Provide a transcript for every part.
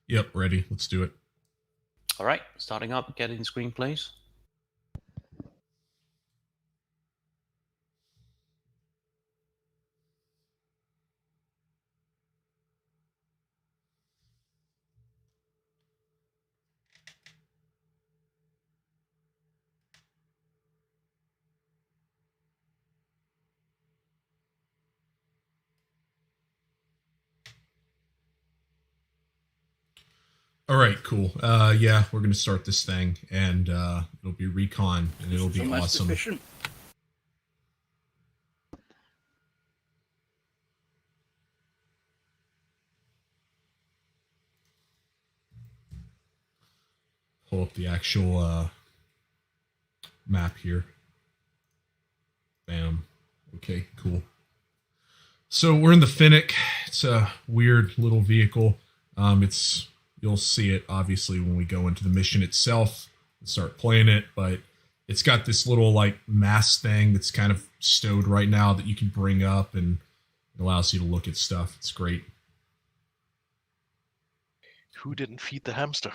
Yep, ready. Let's do it. All right, starting up. Get in screen, please. All right, cool. Yeah, we're gonna start this thing, and it'll be recon, and it'll be awesome. Efficient. Pull up the actual map here. Bam. Okay, cool. So we're in the Finnick. It's a weird little vehicle. You'll see it obviously when we go into the mission itself and start playing it, but it's got this little like mass thing that's kind of stowed right now that you can bring up, and it allows you to look at stuff. It's great. Who didn't feed the hamster?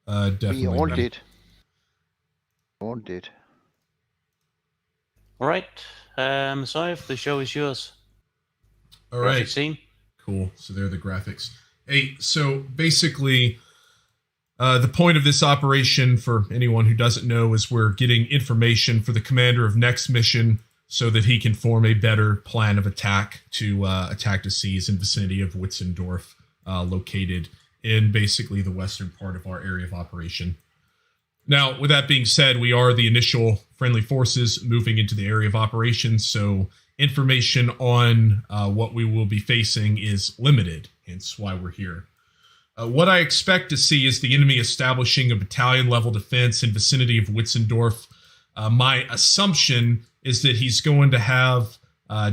Definitely. We all did. All did. All right, Saif, the show is yours. All right. Scene. Cool. So there are the graphics. Hey, so basically, the point of this operation, for anyone who doesn't know, is we're getting information for the commander of next mission so that he can form a better plan of attack to attack the seas in vicinity of Witzendorf, located in basically the western part of our area of operation. Now, with that being said, we are the initial friendly forces moving into the area of operations, so information on what we will be facing is limited, hence why we're here. What I expect to see is the enemy establishing a battalion-level defense in vicinity of Witzendorf. My assumption is that he's going to have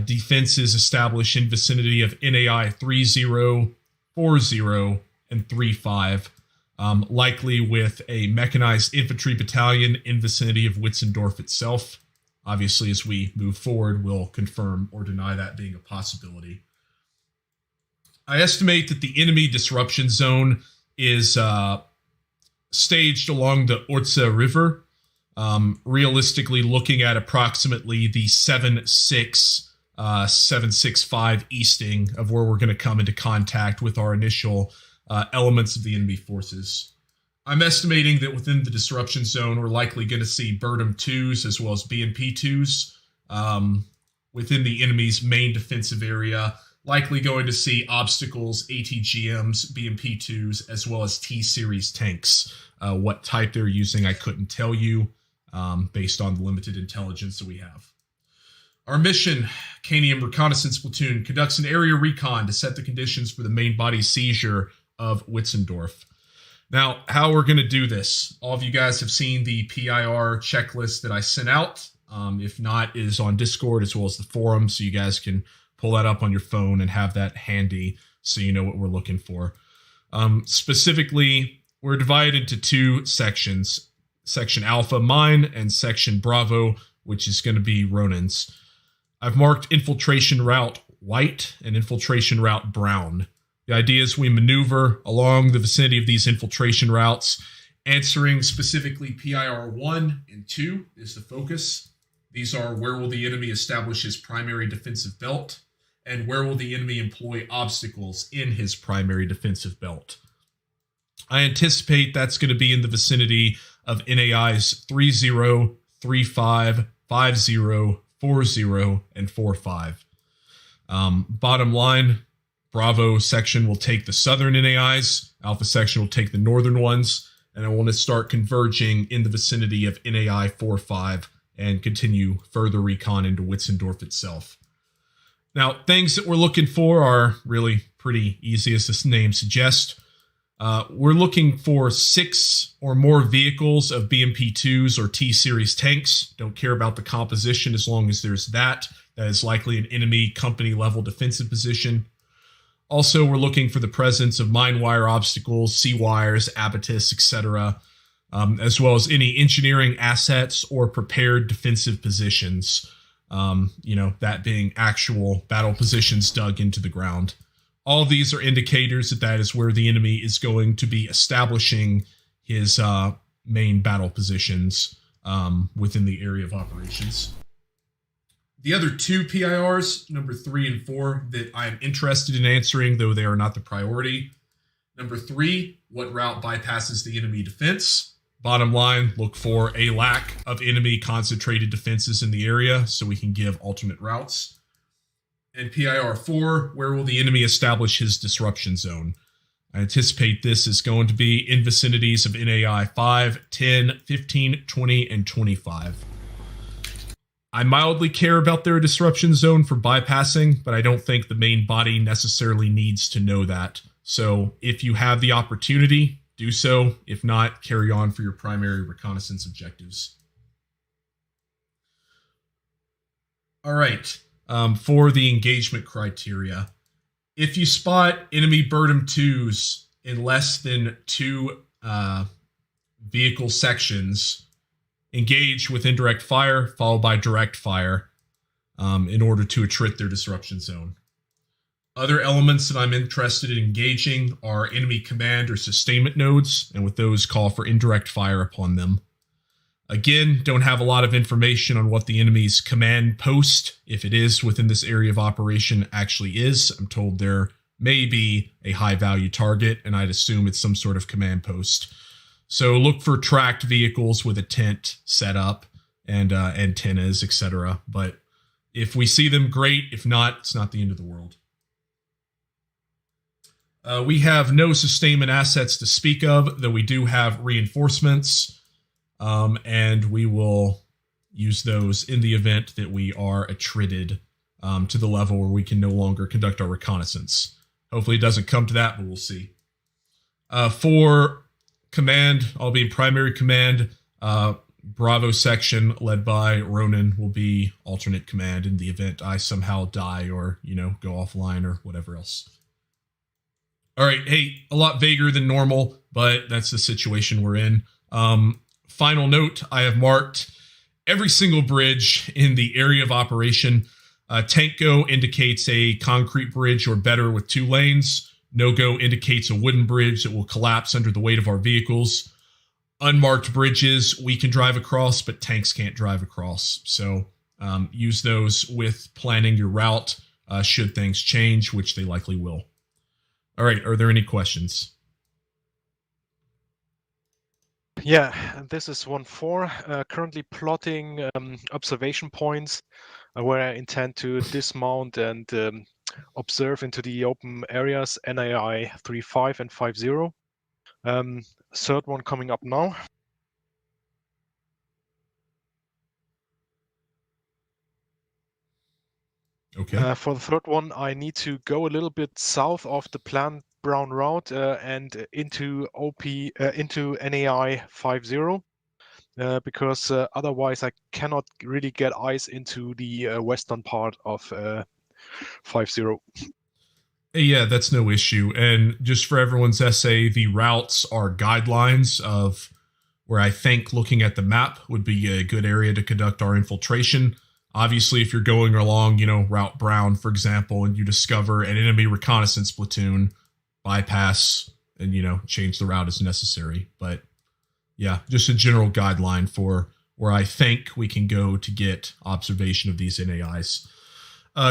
defenses established in vicinity of NAI 30, 40, and 35. Likely with a mechanized infantry battalion in vicinity of Witzendorf itself. Obviously, as we move forward, we'll confirm or deny that being a possibility. I estimate that the enemy disruption zone is staged along the Orza River, realistically looking at approximately the 765 easting of where we're going to come into contact with our initial elements of the enemy forces. I'm estimating that within the disruption zone, we're likely going to see Burnham 2s as well as BMP 2s within the enemy's main defensive area. Likely going to see obstacles, ATGMs, BMP 2s, as well as T-Series tanks. What type they're using, I couldn't tell you based on the limited intelligence that we have. Our mission, Kanium Reconnaissance Platoon, conducts an area recon to set the conditions for the main body seizure of Witzendorf. Now, how we're going to do this, all of you guys have seen the PIR checklist that I sent out. If not, it is on Discord as well as the forum, so you guys can pull that up on your phone and have that handy so you know what we're looking for. Specifically, we're divided into two sections. Section Alpha, mine, and Section Bravo, which is going to be Ronin's. I've marked infiltration route white and infiltration route brown. The idea is we maneuver along the vicinity of these infiltration routes, answering specifically PIR 1 and 2 is the focus. These are where will the enemy establish his primary defensive belt, and where will the enemy employ obstacles in his primary defensive belt. I anticipate that's going to be in the vicinity of NAIs 30, 35, 50, 40, and 45. Bottom line, Bravo section will take the southern NAIs, Alpha section will take the northern ones, and I want to start converging in the vicinity of NAI 45 and continue further recon into Witzendorf itself. Now, things that we're looking for are really pretty easy, as this name suggests. We're looking for 6 or more vehicles of BMP-2s or T-Series tanks. Don't care about the composition as long as there's that. That is likely an enemy company-level defensive position. Also, we're looking for the presence of mine wire obstacles, C-wires, abatis, etc., as well as any engineering assets or prepared defensive positions. That being actual battle positions dug into the ground. All of these are indicators that that is where the enemy is going to be establishing his main battle positions within the area of operations. The other two PIRs, number 3 and 4, that I am interested in answering, though they are not the priority. Number 3, what route bypasses the enemy defense? Bottom line, look for a lack of enemy concentrated defenses in the area so we can give alternate routes. And PIR 4, where will the enemy establish his disruption zone? I anticipate this is going to be in vicinities of NAI 5, 10, 15, 20, and 25. I mildly care about their disruption zone for bypassing, but I don't think the main body necessarily needs to know that. So if you have the opportunity, do so. If not, carry on for your primary reconnaissance objectives. All right. For the engagement criteria, if you spot enemy Burden 2s in less than 2 vehicle sections, engage with indirect fire, followed by direct fire, in order to attrit their disruption zone. Other elements that I'm interested in engaging are enemy command or sustainment nodes, and with those, call for indirect fire upon them. Again, don't have a lot of information on what the enemy's command post, if it is within this area of operation, actually is. I'm told there may be a high-value target, and I'd assume it's some sort of command post. So look for tracked vehicles with a tent set up and antennas, etc. But if we see them, great. If not, it's not the end of the world. We have no sustainment assets to speak of, though we do have reinforcements, and we will use those in the event that we are attrited to the level where we can no longer conduct our reconnaissance. Hopefully it doesn't come to that, but we'll see. For command, I'll be in primary command. Bravo section led by Ronan will be alternate command in the event I somehow die or, go offline or whatever else. All right. Hey, a lot vaguer than normal, but that's the situation we're in. Final note, I have marked every single bridge in the area of operation. Tank go indicates a concrete bridge or better with 2 lanes. No-go indicates a wooden bridge that will collapse under the weight of our vehicles. Unmarked bridges we can drive across, but tanks can't drive across. So use those with planning your route should things change, which they likely will. All right, are there any questions? Yeah, this is 1-4. Currently plotting observation points where I intend to dismount and observe into the open areas, NAI 3.5 and 5.0. Third one coming up now. Okay. For the third one, I need to go a little bit south of the planned brown route and into NAI 5.0 because otherwise I cannot really get eyes into the western part of 5.0. Yeah, that's no issue. And just for everyone's essay, the routes are guidelines of where I think looking at the map would be a good area to conduct our infiltration. Obviously, if you're going along, Route Brown, for example, and you discover an enemy reconnaissance platoon, bypass and, change the route as necessary. But yeah, just a general guideline for where I think we can go to get observation of these NAIs.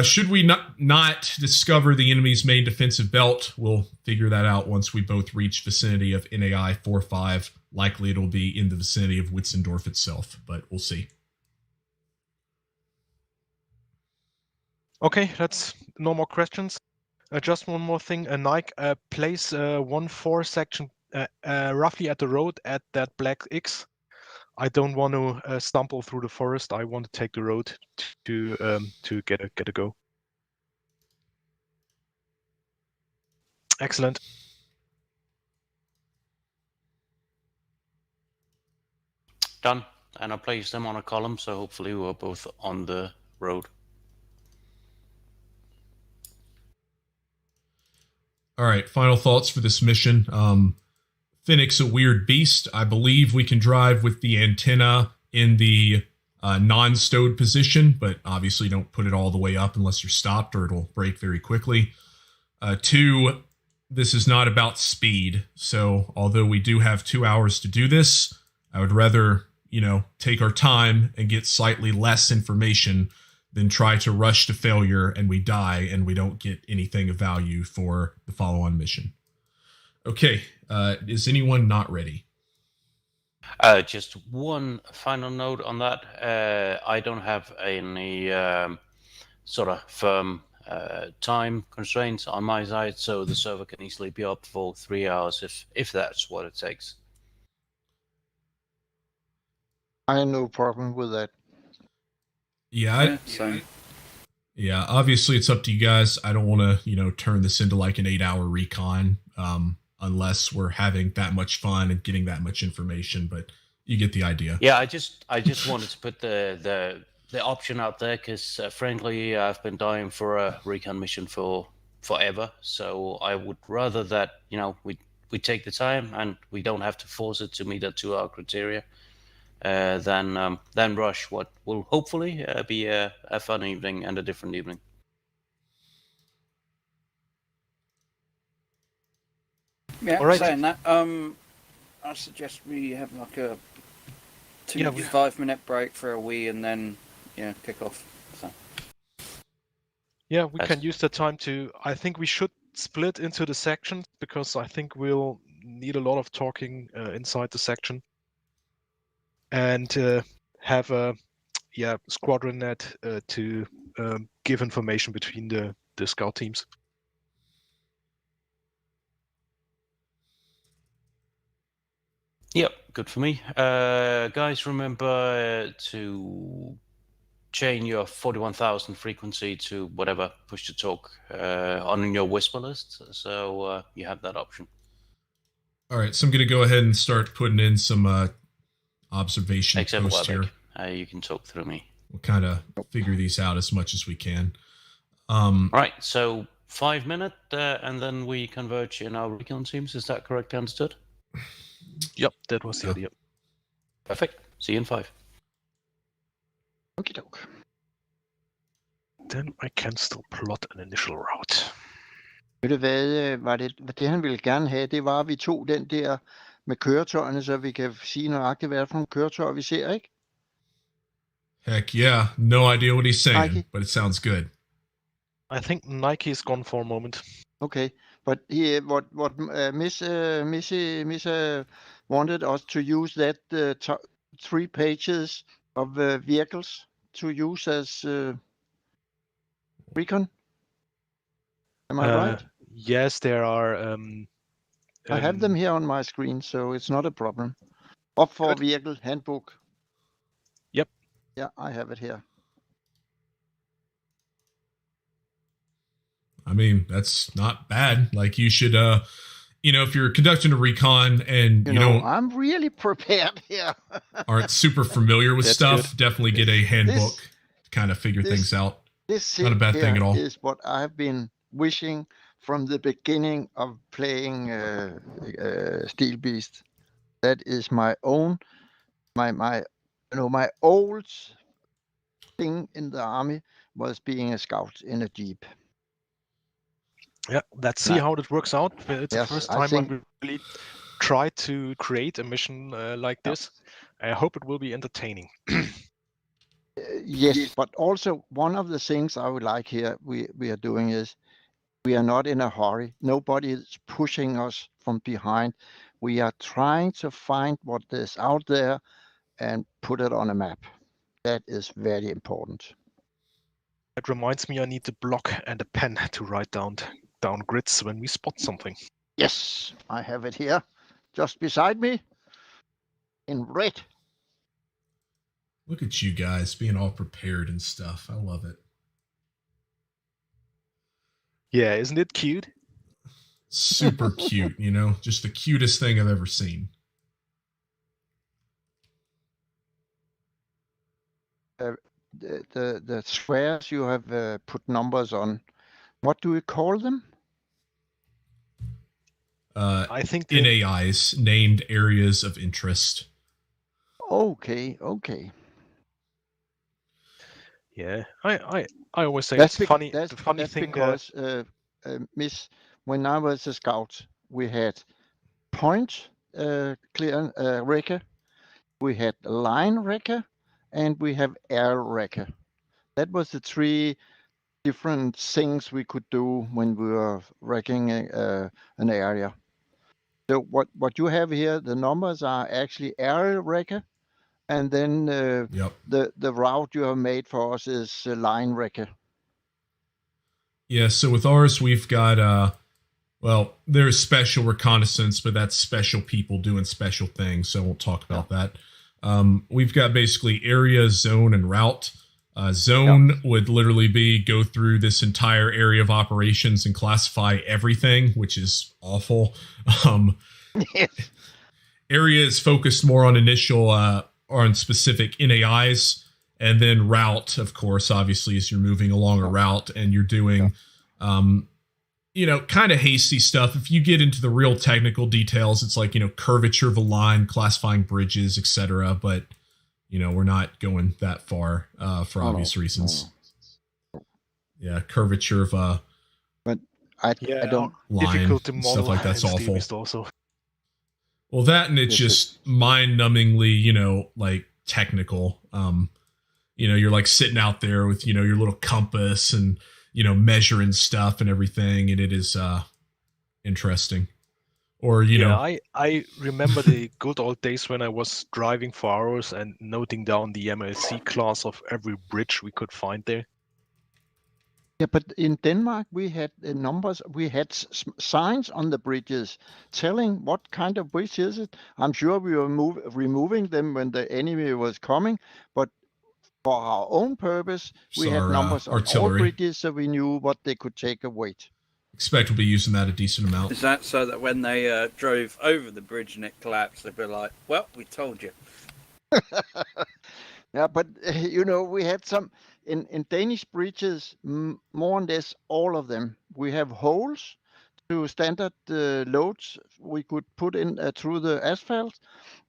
Should we not discover the enemy's main defensive belt, we'll figure that out once we both reach vicinity of NAI 4.5. Likely it'll be in the vicinity of Witzendorf itself, but we'll see. Okay, that's no more questions. Just one more thing. Nike, place 1-4 section roughly at the road at that black X. I don't want to stumble through the forest. I want to take the road to get a go. Excellent. Done. And I placed them on a column, so hopefully we're both on the road. All right, final thoughts for this mission. Phoenix, a weird beast. I believe we can drive with the antenna in the non-stowed position, but obviously don't put it all the way up unless you're stopped or it'll break very quickly. Two, this is not about speed. So although we do have 2 hours to do this, I would rather, take our time and get slightly less information than try to rush to failure and we die and we don't get anything of value for the follow-on mission. Okay, is anyone not ready? Just one final note on that. I don't have any sort of firm time constraints on my side, so the server can easily be up for 3 hours if that's what it takes. I have no problem with that. Yeah, Same. Yeah, obviously it's up to you guys. I don't want to, turn this into like an 8-hour recon, unless we're having that much fun and getting that much information, but you get the idea. Yeah, I just wanted to put the option out there because frankly, I've been dying for a recon mission for forever. So I would rather that, we take the time and we don't have to force it to meet a 2-hour criteria. Than rush what will hopefully be a fun evening and a different evening. Yeah, All right. saying that, I suggest we have like a 5-minute break for a wee and then kick off. So. Yeah, we can use the time to. I think we should split into the sections because I think we'll need a lot of talking inside the section. And have a squadron net to give information between the scout teams. Yep, good for me. Guys, remember to chain your 41,000 frequency to whatever push to talk on your whisper list, so you have that option. All right, so I'm going to go ahead and start putting in some observation Except posts here. you can talk through me. We'll kind of figure these out as much as we can. Right, so 5 minutes, and then we converge in our recon teams. Is that correct? Understood? Yep, that was the idea. Perfect. See you in 5. Okie doke. Then I can still plot an initial route. Ved du hvad, var det han ville gerne have, det var, at vi tog den der med køretøjerne, så vi kan sige nøjagtigt, hvad det er for nogle køretøjer, vi ser, ikke? Heck yeah, no idea what he's saying, Nike. but it sounds good. I think Nike is gone for a moment. Okay, but what Miss wanted us to use that 3 pages of vehicles to use as recon. Am I right? Yes, there are. I have them here on my screen, so it's not a problem. Up for vehicle handbook. Yep. Yeah, I have it here. I mean, that's not bad. Like you should, if you're conducting a recon and you don't, I'm really prepared here. aren't super familiar with That's stuff, good. definitely get a handbook to kind of figure things out. This Not a bad thing at all. is what I've been wishing from the beginning of playing Steel Beast. That is my own, my old thing in the army was being a scout in a jeep. Yeah, let's see how it works out. It's Yes, the first I time think- I really try to create a mission like this. I hope it will be entertaining. Yes, but also one of the things I would like here we are doing is we are not in a hurry. Nobody is pushing us from behind. We are trying to find what is out there and put it on a map. That is very important. It reminds me I need a block and a pen to write down grids when we spot something. Yes, I have it here, just beside me, in red. Look at you guys being all prepared and stuff. I love it. Yeah, isn't it cute? Super cute, just the cutest thing I've ever seen. The squares you have put numbers on. What do we call them? I think NAIs, named areas of interest. Okay. Yeah, I always say That's it's funny. That's, the funny that's thing because miss. When I was a scout, we had point clear wrecker, we had line wrecker, and we have air wrecker. That was the three different things we could do when we were wrecking an area. So what you have here, the numbers are actually aerial wrecker, and then Yep. the route you have made for us is line wrecker. Yeah, so with ours, we've got, well, there's special reconnaissance, but that's special people doing special things, so I won't talk about that. We've got basically area, zone, and route. Zone would literally be go through this entire area of operations and classify everything, which is awful. Yes. Area is focused more on initial or on specific NAIs, and then route, of course, obviously, as you're moving along a route and you're doing, kind of hasty stuff. If you get into the real technical details, it's like, curvature of a line, classifying bridges, etc. But we're not going that far for obvious reasons. Yeah, curvature of a but I don't line, difficult to model stuff like that's in awful. Steam also. Well, that and it's just mind-numbingly, like technical. You're like sitting out there with your little compass and measuring stuff and everything, and it is interesting. Or I remember the good old days when I was driving for hours and noting down the MLC class of every bridge we could find there. Yeah, but in Denmark we had numbers. We had signs on the bridges telling what kind of bridge is it. I'm sure we were removing them when the enemy was coming, but for our own purpose, we had numbers on all bridges, so we knew what they could take away. Expect we'll be using that a decent amount. Is that so that when they drove over the bridge and it collapsed, they'd be like, "Well, we told you." Yeah, but we had some in Danish bridges, more or less all of them. We have holes to standard loads we could put in through the asphalt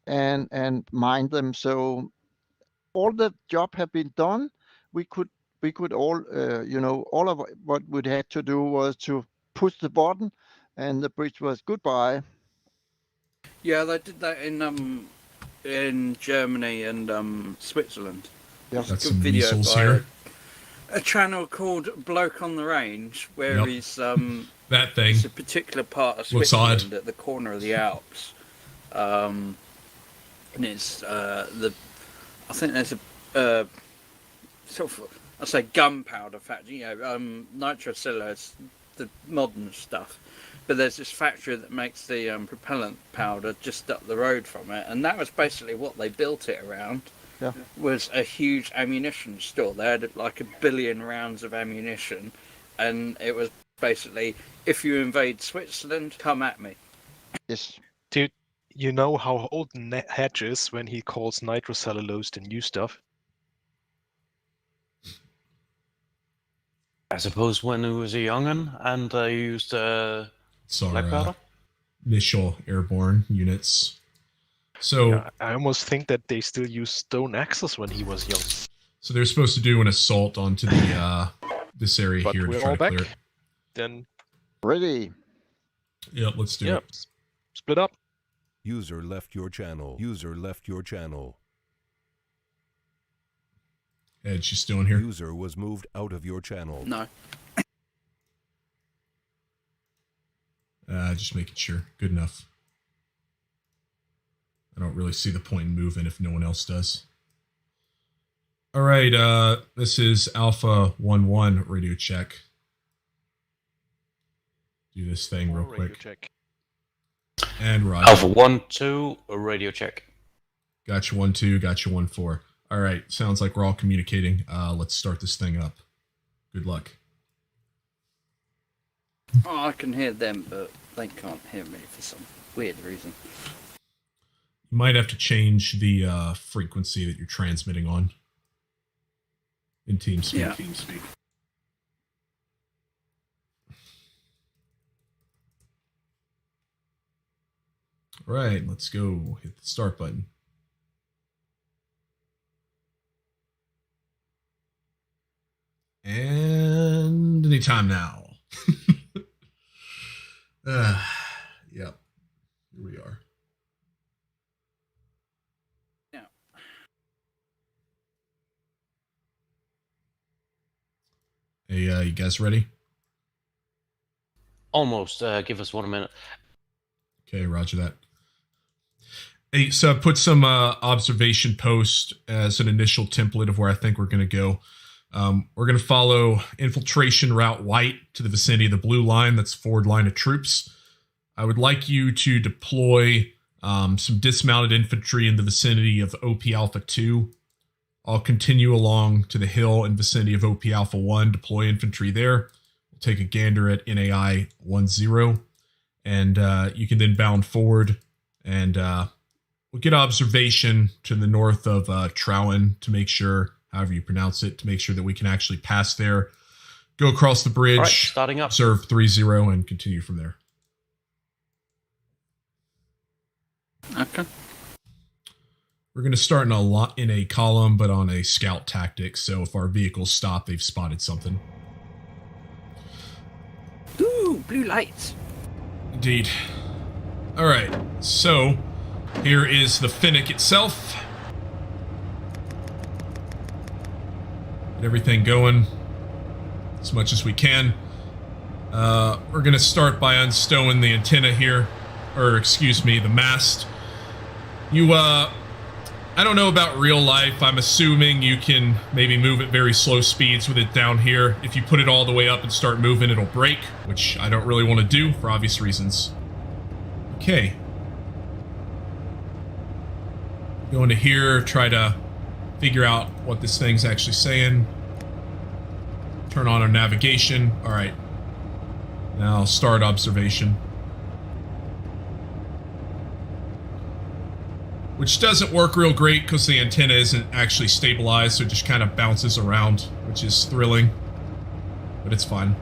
and mine them. So all the job have been done. We could all all of what we had to do was to push the button, and the bridge was goodbye. Yeah, they did that in Germany and Switzerland. Yes. That's a some good video weasels by here. a channel called Bloke on the Range, where he's that thing. it's a particular part of Looks Switzerland odd. at the corner of the Alps, and it's I think there's a sort of, I say gunpowder factory, nitrocellulose, the modern stuff. But there's this factory that makes the propellant powder just up the road from it, and that was basically what they built it around. Yeah. Was a huge ammunition store. They had like 1 billion rounds of ammunition, and it was basically, if you invade Switzerland, come at me. Yes. Dude, you know how old Hedge is when he calls nitrocellulose the new stuff? I suppose when he was a young'un and I used black powder. Initial airborne units. So Yeah, I almost think that they still used stone axes when he was young. So they're supposed to do an assault onto the this area But here to we're try all to back. clear it. Then Ready. Yep, let's do it. Split up. User left your channel. User left your channel. Edge, she's still in here. User was moved out of your channel. No. Just making sure. Good enough. I don't really see the point in moving if no one else does. All right, this is Alpha 1-1 radio check. Do this thing real quick. Check. And Roger. Alpha 1-2, a radio check. Gotcha 1-2, gotcha 1-4. All right, sounds like we're all communicating. Let's start this thing up. Good luck. Oh, I can hear them, but they can't hear me for some weird reason. You might have to change the frequency that you're transmitting on in TeamSpeak. Yeah. TeamSpeak. All right, let's go. Hit the start button. And anytime now. Yep. Here we are. Yeah. Hey, you guys ready? Almost. Give us 1 minute. Okay, roger that. Hey, so I put some observation post as an initial template of where I think we're going to go. We're going to follow infiltration route white to the vicinity of the blue line. That's forward line of troops. I would like you to deploy some dismounted infantry in the vicinity of OP Alpha 2. I'll continue along to the hill in vicinity of OP Alpha 1, deploy infantry there. We'll take a gander at NAI 10, and you can then bound forward, and we'll get observation to the north of Trowen to make sure, however you pronounce it, to make sure that we can actually pass there, go across the bridge, All right, starting up. observe 3-0, and continue from there. Okay. We're going to start in a column, but on a scout tactic. So if our vehicles stop, they've spotted something. Ooh, blue lights. Indeed. All right. So here is the Finnick itself. Get everything going as much as we can. We're going to start by unstowing the antenna here, or excuse me, the mast. I don't know about real life. I'm assuming you can maybe move at very slow speeds with it down here. If you put it all the way up and start moving, it'll break, which I don't really want to do for obvious reasons. Okay. Go into here, try to figure out what this thing's actually saying. Turn on our navigation. All right. Now start observation. Which doesn't work real great because the antenna isn't actually stabilized, so it just kind of bounces around, which is thrilling, but it's fine.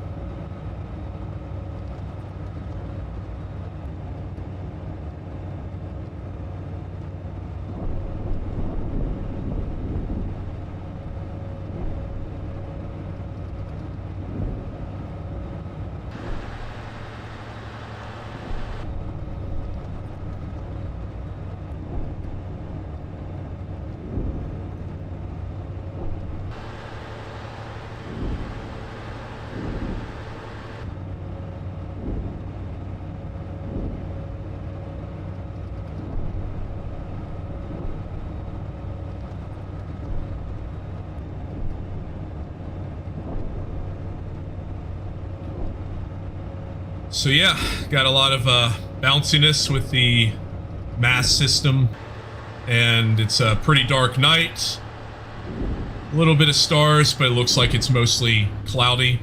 So yeah, got a lot of bounciness with the mass system, and it's a pretty dark night. A little bit of stars, but it looks like it's mostly cloudy.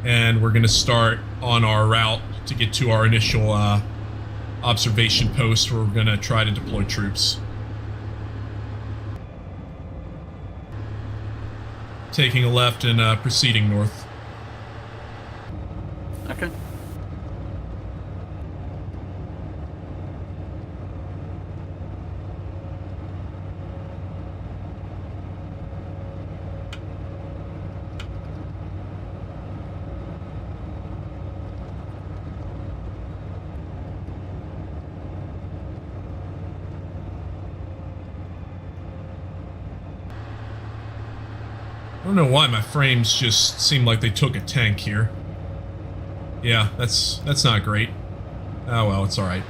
And we're gonna start on our route to get to our initial observation post where we're gonna try to deploy troops. Taking a left and proceeding north. Okay. I don't know why my frames just seem like they took a tank here. Yeah, that's not great. Oh well, it's alright.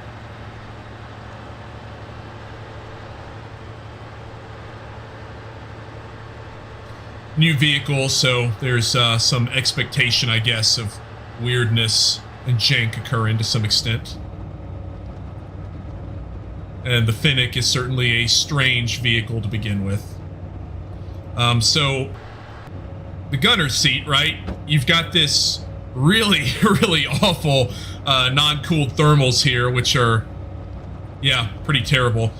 New vehicle, so there's some expectation, I guess, of weirdness and jank occurring to some extent. And the Finnick is certainly a strange vehicle to begin with. So, the gunner's seat, right? You've got this really, really awful non-cooled thermals here, which are, yeah, pretty terrible.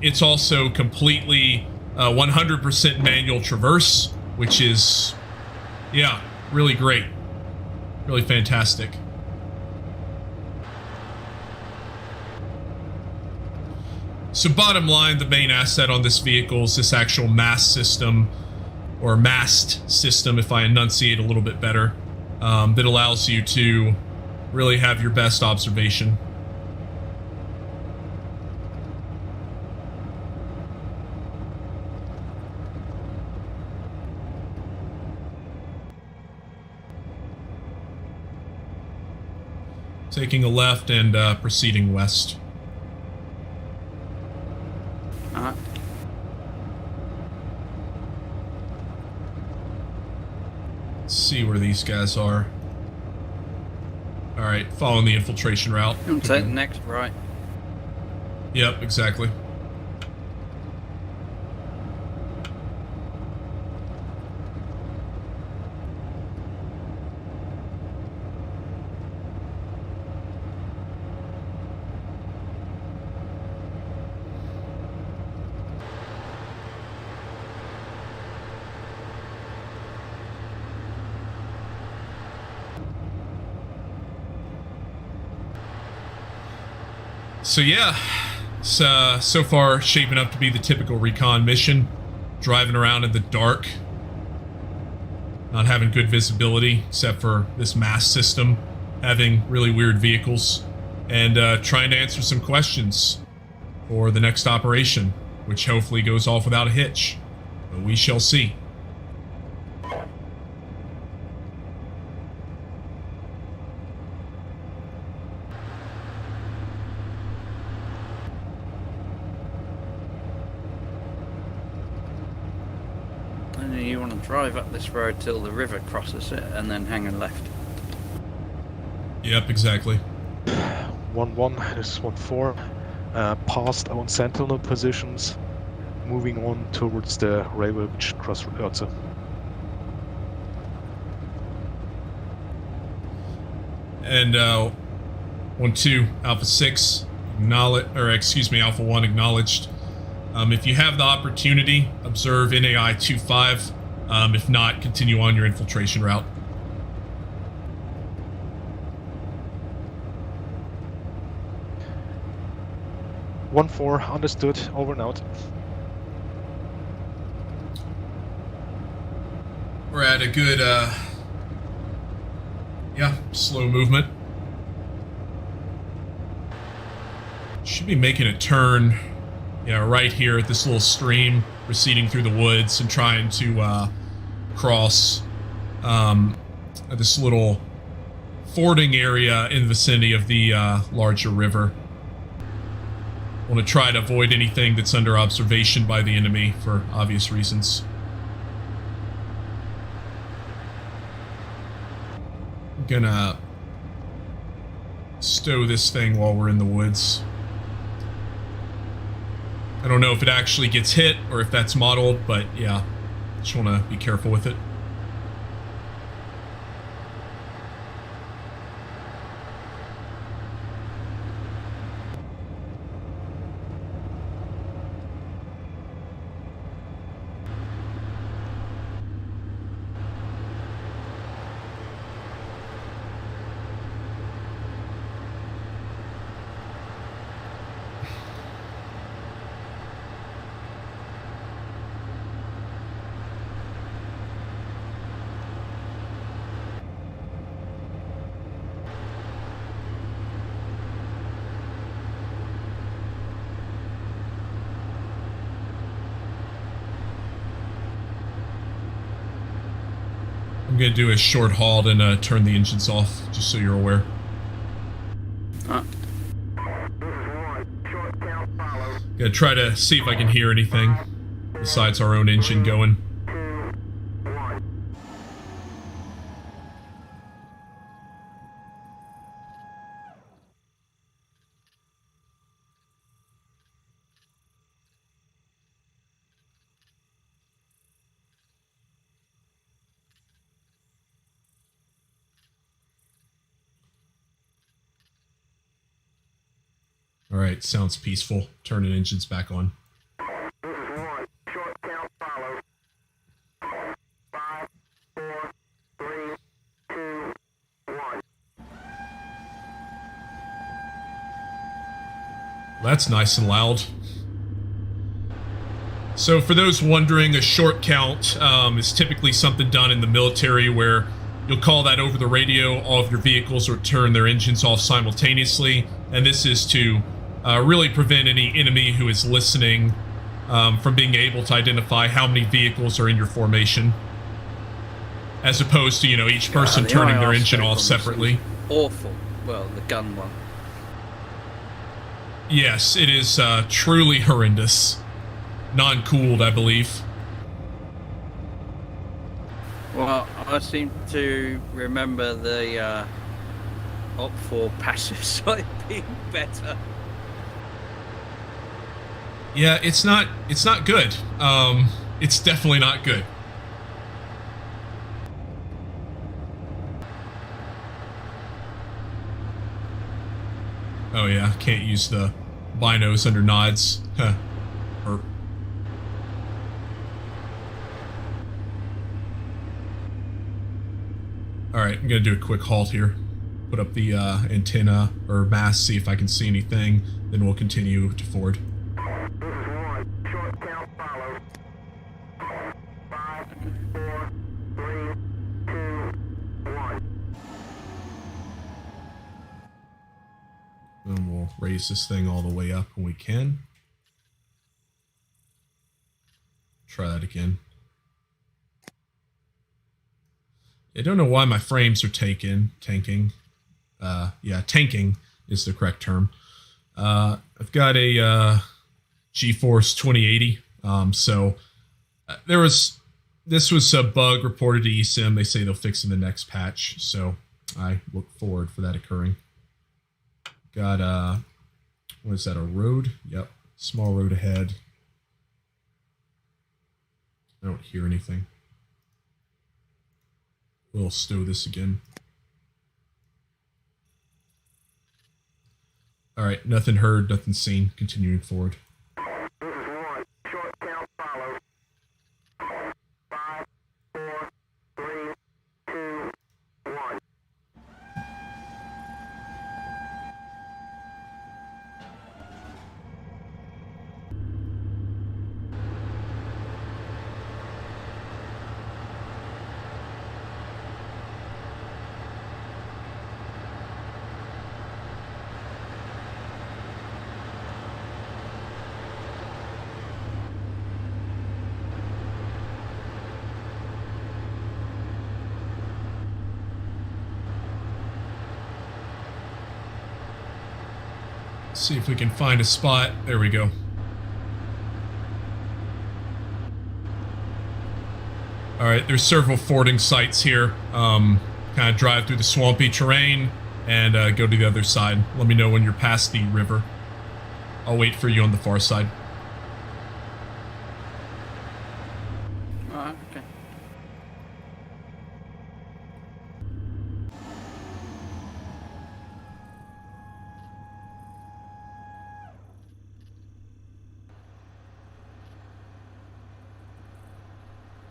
It's also completely 100% manual traverse, which is, yeah, really great. Really fantastic. So bottom line, the main asset on this vehicle is this actual mast system, or mast system, if I enunciate a little bit better, that allows you to really have your best observation. Taking a left and proceeding west. Let's see where these guys are. Alright, following the infiltration route. You'll take the next right. Yep, exactly. So yeah, it's so far shaping up to be the typical recon mission. Driving around in the dark. Not having good visibility, except for this MASS system. Having really weird vehicles. And trying to answer some questions for the next operation, which hopefully goes off without a hitch. But we shall see. You want to drive up this road till the river crosses it and then hang a left. Yep, exactly. 1-1, this is 1-4. Past our sentinel positions, moving on towards the railway which cross Urza. And 1-2, Alpha 6, Alpha 1 acknowledged. If you have the opportunity, observe NAI 25. If not, continue on your infiltration route. One 4, understood, over and out. We're at a good, slow movement. Should be making a turn, right here at this little stream, proceeding through the woods and trying to cross this little fording area in the vicinity of the larger river. Want to try to avoid anything that's under observation by the enemy for obvious reasons. I'm gonna stow this thing while we're in the woods. I don't know if it actually gets hit or if that's modeled, but yeah, just want to be careful with it. I'm gonna do a short halt and turn the engines off, just so you're aware. Gonna try to see if I can hear anything besides our own engine going. Alright, sounds peaceful. Turning engines back on. This is 1. Short count follows. 5, 4, 3, 2, 1. That's nice and loud. So for those wondering, a short count is typically something done in the military where You'll call that over the radio. All of your vehicles will turn their engines off simultaneously, and this is to really prevent any enemy who is listening from being able to identify how many vehicles are in your formation, as opposed to, each person turning their engine off separately. Awful. Well, the gun one. Yes, it is truly horrendous. Non-cooled, I believe. Well, I seem to remember the Op4 passive side being better. Yeah, it's not good. It's definitely not good. Oh yeah, can't use the binos under nods. Huh. Alright, I'm gonna do a quick halt here. Put up the antenna or mast, see if I can see anything. Then we'll continue to forward. This is 1. Short count follows. 5, 4, 3, 2, 1. And we'll raise this thing all the way up when we can. Try that again. I don't know why my frames are tanking. Yeah, tanking is the correct term. I've got a GeForce 2080. This was a bug reported to eSIM. They say they'll fix in the next patch, so I look forward for that occurring. Got what is that? A road? Yep, small road ahead. I don't hear anything. We'll stow this again. Alright, nothing heard, nothing seen. Continuing forward. This is 1. Short count follows. 5, 4, 3, 2, 1. See if we can find a spot. There we go. Alright, there's several fording sites here. Kind of drive through the swampy terrain and go to the other side. Let me know when you're past the river. I'll wait for you on the far side. Alright, okay.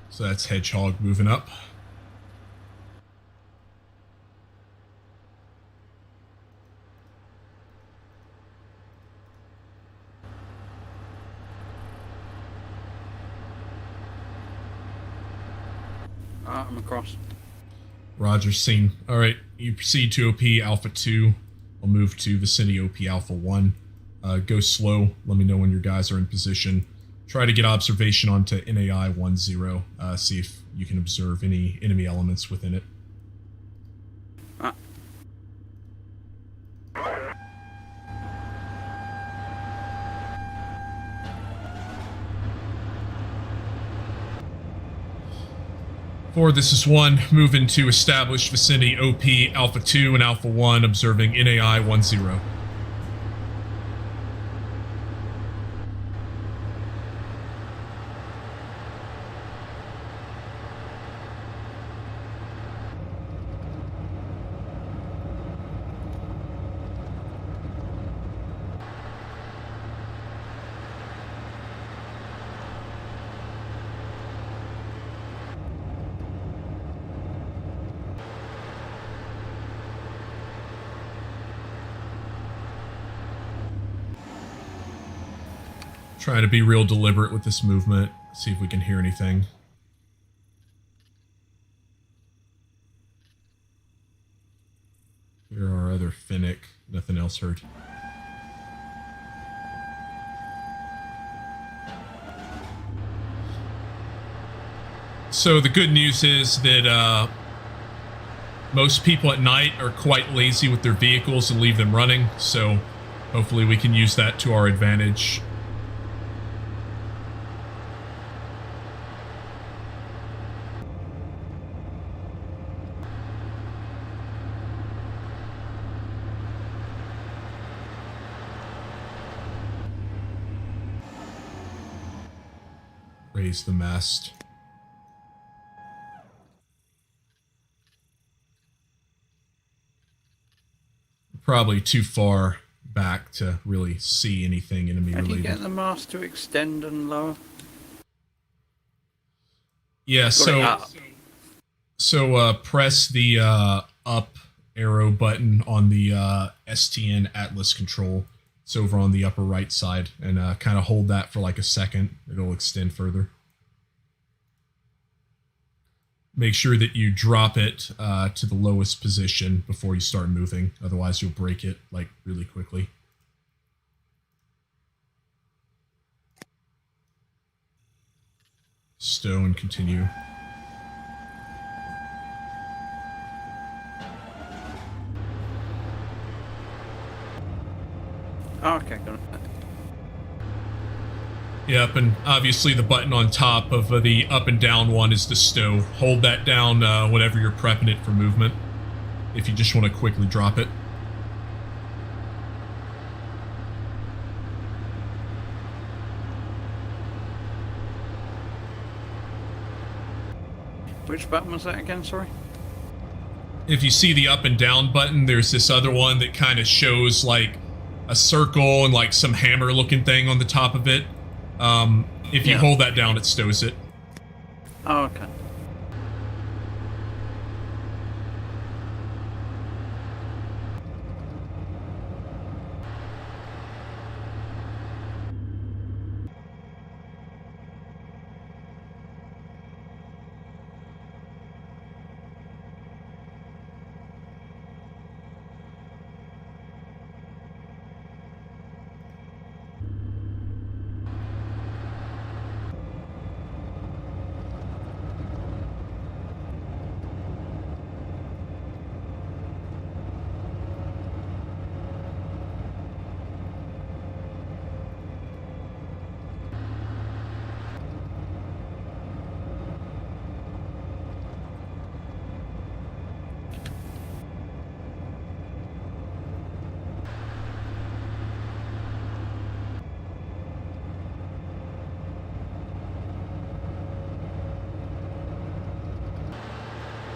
So that's Hedgehog moving up. I'm across. Roger, seen. Alright, you proceed to OP Alpha 2. I'll move to vicinity OP Alpha 1. Go slow. Let me know when your guys are in position. Try to get observation onto NAI 10. See if you can observe any enemy elements within it. Forward, this is 1. Moving to established vicinity OP Alpha 2 and Alpha 1, observing NAI 10. Trying to be real deliberate with this movement. See if we can hear anything. another Finnick. Nothing else heard. So the good news is that most people at night are quite lazy with their vehicles and leave them running, so hopefully we can use that to our advantage. Raise the mast. Probably too far back to really see anything enemy Can you related. get the mast to extend and lower? Yeah, so press the up arrow button on the STN Atlas control. It's over on the upper right side, and kind of hold that for like a second. It'll extend further. Make sure that you drop it to the lowest position before you start moving. Otherwise, you'll break it like really quickly. Stow and continue. Oh, okay, got it. Yep, and obviously the button on top of the up and down one is the stow. Hold that down whenever you're prepping it for movement, if you just want to quickly drop it. Which button was that again, sorry? If you see the up and down button, there's this other one that kind of shows like a circle and like some hammer looking thing on the top of it. If you hold that down, it stows it. Oh, okay.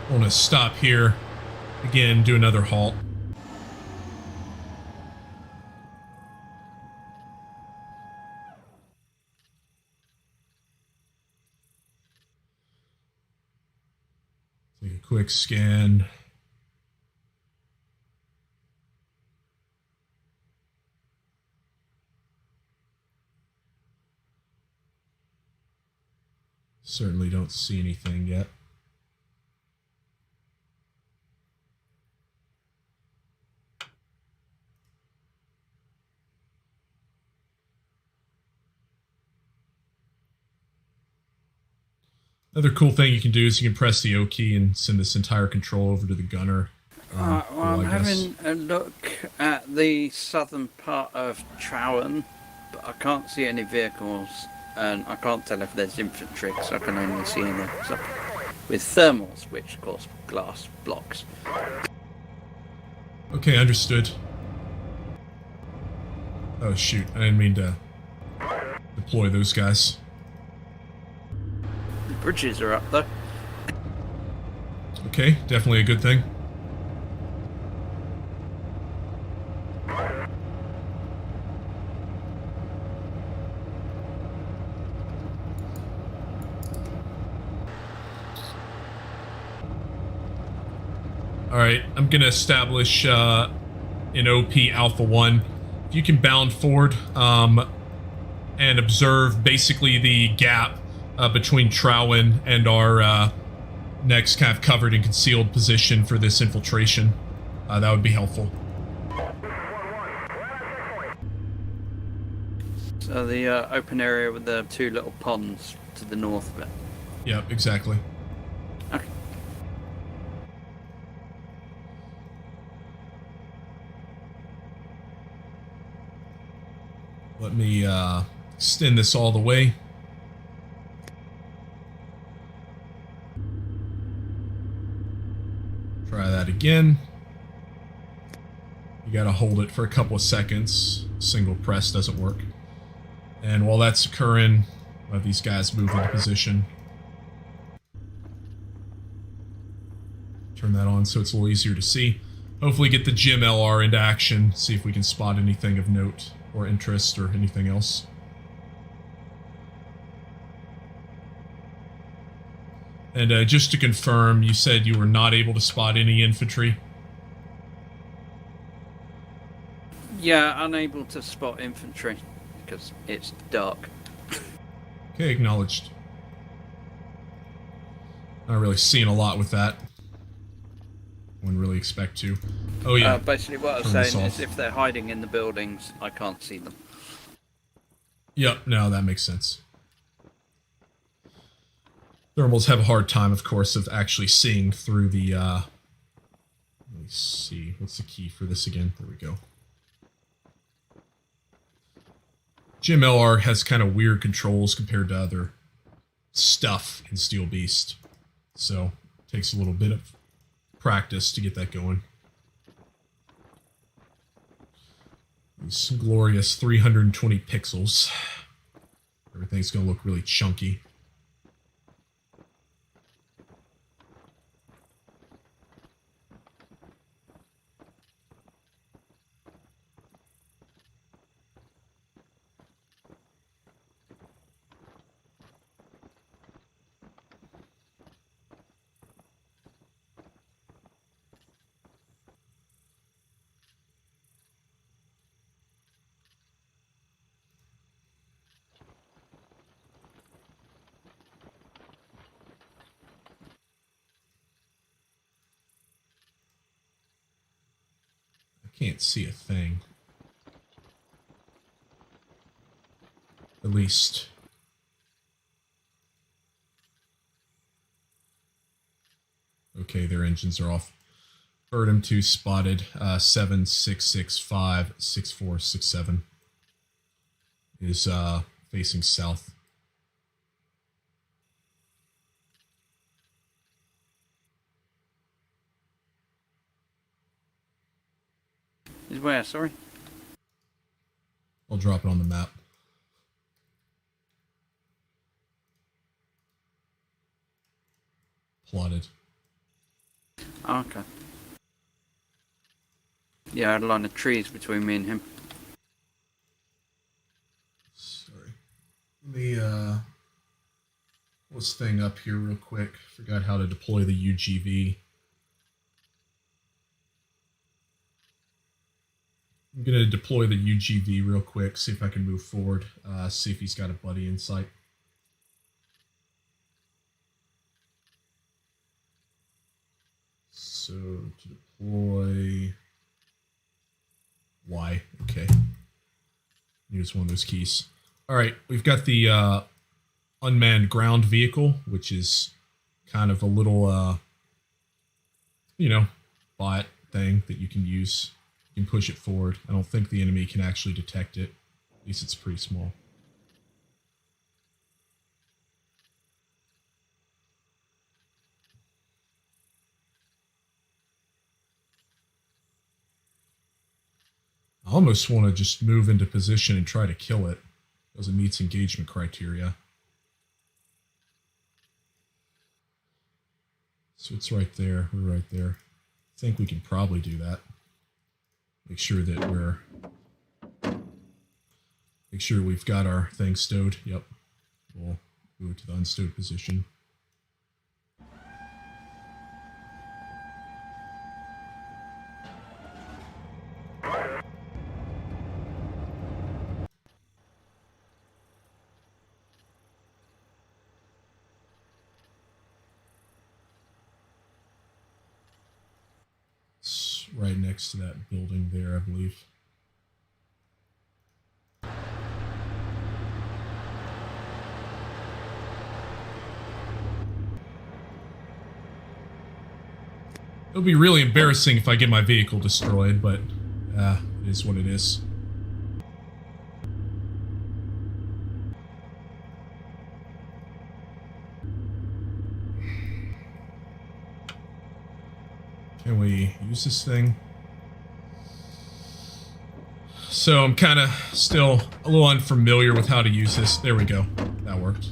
I want to stop here. Again, do another halt. Take a quick scan. Certainly don't see anything yet. Another cool thing you can do is you can press the O key and send this entire control over to the gunner. Well, I'm having a look at the southern part of Trowen, but I can't see any vehicles, and I can't tell if there's infantry, because I can only see them with thermals, which of course glass blocks. Okay, understood. Oh shoot, I didn't mean to deploy those guys. The bridges are up though. Okay, definitely a good thing. Alright, I'm gonna establish an OP Alpha 1. If you can bound forward and observe basically the gap between Trowen and our next kind of covered and concealed position for this infiltration, that would be helpful. So the open area with the two little ponds to the north of it. Yep, exactly. Okay. Let me extend this all the way. Try that again. You gotta hold it for a couple of seconds. Single press doesn't work. And while that's occurring, these guys move into position. Turn that on so it's a little easier to see. Hopefully get the GM LR into action, see if we can spot anything of note or interest or anything else. And just to confirm, you said you were not able to spot any infantry? Yeah, unable to spot infantry because it's dark. Okay, acknowledged. Not really seeing a lot with that. Wouldn't really expect to. Oh yeah. Basically what I was Turn this saying off. is if they're hiding in the buildings, I can't see them. Yep, no, that makes sense. Thermals have a hard time, of course, of actually seeing through the, let me see, what's the key for this again? There we go. GMLR has kind of weird controls compared to other stuff in Steel Beast. So, it takes a little bit of practice to get that going. These glorious 320 pixels. Everything's going to look really chunky. Can't see a thing. At least. Okay, their engines are off. Birdham 2 spotted. 7665 6467 is facing south. Is where, sorry? I'll drop it on the map. Plotted. Oh, okay. Yeah, I had a line of trees between me and him. Sorry. Let me pull this thing up here real quick. Forgot how to deploy the UGV. I'm going to deploy the UGV real quick, see if I can move forward, see if he's got a buddy in sight. So, to deploy... Y, okay. Use one of those keys. Alright, we've got the unmanned ground vehicle, which is kind of a little, you know, bot thing that you can use. You can push it forward. I don't think the enemy can actually detect it. At least it's pretty small. I almost want to just move into position and try to kill it, because it meets engagement criteria. So it's right there. We're right there. I think we can probably do that. Make sure that we've got our thing stowed. Yep. We'll move to the unstowed position. It's right next to that building there, I believe. It'll be really embarrassing if I get my vehicle destroyed, but it is what it is. Can we use this thing? So I'm kind of still a little unfamiliar with how to use this. There we go. That worked.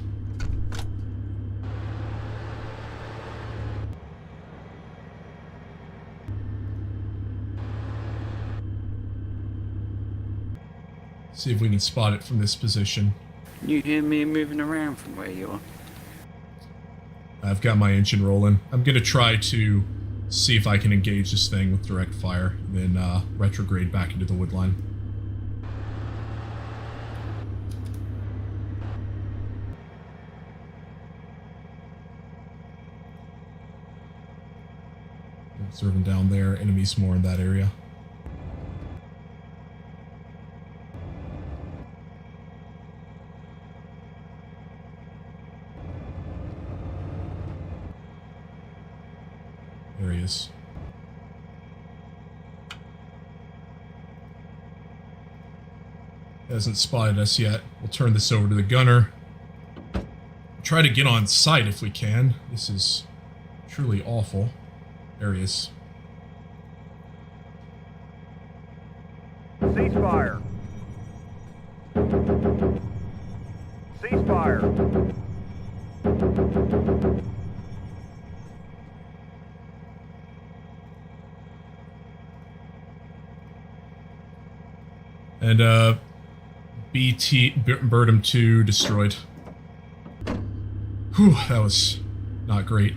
See if we can spot it from this position. Can you hear me moving around from where you are? I've got my engine rolling. I'm going to try to see if I can engage this thing with direct fire, and then retrograde back into the woodline. Observing down there, enemies more in that area. There he is. Hasn't spotted us yet. We'll turn this over to the gunner. Try to get on site if we can. This is truly awful. There he is. Ceasefire. Ceasefire. And BT Birdum 2 destroyed. Whew, that was not great.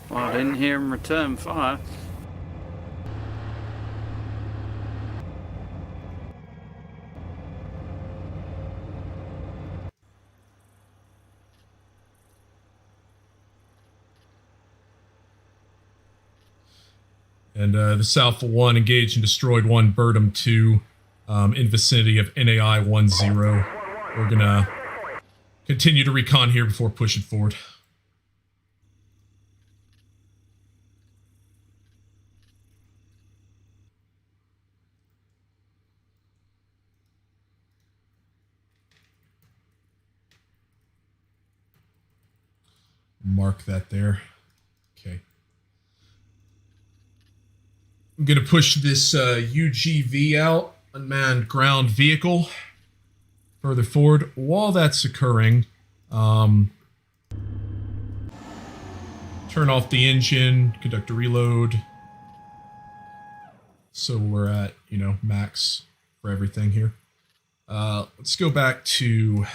Well, I didn't hear him return fire. And this Alpha 1 engaged and destroyed one Birdum 2 in vicinity of NAI 10. We're gonna continue to recon here before pushing forward. Mark that there. Okay. I'm going to push this UGV out, unmanned ground vehicle, further forward. While that's occurring, turn off the engine, conduct a reload. So we're at, max for everything here. Let's go back to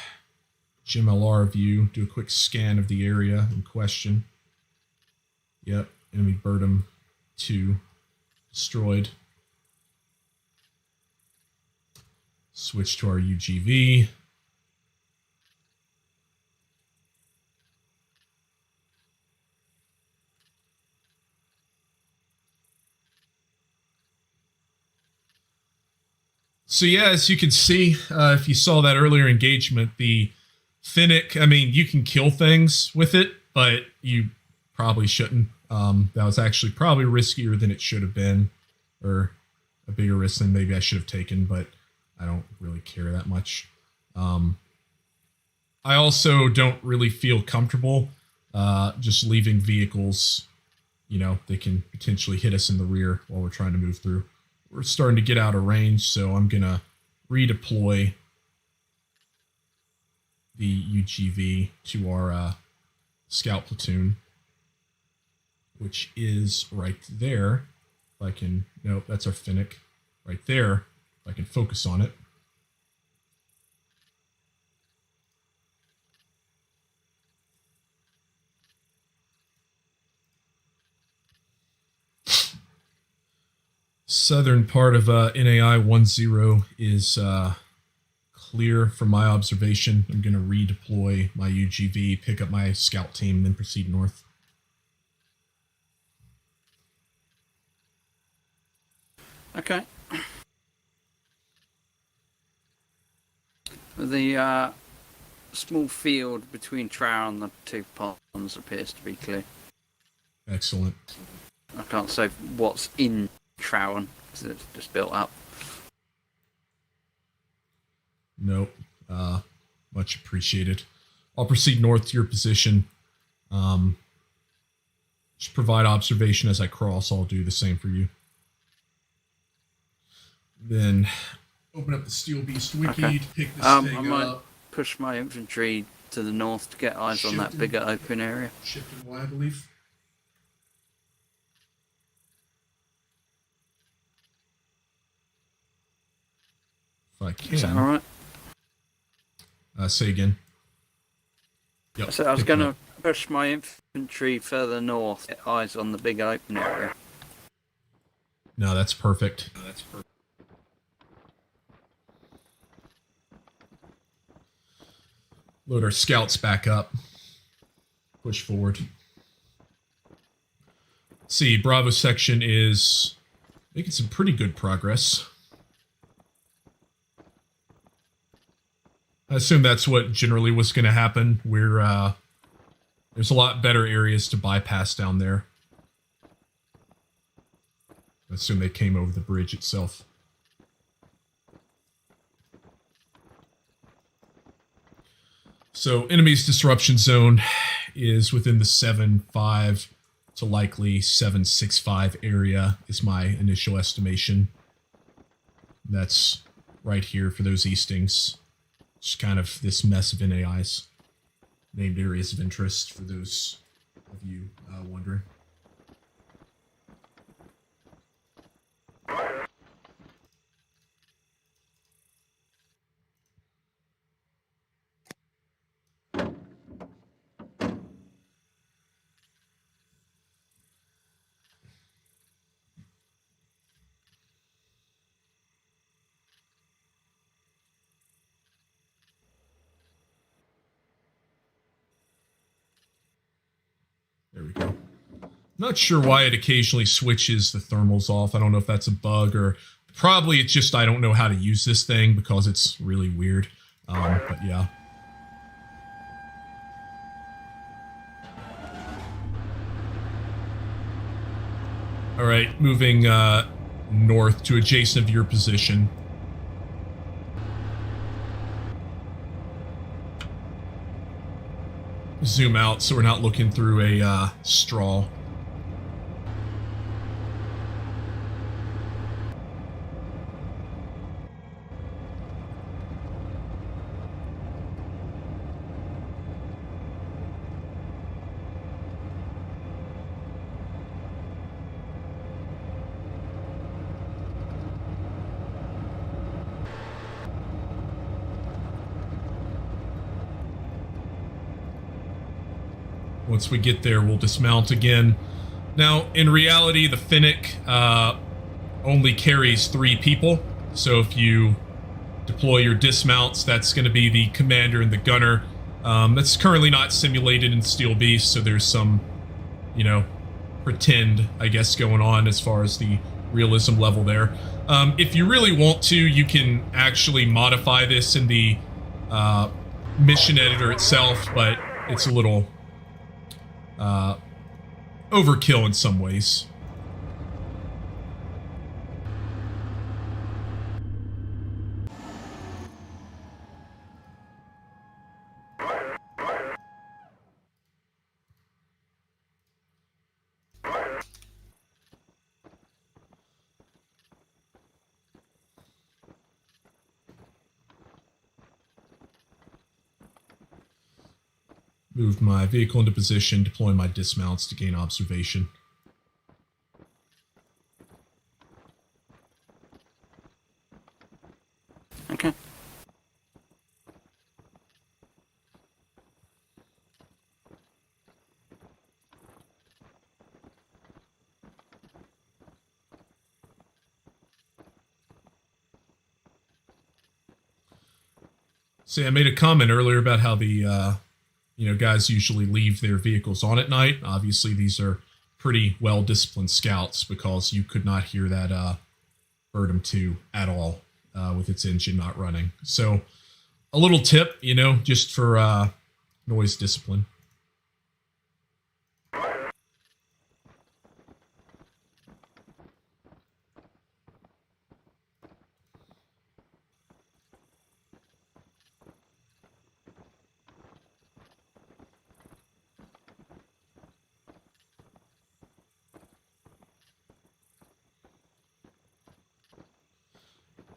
GMLR view, do a quick scan of the area in question. Yep, enemy Birdum 2 destroyed. Switch to our UGV. So yeah, as you can see, if you saw that earlier engagement, the Finnick, I mean, you can kill things with it, but you probably shouldn't. That was actually probably riskier than it should have been, or a bigger risk than maybe I should have taken, but I don't really care that much. I also don't really feel comfortable just leaving vehicles, they can potentially hit us in the rear while we're trying to move through. We're starting to get out of range, so I'm going to redeploy the UGV to our scout platoon, which is right there. If I can, nope, that's our Finnick right there. If I can focus on it. Southern part of NAI 10 is clear from my observation. I'm going to redeploy my UGV, pick up my scout team, and then proceed north. Okay. The small field between Trower and the two ponds appears to be clear. Excellent. I can't say what's in Trower because it's just built up. Nope. Much appreciated. I'll proceed north to your position. Just provide observation as I cross. I'll do the same for you. Then open up the Steel Beast wiki Okay. to pick this I thing might up. push my infantry to the north to get eyes on that bigger open area. Shift and Y, I believe. If I can. Is that alright? Say again. Yep, So I was pick going it to up. push my infantry further north, get eyes on the big open area. No, that's perfect. Load our scouts back up. Push forward. See, Bravo section is making some pretty good progress. I assume that's what generally was going to happen. There's a lot better areas to bypass down there. I assume they came over the bridge itself. So, enemy's disruption zone is within the 7-5 to likely 7-6-5 area, is my initial estimation. That's right here for those Eastings. Just kind of this mess of NAIs. Named areas of interest for those of you wondering. There we go. Not sure why it occasionally switches the thermals off. I don't know if that's a bug or probably it's just I don't know how to use this thing because it's really weird. But yeah. All right, moving north to adjacent of your position. Zoom out so we're not looking through a straw. Once we get there, we'll dismount again. Now, in reality, the Finnick only carries 3 people. So if you deploy your dismounts, that's going to be the commander and the gunner. That's currently not simulated in Steel Beast, so there's some, pretend, I guess, going on as far as the realism level there. If you really want to, you can actually modify this in the mission editor itself, but it's a little overkill in some ways. Moved my vehicle into position, deploying my dismounts to gain observation. Okay. See, I made a comment earlier about how the guys usually leave their vehicles on at night. Obviously, these are pretty well-disciplined scouts because you could not hear that Birdom 2 at all with its engine not running. So a little tip, just for noise discipline.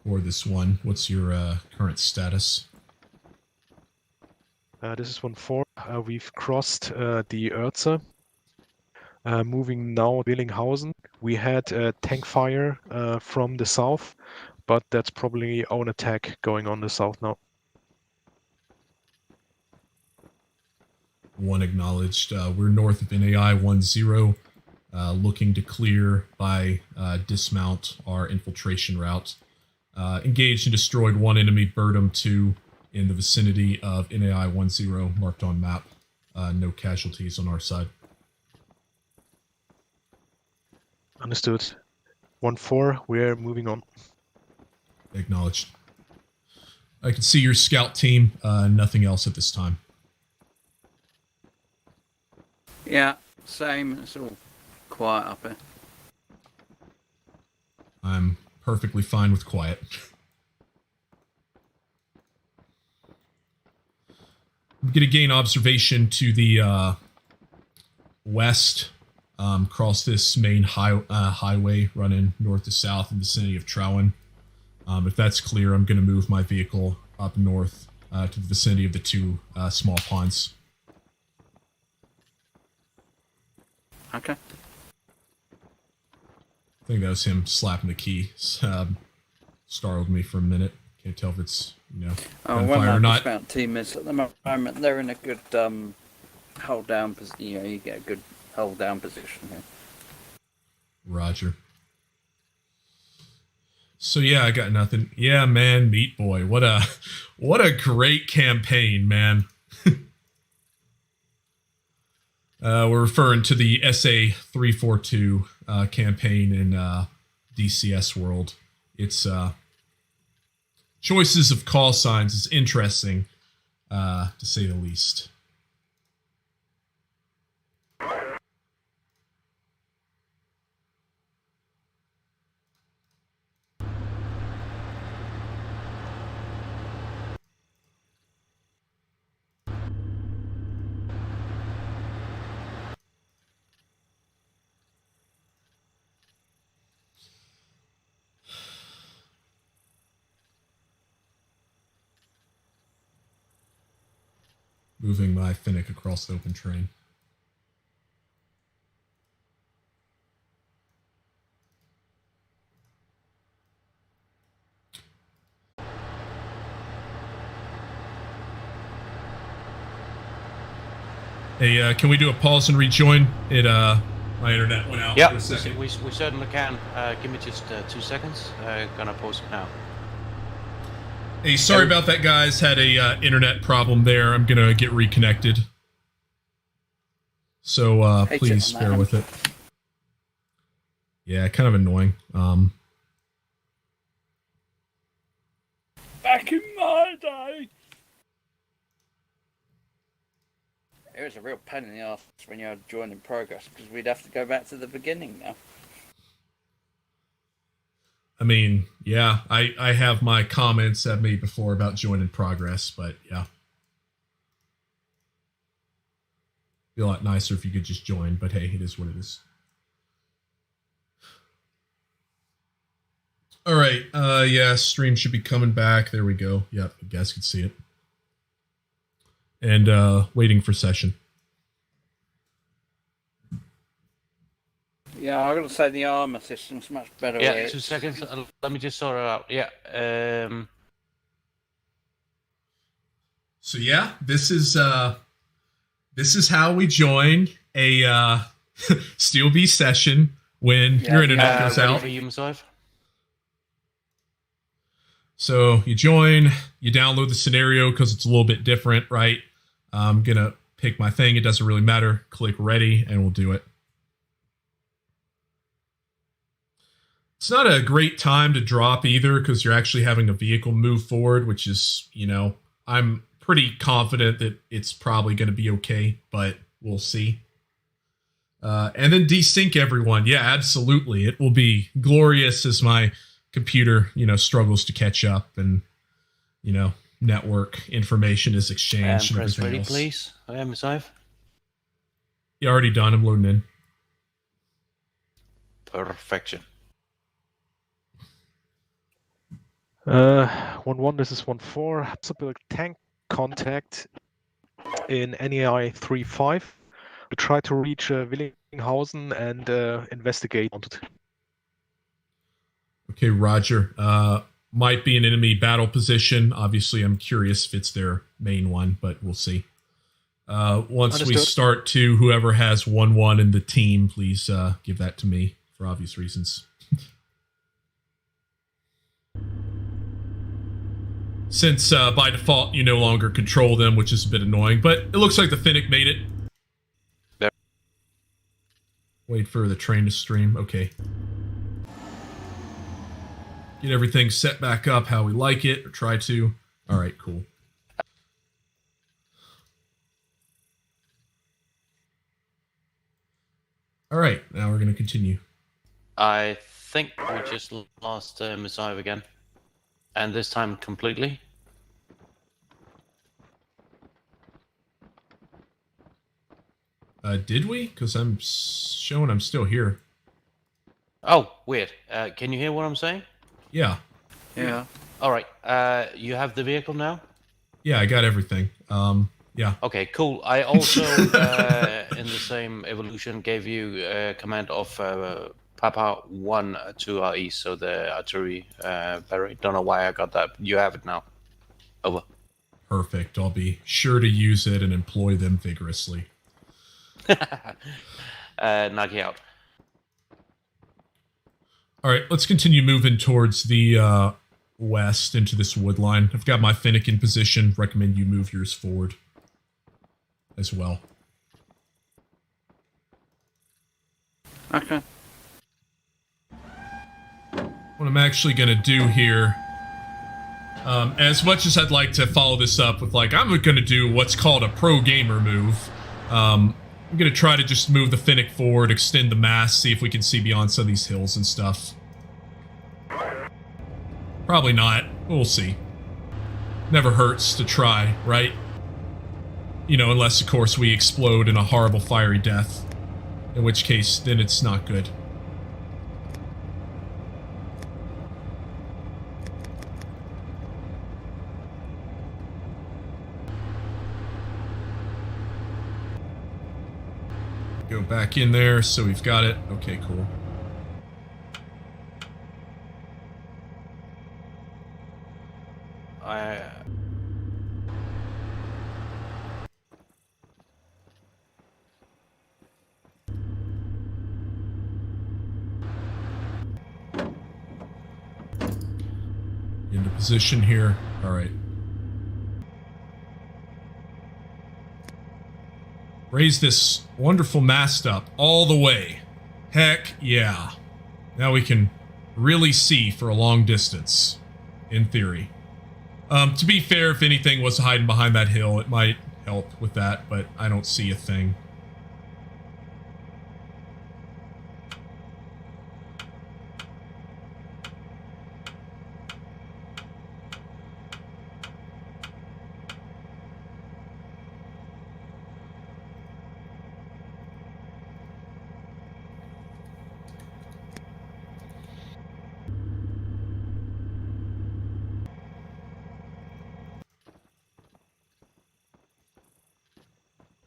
For this one, what's your current status? This is 1-4. We've crossed the Erze. Moving now Willinghausen. We had tank fire from the south, but that's probably own attack going on the south now. One acknowledged. We're north of NAI 10, looking to clear by dismount our infiltration route. Engaged and destroyed one enemy Birdum 2 in the vicinity of NAI 10, marked on map. No casualties on our side. Understood. 1-4, we're moving on. Acknowledged. I can see your scout team. Nothing else at this time. Yeah, same. It's all quiet up here. I'm perfectly fine with quiet. I'm going to gain observation to the west, cross this main highway running north to south in the vicinity of Trowen. If that's clear, I'm going to move my vehicle up north to the vicinity of the two small ponds. Okay. I think that was him slapping the key. Startled me for a minute. Can't tell if it's, gunfire or not. About 2 minutes at the moment. They're in a good hold down position. You get a good hold down position here. Roger. So yeah, I got nothing. Yeah, man, Meat Boy. What a great campaign, man. We're referring to the SA 342 campaign in DCS World. It's choices of call signs is interesting, to say the least. Moving my Finnick across the open terrain. Hey, can we do a pause and rejoin? My internet went out for a second. We certainly can. Give me just 2 seconds. Gonna pause it now. Hey, sorry about that, guys. Had a internet problem there. I'm gonna get reconnected. So please bear with it. Yeah, kind of annoying. Back in my day. It was a real pain in the ass when you had join in progress because we'd have to go back to the beginning now. I mean, yeah, I have my comments I've made before about join in progress, but yeah. Be a lot nicer if you could just join, but hey, it is what it is. All right, yeah, stream should be coming back. There we go. Yep, you guys can see it. And waiting for session. Yeah, I gotta say the armor system's much better. Yeah, 2 seconds. Let me just sort it out. Yeah. So yeah, this is how we join a Steel Beast session when your internet goes out. For you, Messiah. So you join, you download the scenario because it's a little bit different, right? I'm gonna pick my thing. It doesn't really matter. Click ready, and we'll do it. It's not a great time to drop either because you're actually having a vehicle move forward, which is, I'm pretty confident that it's probably going to be okay, but we'll see. And then desync everyone. Yeah, absolutely. It will be glorious as my computer, struggles to catch up and, network information is exchanged and Press everything ready, else. please. I am Sive. Yeah, already done. I'm loading in. Perfection. 1-1, this is 1-4. Possible tank contact in NEI 3-5. We try to reach Willinghausen and investigate. Okay, Roger. Might be an enemy battle position. Obviously, I'm curious if it's their main one, but we'll see. Once we Understood. start to, whoever has 1-1 in the team, please give that to me for obvious reasons. Since by default you no longer control them, which is a bit annoying, but it looks like the Finnick made it. Yep. Wait for the train to stream. Okay. Get everything set back up how we like it, or try to. All right, cool. All right, now we're going to continue. I think we just lost Messiah again. And this time completely. Did we? Because I'm showing I'm still here. Oh, weird. Can you hear what I'm saying? Yeah. Yeah. All right. You have the vehicle now? Yeah, I got everything. Yeah. Okay, cool. I also, in the same evolution, gave you a command of Papa 1 to our east, so the artillery battery. Don't know why I got that. You have it now. Over. Perfect. I'll be sure to use it and employ them vigorously. Knock you out. All right, let's continue moving towards the west into this wood line. I've got my Finnick in position. Recommend you move yours forward as well. Okay. What I'm actually going to do here, as much as I'd like to follow this up with, like, I'm going to do what's called a pro gamer move. I'm going to try to just move the Finnick forward, extend the mass, see if we can see beyond some of these hills and stuff. Probably not. We'll see. Never hurts to try, right? Unless, of course, we explode in a horrible fiery death. In which case, then it's not good. Go back in there, so we've got it. Okay, cool. Into position here. All right. Raise this wonderful mast up all the way. Heck yeah. Now we can really see for a long distance, in theory. To be fair, if anything was hiding behind that hill, it might help with that, but I don't see a thing.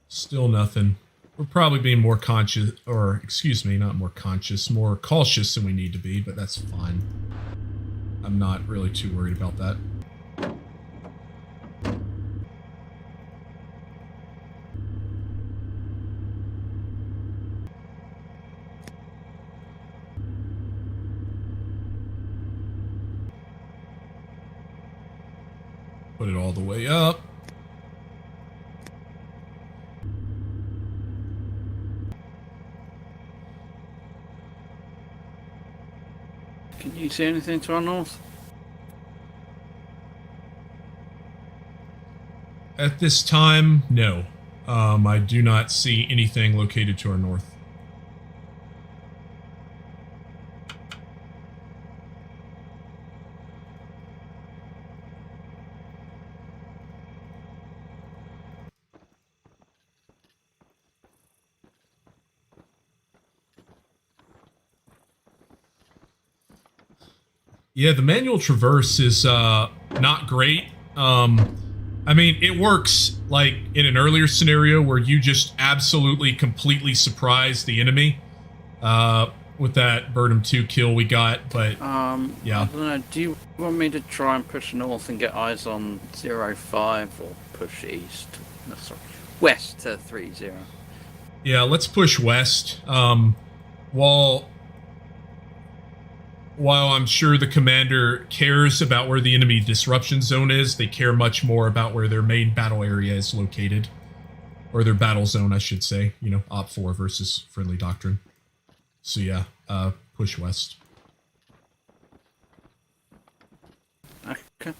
Still nothing. We're probably being more conscious, or excuse me, not more conscious, more cautious than we need to be, but that's fine. I'm not really too worried about that. Put it all the way up. Can you see anything to our north? At this time, no. I do not see anything located to our north. Yeah, the manual traverse is not great. I mean, it works like in an earlier scenario where you just absolutely completely surprise the enemy with that Burnham 2 kill we got, but yeah. I don't know, do you want me to try and push north and get eyes on 05 or push east? No, sorry, west to 30? Yeah, let's push west. While I'm sure the commander cares about where the enemy disruption zone is, they care much more about where their main battle area is located. Or their battle zone, I should say. You know, Op 4 versus friendly doctrine. So yeah, push west. Okay.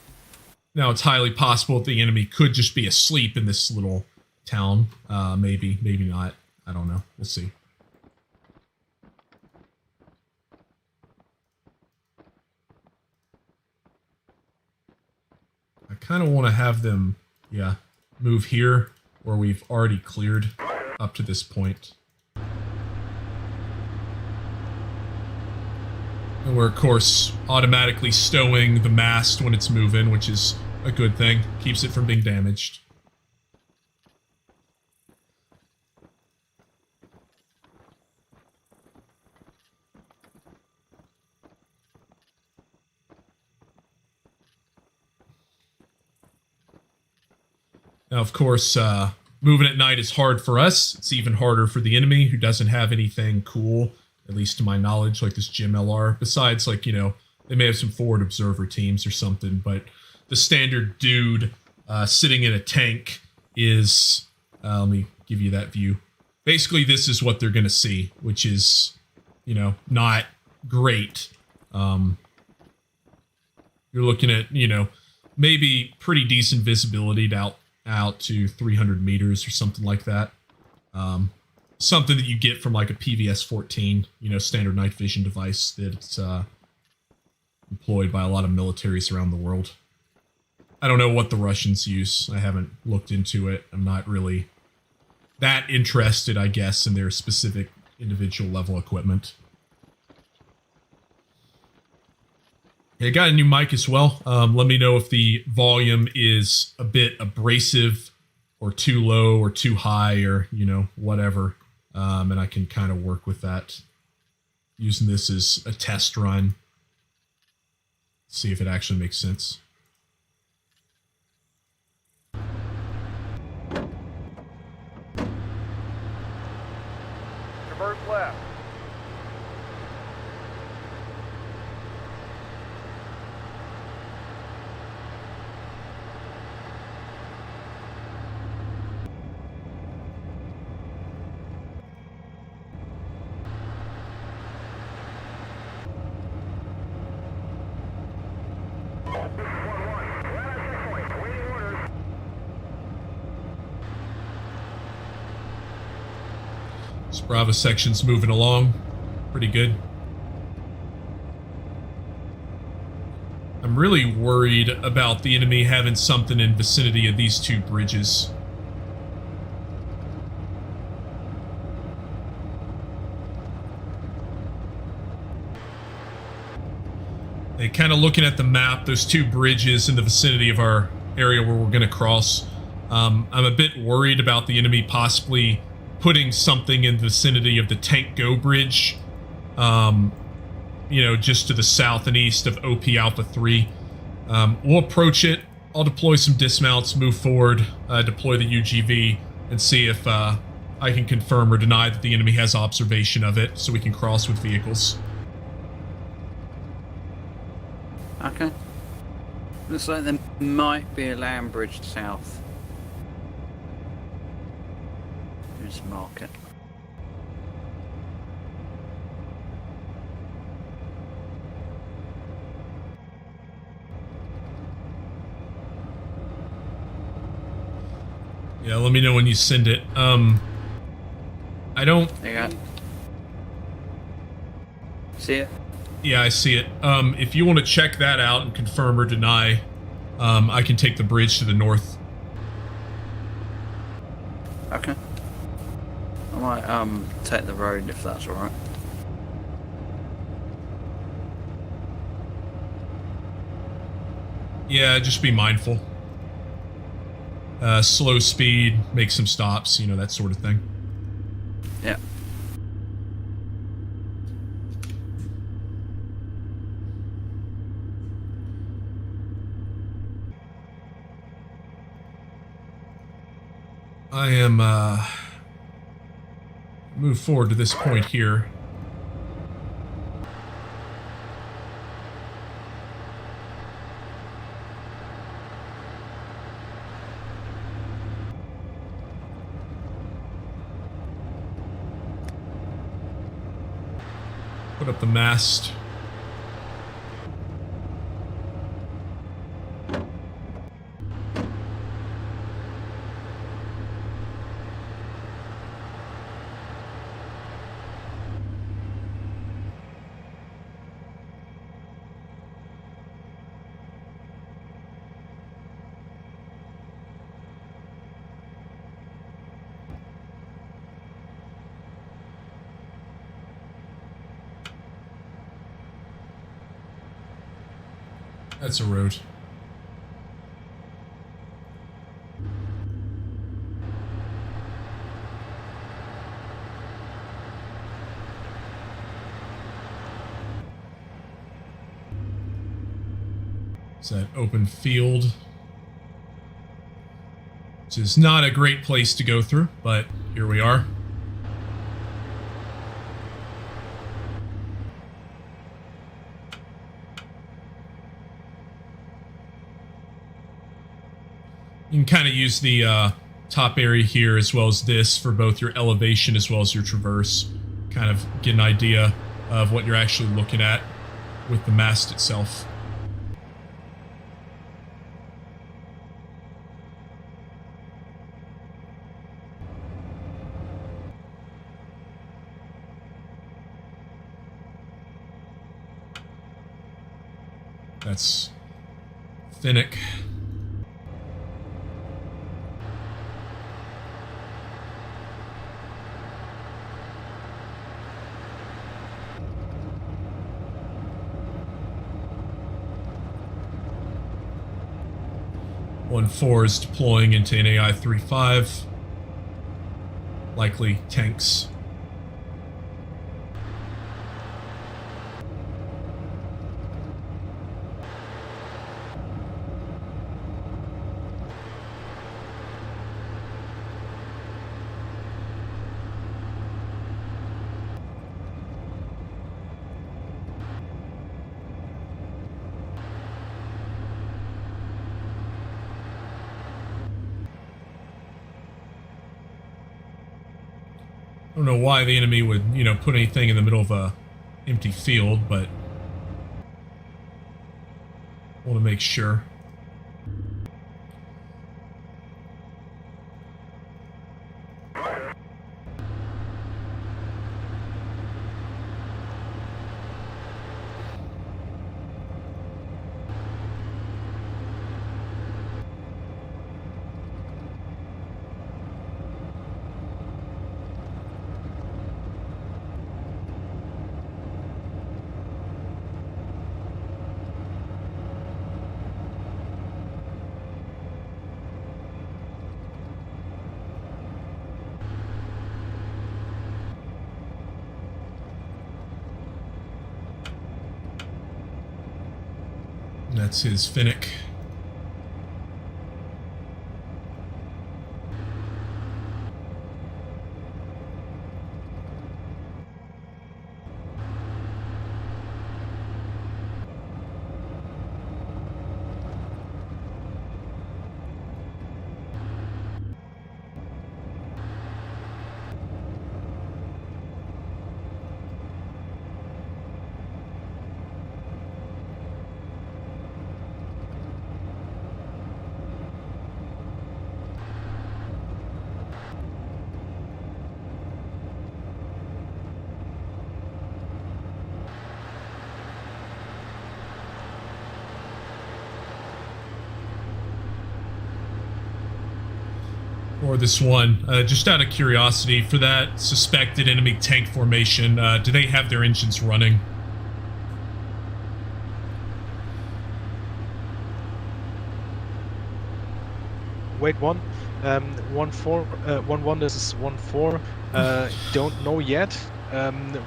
Now, it's highly possible that the enemy could just be asleep in this little town. Maybe, maybe not. I don't know. We'll see. I kind of want to have them, yeah, move here where we've already cleared up to this point. And we're, of course, automatically stowing the mast when it's moving, which is a good thing. Keeps it from being damaged. Now, of course, moving at night is hard for us. It's even harder for the enemy, who doesn't have anything cool, at least to my knowledge, like this Gym LR. Besides, like, you know, they may have some forward observer teams or something, but the standard dude sitting in a tank is, let me give you that view. Basically, this is what they're going to see, which is, you know, not great. You're looking at, you know, maybe pretty decent visibility out to 300 meters or something like that. Something that you get from like a PVS-14, you know, standard night vision device that's employed by a lot of militaries around the world. I don't know what the Russians use. I haven't looked into it. I'm not really that interested, I guess, in their specific individual level equipment. I got a new mic as well. Let me know if the volume is a bit abrasive or too low or too high or, you know, whatever. And I can kind of work with that using this as a test run. See if it actually makes sense. Traverse left. This Bravo section's moving along pretty good. I'm really worried about the enemy having something in vicinity of these two bridges. Hey, kind of looking at the map, those two bridges in the vicinity of our area where we're going to cross. I'm a bit worried about the enemy possibly putting something in the vicinity of the Tank Go Bridge, you know, just to the south and east of OP Alpha 3. We'll approach it. I'll deploy some dismounts, move forward, deploy the UGV, and see if I can confirm or deny that the enemy has observation of it, so we can cross with vehicles. Okay. Looks like there might be a land bridge south. Just mark it. Yeah, let me know when you send it. I don't... There you go. See it? Yeah, I see it. If you want to check that out and confirm or deny, I can take the bridge to the north. Okay. I might take the road if that's alright. Yeah, just be mindful. Slow speed, make some stops, you know, that sort of thing. Yeah. I am, move forward to this point here. Put up the mast. That's a road. It's that open field, which is not a great place to go through, but here we are. You can kind of use the top area here as well as this for both your elevation as well as your traverse. Kind of get an idea of what you're actually looking at with the mast itself. That's Finnick. One 4 is deploying into NAI 3-5. Likely tanks. I don't know why the enemy would, you know, put anything in the middle of a empty field, but I want to make sure. That's his Finnick. or this one, just out of curiosity, for that suspected enemy tank formation, do they have their engines running? Wait, 1-4, this is 1-4. Don't know yet.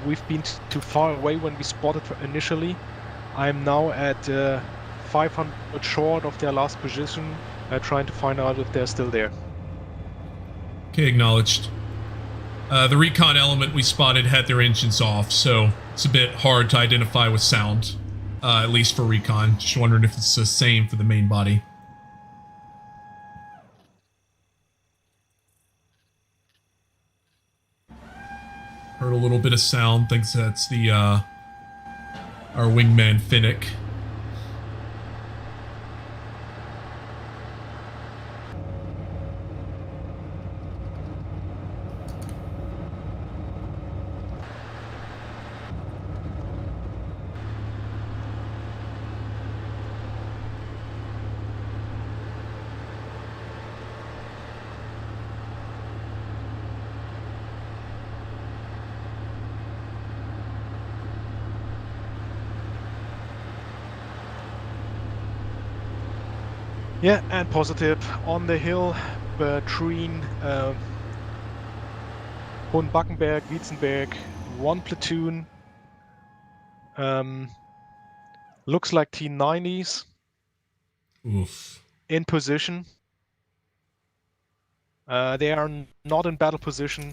We've been too far away when we spotted initially. I'm now at 500 short of their last position, trying to find out if they're still there. Okay, acknowledged. The recon element we spotted had their engines off, so it's a bit hard to identify with sound, at least for recon. Just wondering if it's the same for the main body. Heard a little bit of sound, thinks that's the, our wingman Finnick. Yeah, and positive on the hill between Hohenbackenberg, Witzenberg, one platoon. Looks like T90s. Oof. In position. They are not in battle position.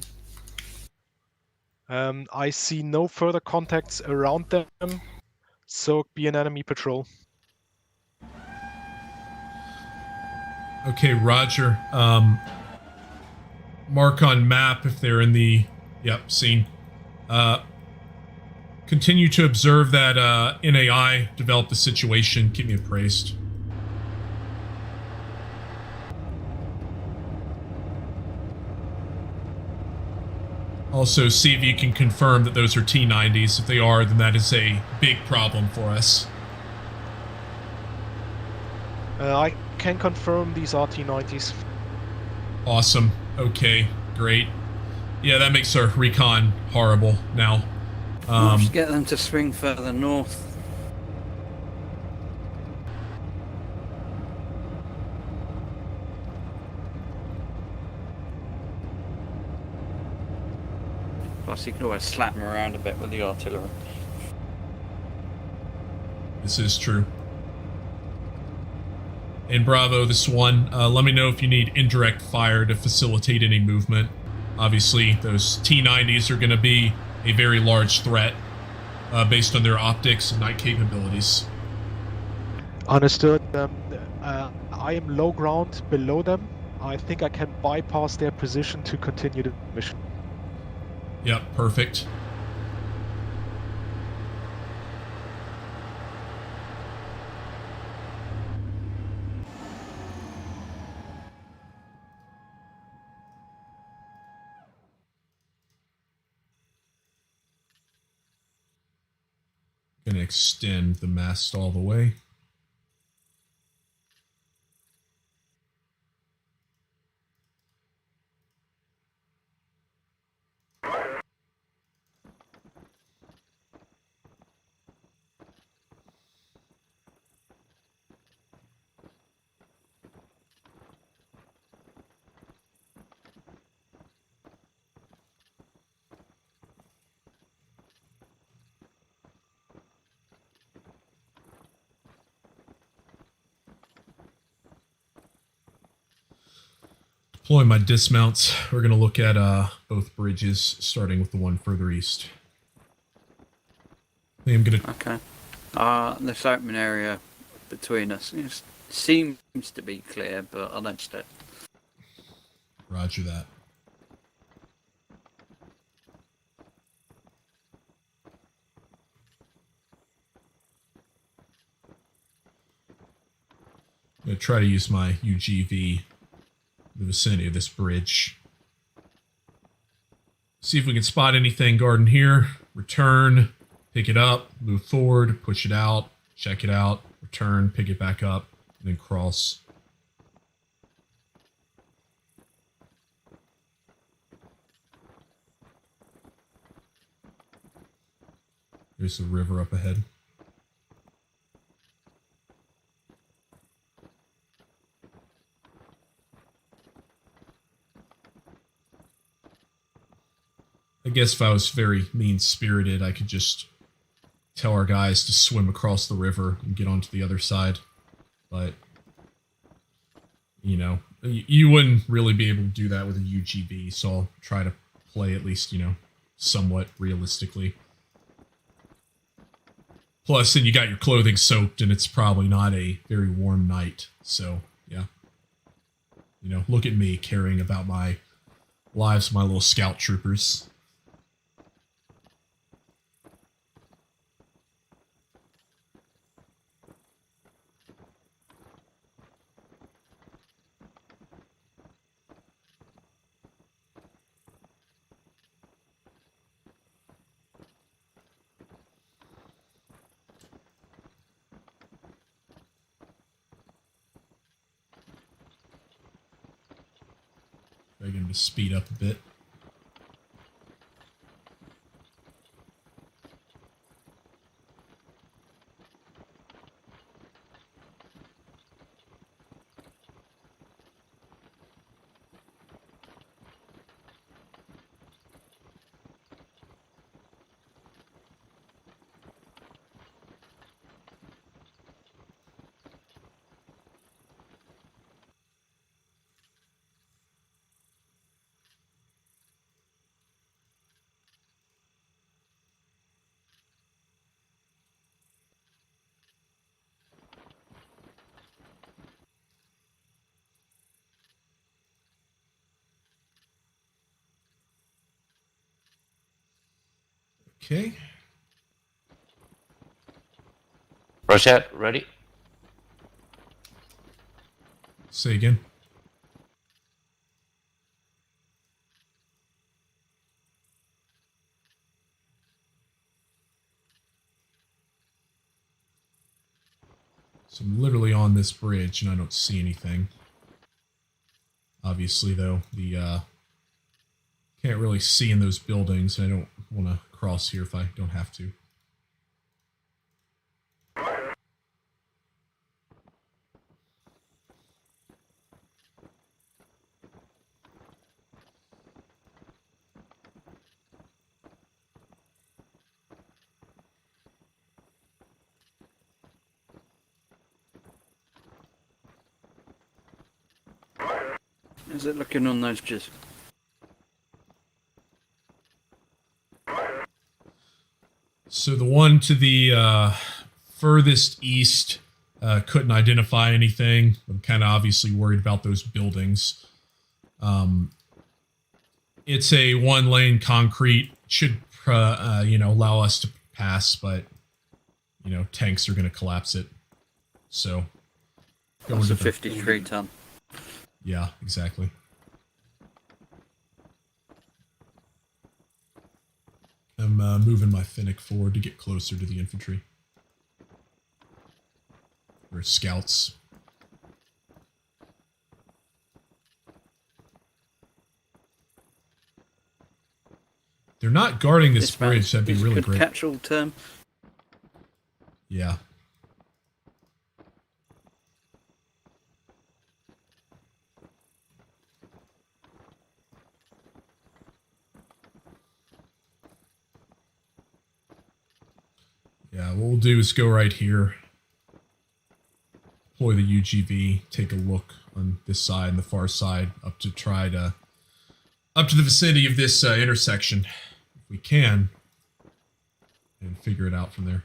I see no further contacts around them, so be an enemy patrol. Okay, Roger. Mark on map if they're in the... Yep, scene. Continue to observe that NAI, develop the situation, keep me appraised. Also, see if you can confirm that those are T90s. If they are, then that is a big problem for us. I can confirm these are T90s. Awesome. Okay, great. Yeah, that makes our recon horrible now. We'll just get them to swing further north. Plus, you can always slap them around a bit with the artillery. This is true. And Bravo, this one, let me know if you need indirect fire to facilitate any movement. Obviously, those T90s are going to be a very large threat based on their optics and night capabilities. Understood. I am low ground below them. I think I can bypass their position to continue the mission. Yep, perfect. Gonna extend the mast all the way. Deploying my dismounts. We're going to look at both bridges, starting with the one further east. I think I'm going to... Okay. This open area between us seems to be clear, but I'll edge it. Roger that. I'm going to try to use my UGV in the vicinity of this bridge. See if we can spot anything guarding here. Return, pick it up, move forward, push it out, check it out, return, pick it back up, and then cross. There's a river up ahead. I guess if I was very mean-spirited, I could just tell our guys to swim across the river and get onto the other side. But, you know, you wouldn't really be able to do that with a UGV, so I'll try to play at least, you know, somewhat realistically. Plus, then you got your clothing soaked, and it's probably not a very warm night. So, yeah. You know, look at me caring about my lives, my little scout troopers. I'm going to speed up a bit. Okay. Rosette, ready? Say again. So I'm literally on this bridge and I don't see anything. Obviously, though, the can't really see in those buildings. I don't want to cross here if I don't have to. Is it looking on those just? So the one to the furthest east couldn't identify anything. I'm kind of obviously worried about those buildings. It's a one-lane concrete. Should you know, allow us to pass, but you know, tanks are going to collapse it. So go It's into a the 53 ton. Yeah, exactly. I'm moving my Finnick forward to get closer to the infantry. Or scouts. They're not guarding this bridge, that'd be It's a really good great. catch-all term. Yeah. Yeah, what we'll do is go right here. Deploy the UGV, take a look on this side and the far side up to the vicinity of this intersection, if we can, and figure it out from there.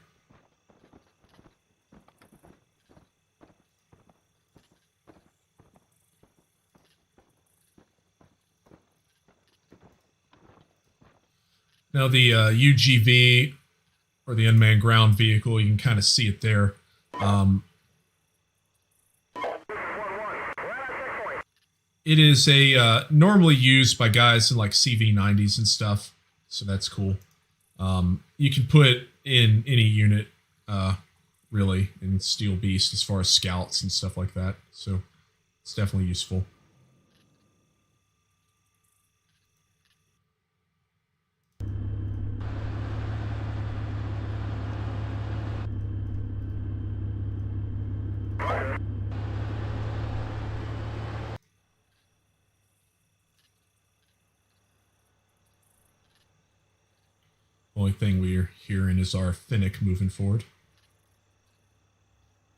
Now the UGV, or the unmanned ground vehicle, you can kind of see it there. It is a normally used by guys in like CV90s and stuff, so that's cool. You can put in any unit, really, in Steel Beast as far as scouts and stuff like that, so it's definitely useful. Only thing we're hearing is our Finnick moving forward.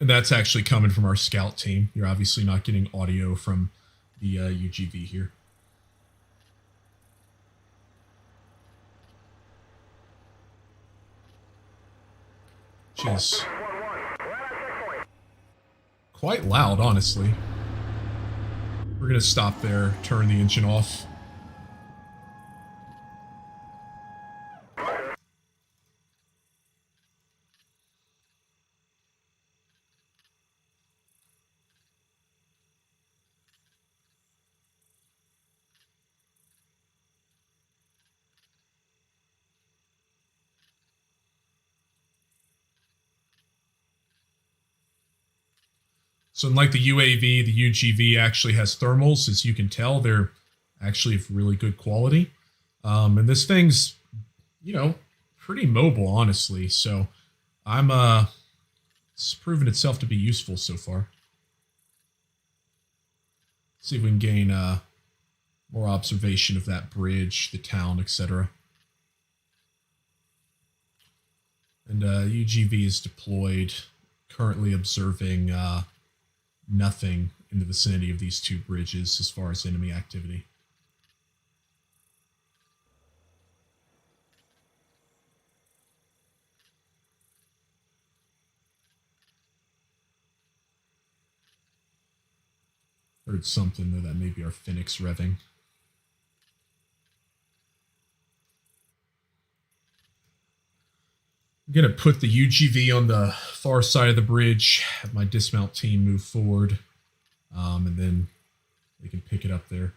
And that's actually coming from our scout team. You're obviously not getting audio from the UGV here. Which is quite loud, honestly. We're going to stop there, turn the engine off. So unlike the UAV, the UGV actually has thermals. As you can tell, they're actually of really good quality. And this thing's, pretty mobile, honestly. So it's proven itself to be useful so far. See if we can gain more observation of that bridge, the town, etc. And UGV is deployed, currently observing nothing in the vicinity of these two bridges as far as enemy activity. Heard something though, that maybe our Phoenix revving. I'm going to put the UGV on the far side of the bridge, have my dismount team move forward, and then they can pick it up there.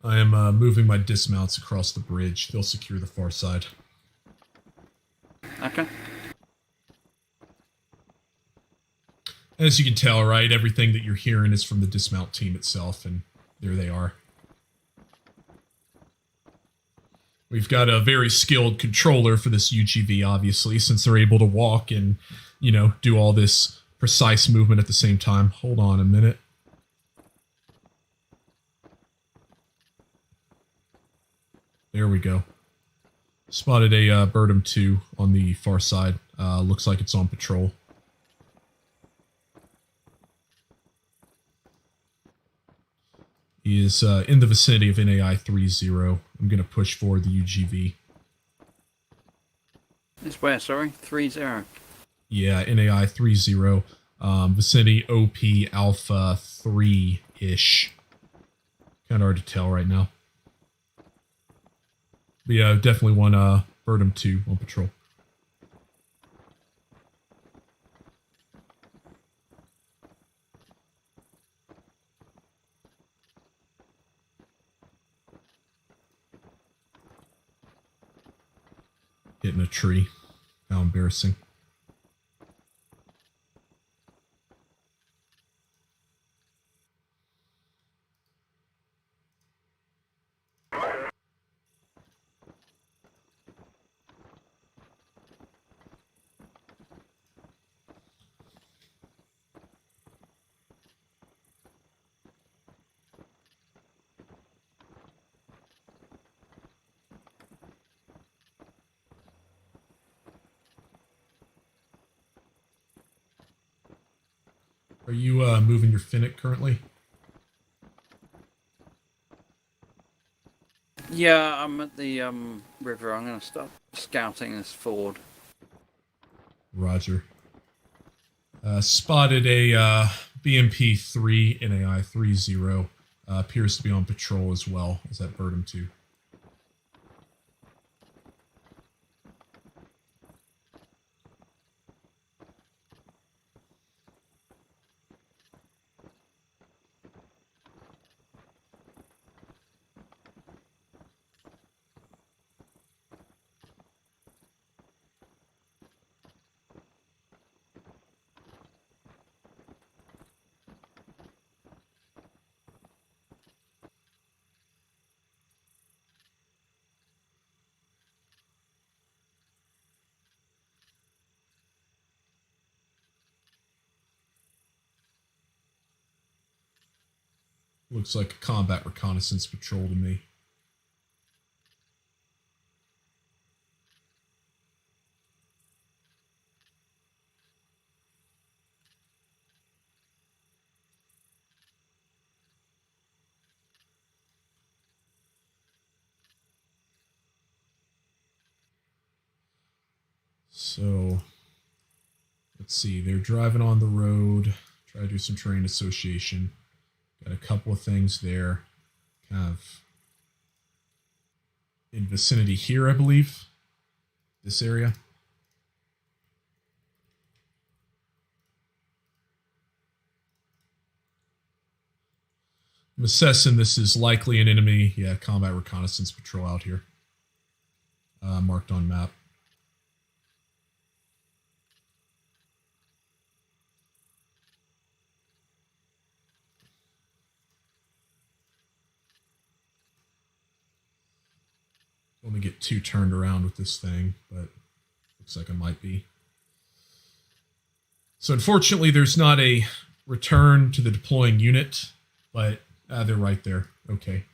I am moving my dismounts across the bridge. They'll secure the far side. Okay. As you can tell, right, everything that you're hearing is from the dismount team itself, and there they are. We've got a very skilled controller for this UGV, obviously, since they're able to walk and, do all this precise movement at the same time. Hold on a minute. There we go. Spotted a Birdum 2 on the far side. Looks like it's on patrol. He is in the vicinity of NAI 30. I'm going to push forward the UGV. It's where, sorry? 30. Yeah, NAI 30. Vicinity OP Alpha 3-ish. Kind of hard to tell right now. But yeah, definitely one Birdum 2 on patrol. Hitting a tree. How embarrassing. Are you moving your Finnick currently? Yeah, I'm at the river. I'm going to start scouting this ford. Roger. Spotted a BMP 3 NAI 30. Appears to be on patrol as well as that Birdum 2. Looks like a combat reconnaissance patrol to me. So, let's see. They're driving on the road. Try to do some terrain association. Got a couple of things there. Kind of in vicinity here, I believe. This area. I'm assessing this is likely an enemy. Yeah, combat reconnaissance patrol out here. Marked on map. Don't want to get too turned around with this thing, but looks like I might be. So unfortunately, there's not a return to the deploying unit, but they're right there. Okay.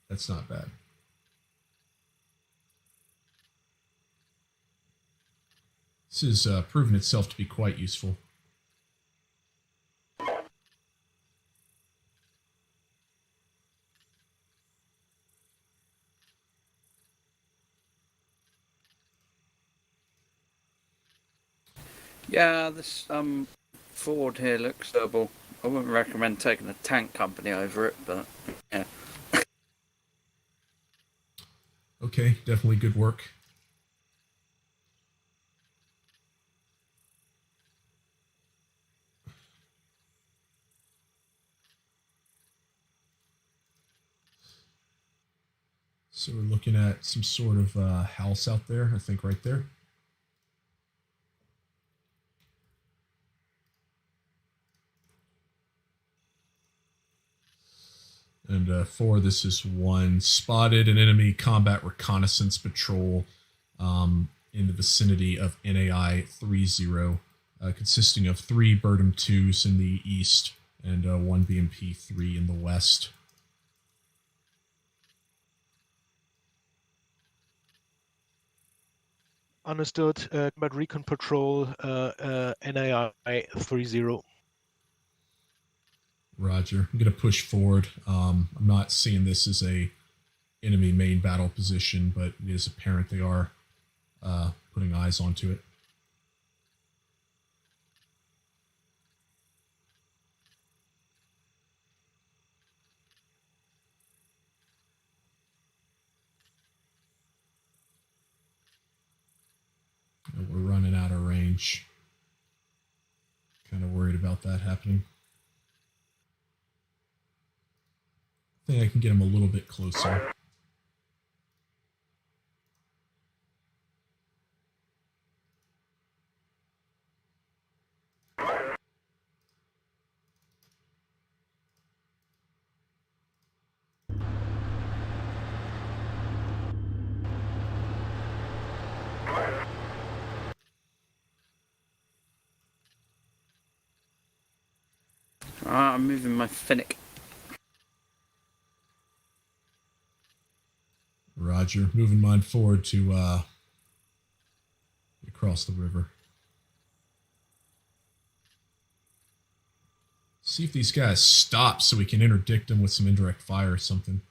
That's not bad. This has proven itself to be quite useful. Yeah, this Ford here looks double. I wouldn't recommend taking a tank company over it, but yeah. Okay, definitely good work. So we're looking at some sort of house out there, I think right there. And 4, this is 1. Spotted an enemy combat reconnaissance patrol in the vicinity of NAI 30, consisting of 3 Birdom 2s in the east and 1 BMP 3 in the west. Understood. Combat Recon Patrol, NAI 30. Roger. I'm going to push forward. I'm not seeing this as a enemy main battle position, but it is apparent they are putting eyes onto it. And we're running out of range. Kind of worried about that happening. I think I can get him a little bit closer. I'm moving my Finnick. Roger. Moving mine forward to across the river. See if these guys stop so we can interdict them with some indirect fire or something.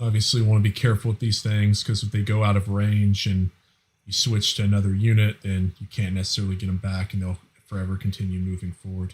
Obviously, want to be careful with these things because if they go out of range and you switch to another unit, then you can't necessarily get them back and they'll forever continue moving forward.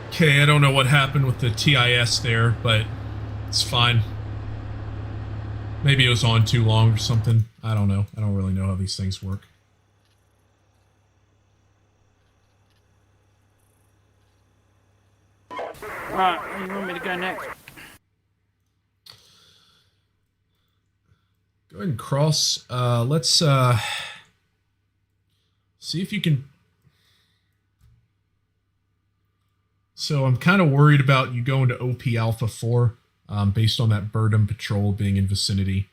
Okay, I don't know what happened with the TIS there, but it's fine. Maybe it was on too long or something. I don't know. I don't really know how these things work. Right, where you want me to go next? Go ahead and cross. Let's see if you can. So I'm kind of worried about you going to OP Alpha 4 based on that Burdham patrol being in vicinity.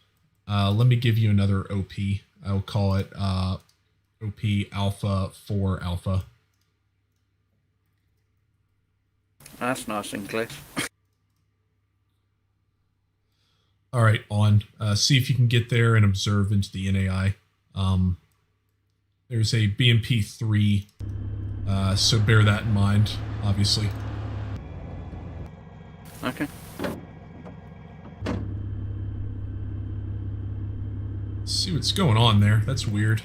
Let me give you another OP. I'll call it OP Alpha 4 Alpha. That's nice and clear. All right, on. See if you can get there and observe into the NAI. There's a BMP 3, so bear that in mind, obviously. Okay. Let's see what's going on there. That's weird.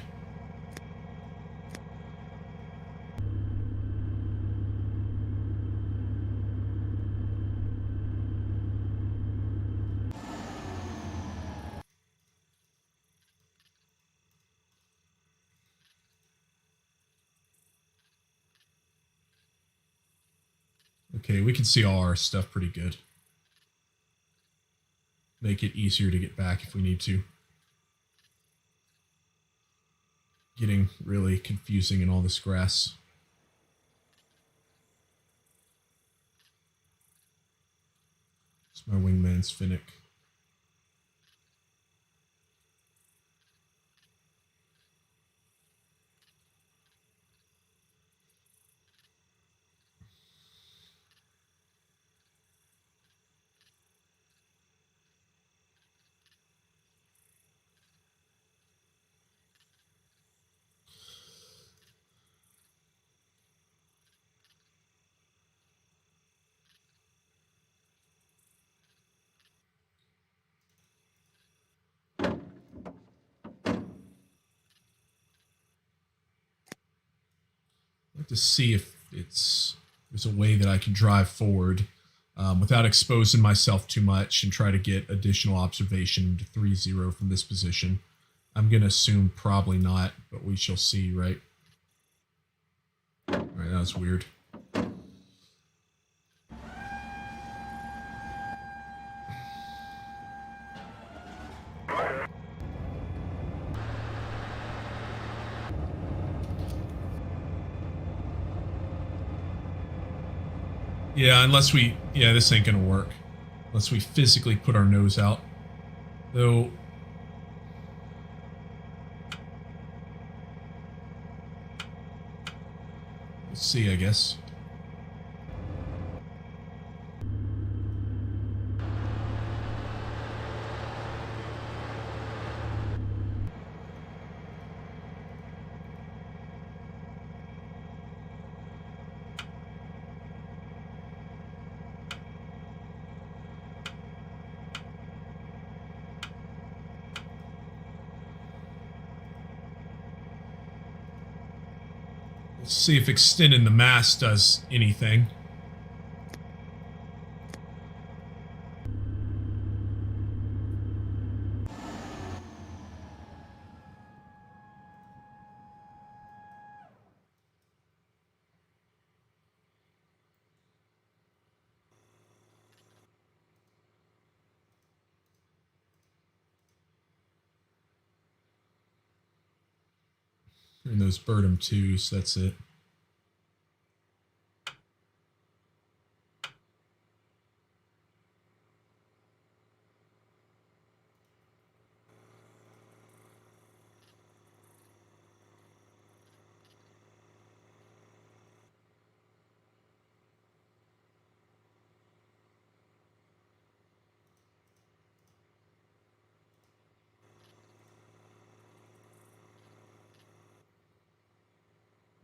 Okay, we can see all our stuff pretty good. Make it easier to get back if we need to. Getting really confusing in all this grass. It's my wingman's Finnick. I'd like to see if there's a way that I can drive forward without exposing myself too much and try to get additional observation to 3-0 from this position. I'm going to assume probably not, but we shall see, right? All right, that was weird. Yeah, unless we... Yeah, this ain't gonna work. Unless we physically put our nose out. Though... We'll see, I guess. Let's see if extending the mast does anything. And those Burdham 2s, that's it.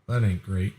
That ain't great.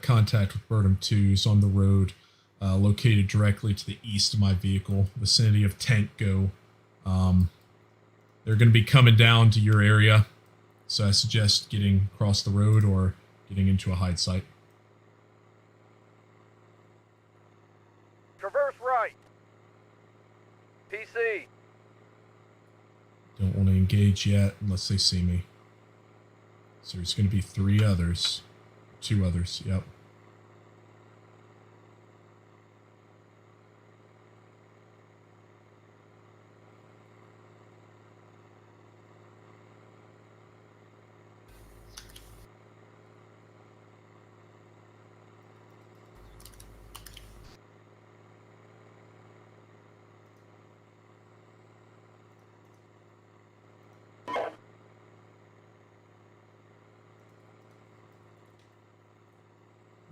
contact with Burnham 2s on the road, located directly to the east of my vehicle, vicinity of Tank Go. They're going to be coming down to your area, so I suggest getting across the road or getting into a hide site. Traverse right. PC. Don't want to engage yet unless they see me. So there's going to be 3 others. 2 others, yep.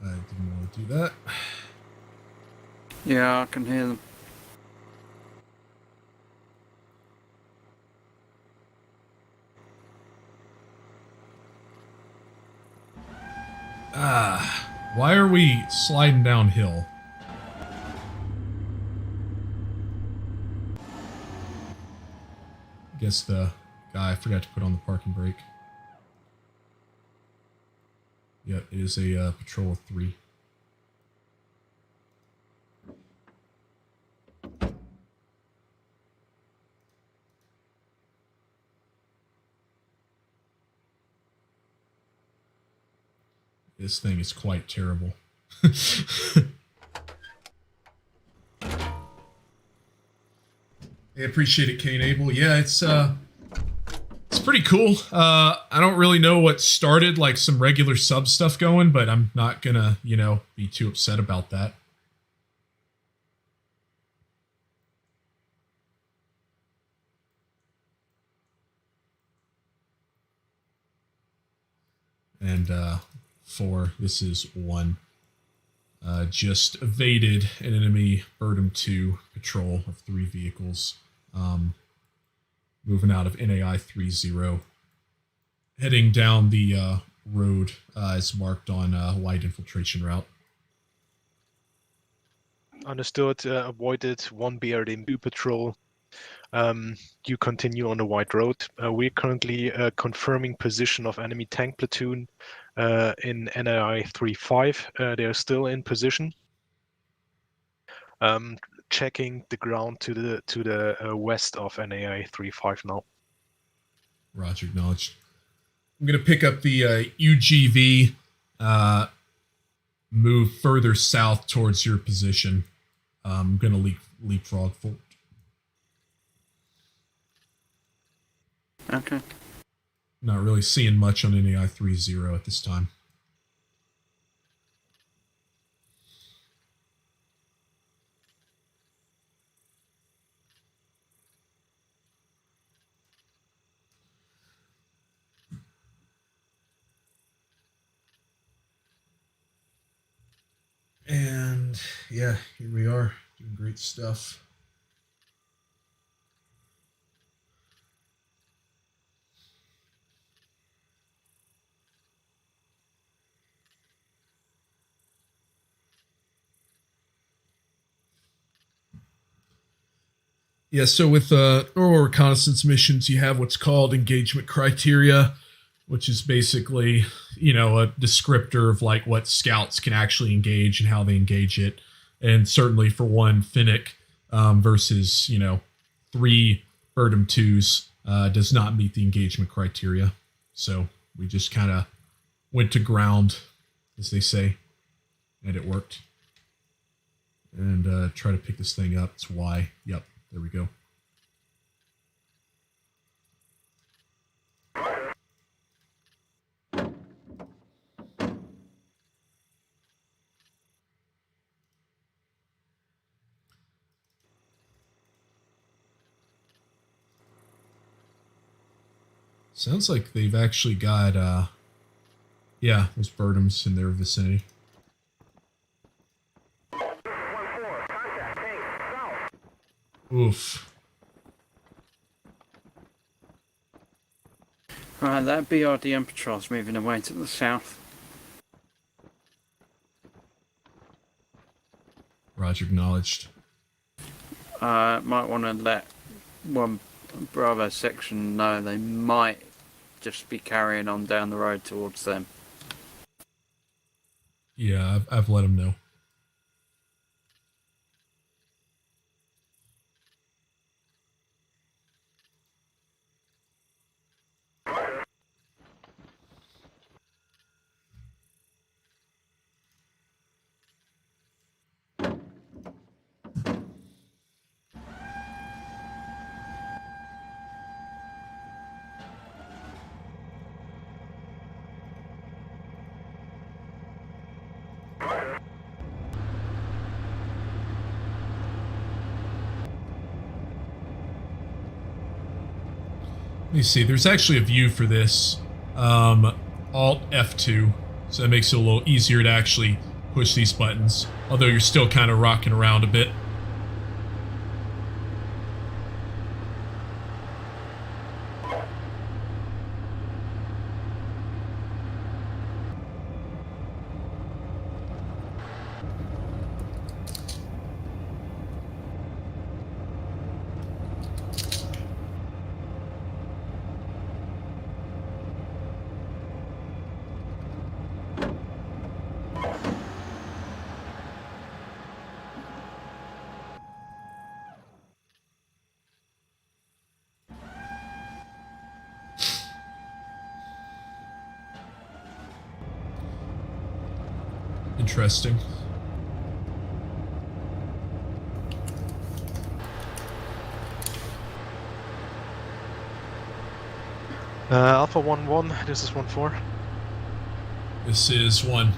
I didn't want to do that. Yeah, I can hear them. Why are we sliding downhill? I guess the guy forgot to put on the parking brake. Yep, it is a patrol of 3. This thing is quite terrible. I appreciate it, Kane Abel. Yeah, it's pretty cool. I don't really know what started like some regular sub stuff going, but I'm not gonna, be too upset about that. And 4, this is 1. Just evaded an enemy Burnham 2 patrol of 3 vehicles. Moving out of NAI 30. Heading down the road as marked on light infiltration route. Understood. Avoided 1 BRDM patrol. You continue on the white road. We're currently confirming position of enemy tank platoon in NAI 35. They're still in position. Checking the ground to the west of NAI 35 now. Roger, acknowledged. I'm going to pick up the UGV, move further south towards your position. I'm going to leapfrog forward. Okay. Not really seeing much on NAI 30 at this time. And yeah, here we are doing great stuff. Yeah, so with normal reconnaissance missions, you have what's called engagement criteria, which is basically, a descriptor of like what scouts can actually engage and how they engage it. And certainly for 1 Finnick versus, 3 Burnham 2s does not meet the engagement criteria. So we just kind of went to ground, as they say, and it worked. And try to pick this thing up. It's Y. Yep. There we go. Sounds like they've actually got, those Burnhams in their vicinity. Oof. Right, that BRDM patrol's moving away to the south. Roger, acknowledged. Might want to let one Bravo section know they might just be carrying on down the road towards them. Yeah, I've let him know. Let me see. There's actually a view for this. Alt F2. So that makes it a little easier to actually push these buttons. Although you're still kind of rocking around a bit. Interesting. Alpha 1-1, this is 1-4. This is 1.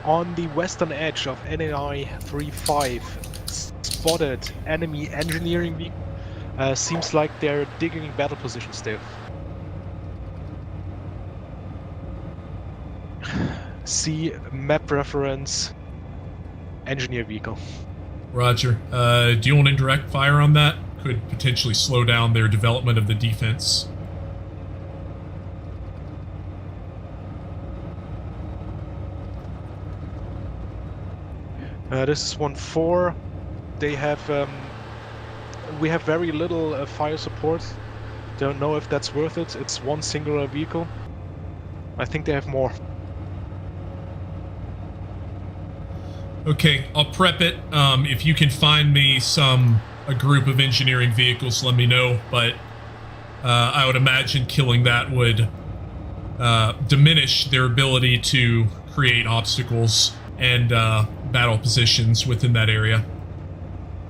On the western edge of NAI 3-5, spotted enemy engineering vehicle. Seems like they're digging battle positions there. See map reference, engineer vehicle. Roger. Do you want indirect fire on that? Could potentially slow down their development of the defense. This is 1-4. They have, we have very little fire support. Don't know if that's worth it. It's one singular vehicle. I think they have more. Okay, I'll prep it. If you can find me a group of engineering vehicles, let me know. But I would imagine killing that would diminish their ability to create obstacles and battle positions within that area.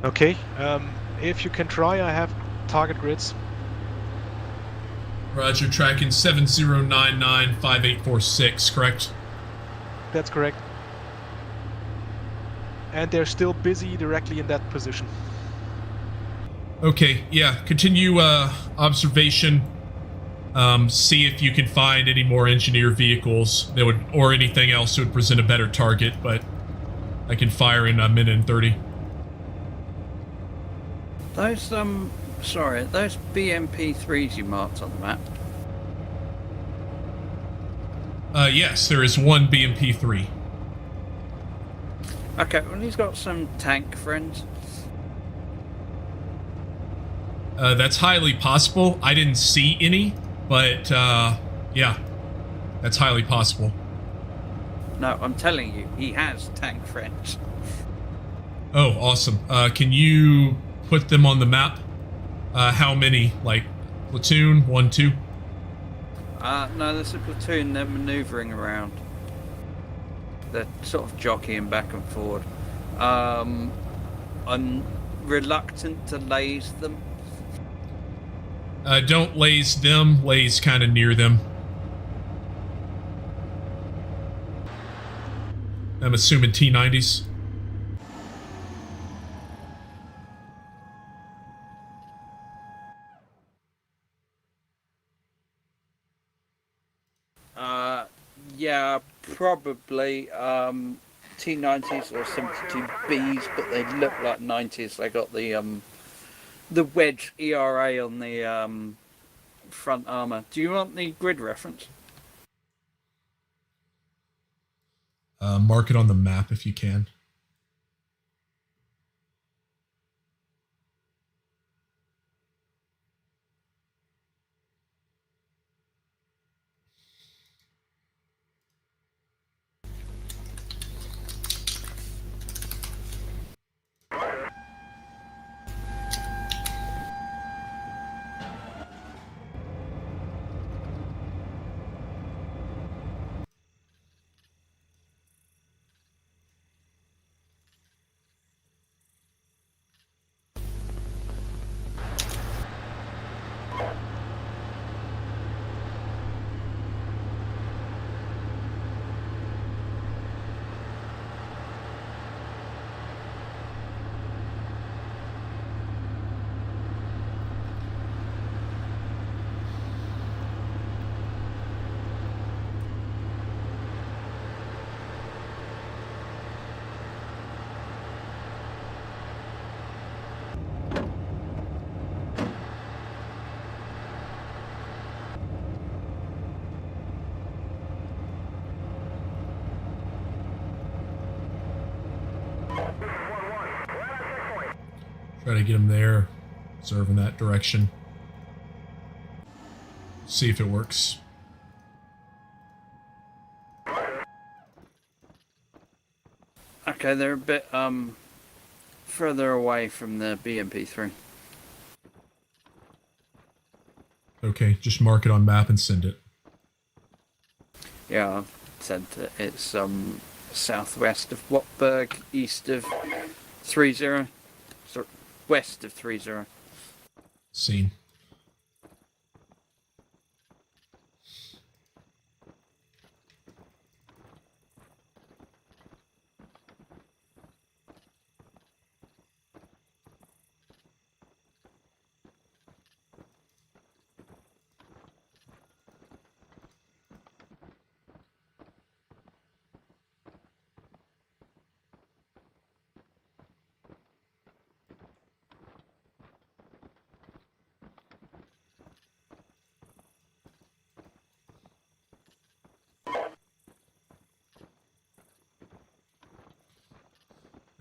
Okay, if you can try, I have target grids. Roger, tracking 70995846, correct? That's correct. And they're still busy directly in that position. Okay, yeah, continue observation. See if you can find any more engineer vehicles that would, or anything else that would present a better target, but I can fire in a minute and 30. Those sorry, those BMP3s you marked on the map. Yes, there is one BMP3. Okay, well he's got some tank friends. That's highly possible. I didn't see any, but yeah, that's highly possible. No, I'm telling you, he has tank friends. Oh, awesome. Can you put them on the map? How many? Like, platoon? 1, 2? No, there's a platoon, they're manoeuvring around. They're sort of jockeying back and forward. I'm reluctant to laze them. Don't laze them. Laze kind of near them. I'm assuming T-90s. Yeah, probably T90s or 72Bs, but they look like 90s. They got the wedge ERA on the front armor. Do you want the grid reference? Mark it on the map if you can. Try to get him there. Observe in that direction. See if it works. Okay, they're a bit further away from the BMP3. Okay, just mark it on map and send it. Yeah, I've said that it's southwest of Watberg, east of 30, sorry, west of 30. Seen.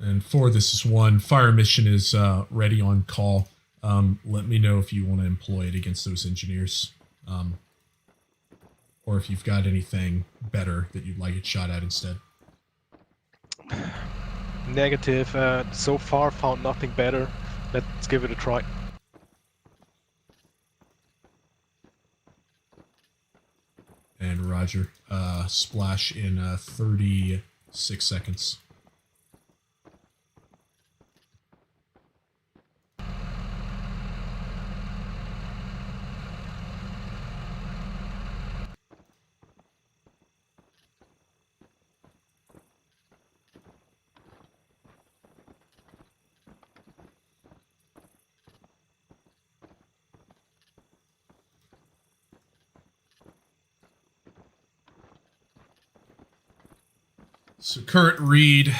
And 4, this is 1. Fire mission is ready on call. Let me know if you want to employ it against those engineers. Or if you've got anything better that you'd like it shot at instead. Negative. So far, found nothing better. Let's give it a try. And Roger. Splash in 36 seconds. So current read,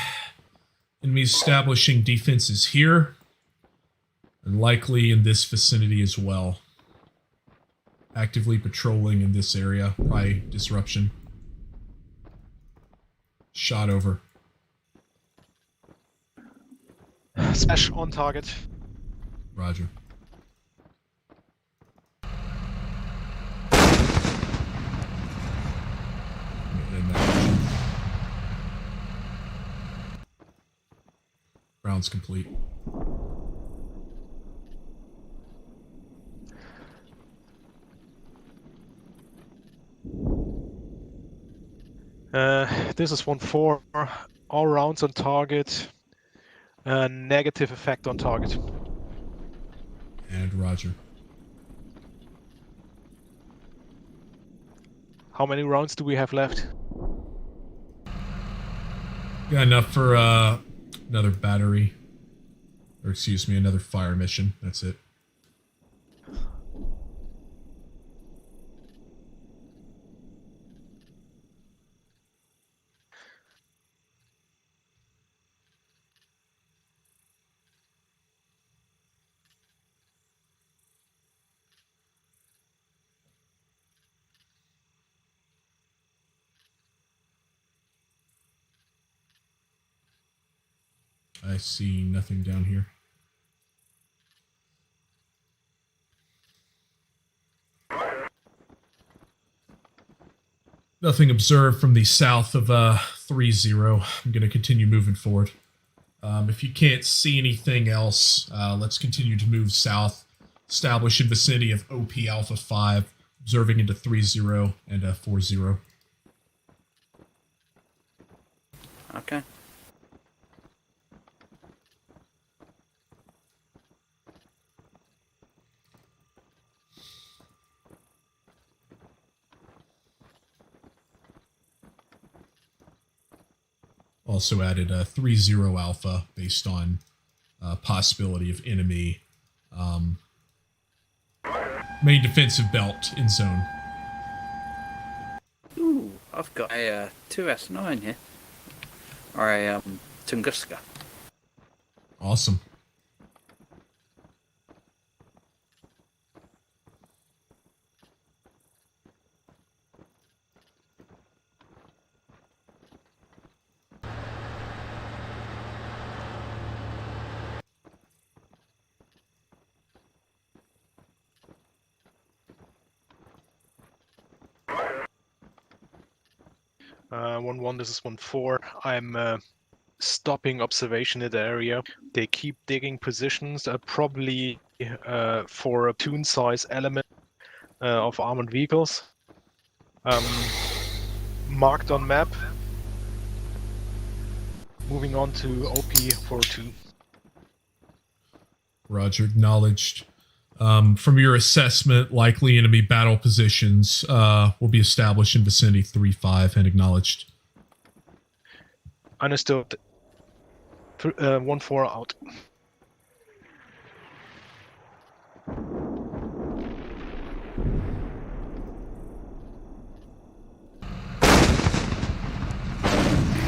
enemy establishing defenses here, and likely in this vicinity as well. Actively patrolling in this area, probably disruption. Shot over. Smash on target. Roger. Round's complete. This is 1-4. All rounds on target. Negative effect on target. And Roger. How many rounds do we have left? Got enough for another battery. Or excuse me, another fire mission. That's it. I see nothing down here. Nothing observed from the south of 3-0. I'm going to continue moving forward. If you can't see anything else, let's continue to move south. Establish in vicinity of OP Alpha 5, observing into 3-0 and 4-0. Okay. Also added 3-0 Alpha based on possibility of enemy main defensive belt in zone. Ooh, I've got a 2S9 here. Or a Tunguska. Awesome. 1-1, this is 1-4. I'm stopping observation in the area. They keep digging positions, probably for a platoon-size element of armored vehicles. Marked on map. Moving on to OP-42. Roger, acknowledged. From your assessment, likely enemy battle positions will be established in vicinity 3-5 and acknowledged. Understood. 1-4 out.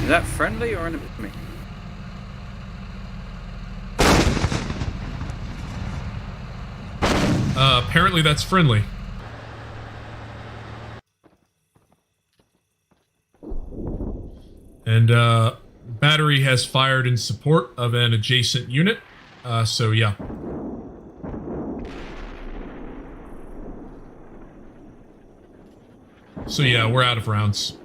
Is that friendly or enemy? Apparently that's friendly. And battery has fired in support of an adjacent unit. So yeah. So yeah, we're out of rounds.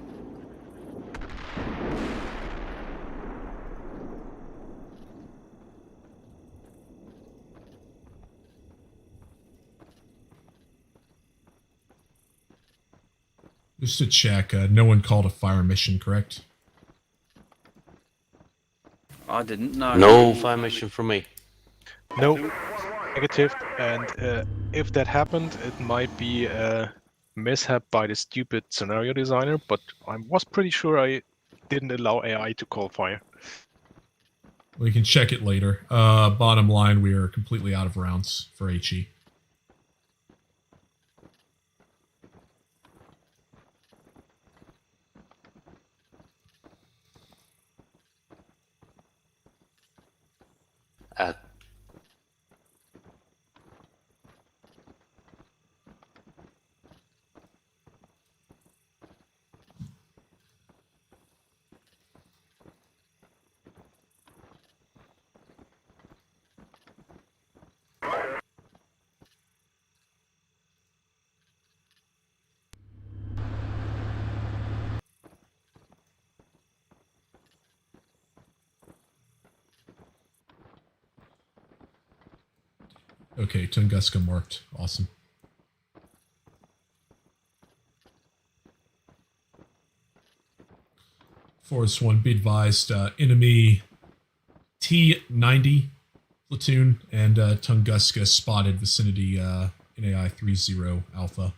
Just to check, no one called a fire mission, correct? I didn't know. No fire mission from me. No, negative. And if that happened, it might be a mishap by the stupid scenario designer, but I was pretty sure I didn't allow AI to call fire. We can check it later. Bottom line, we are completely out of rounds for HE. Okay, Tunguska marked. Awesome. Forest 1, be advised, enemy T-90 platoon and Tunguska spotted vicinity NAI 30 Alpha.